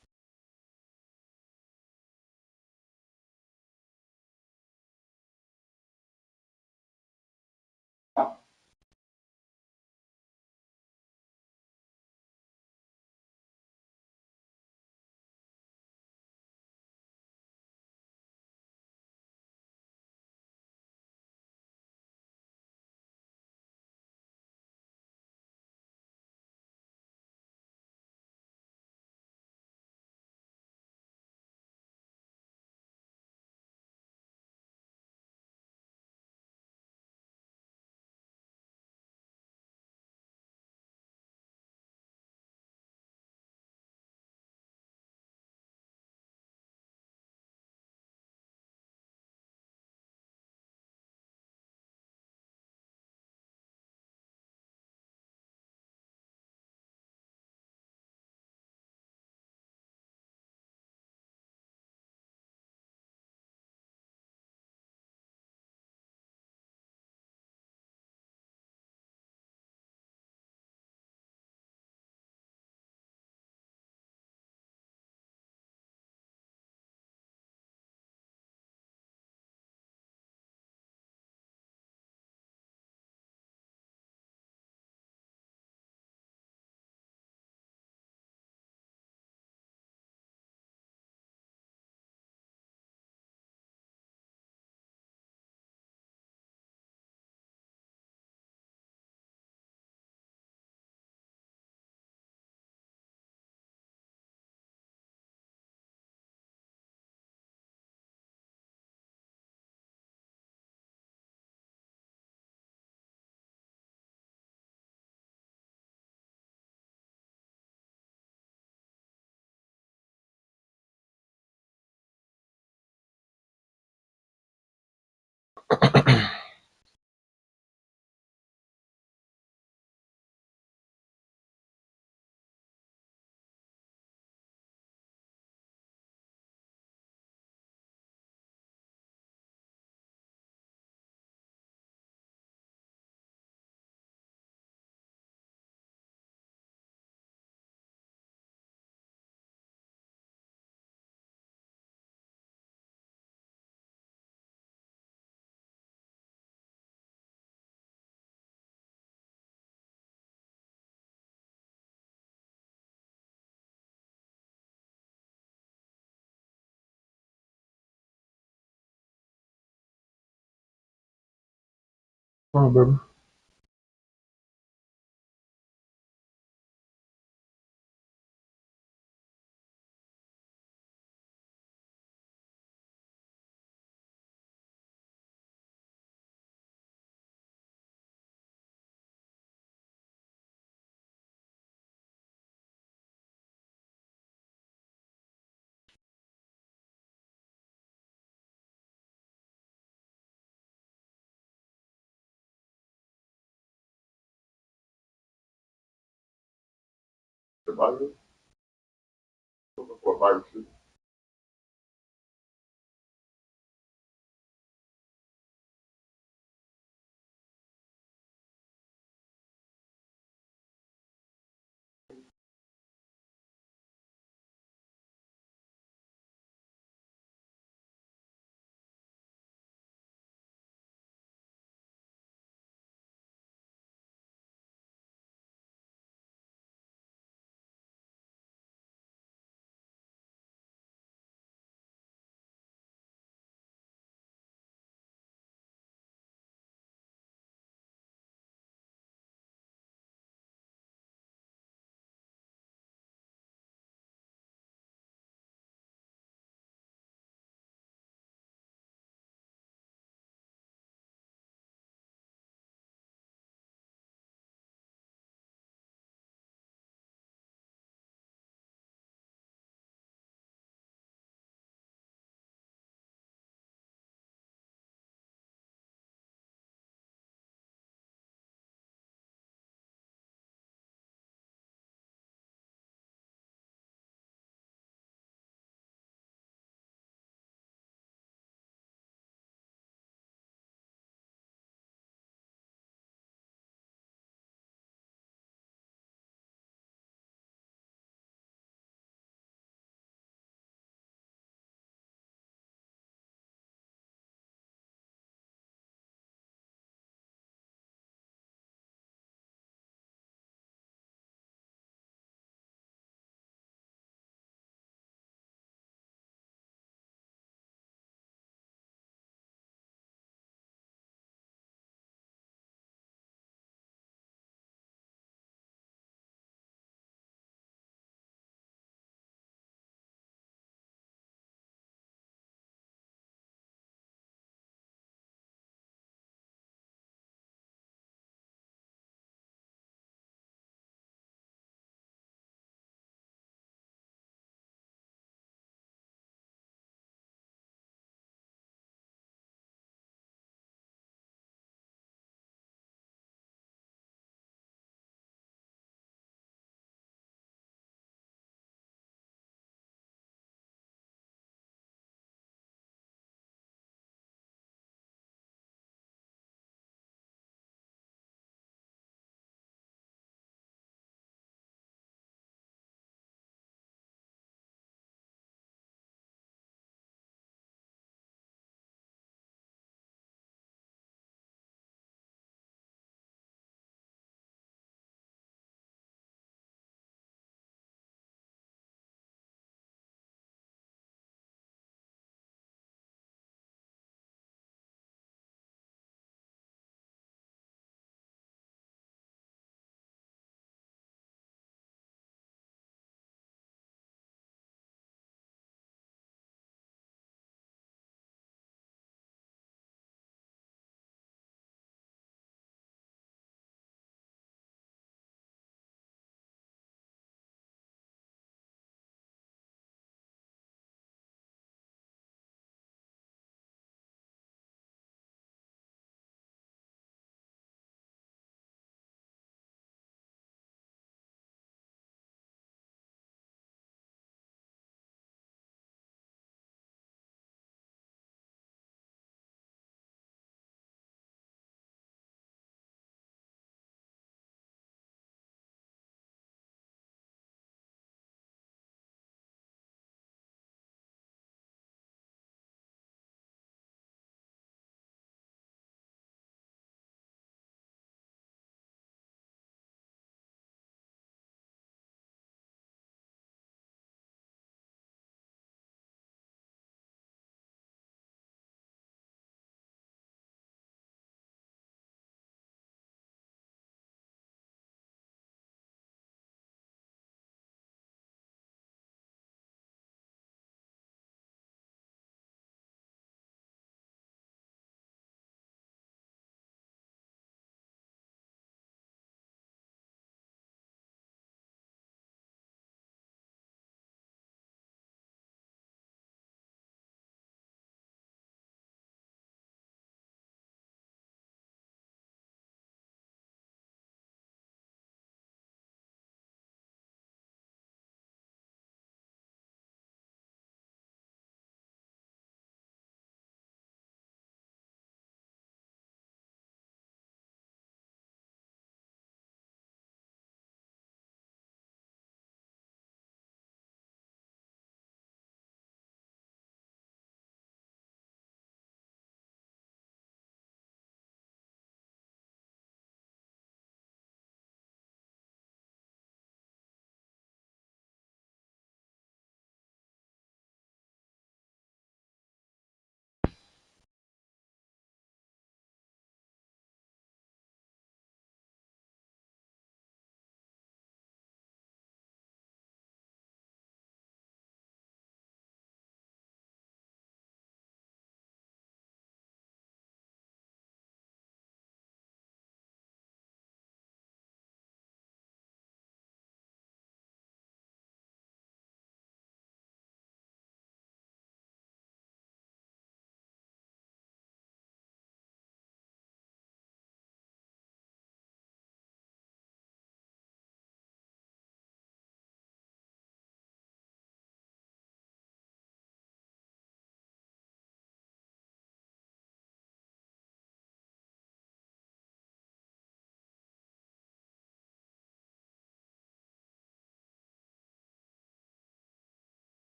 [SPEAKER 1] Come on, baby. The Bible? What Bible?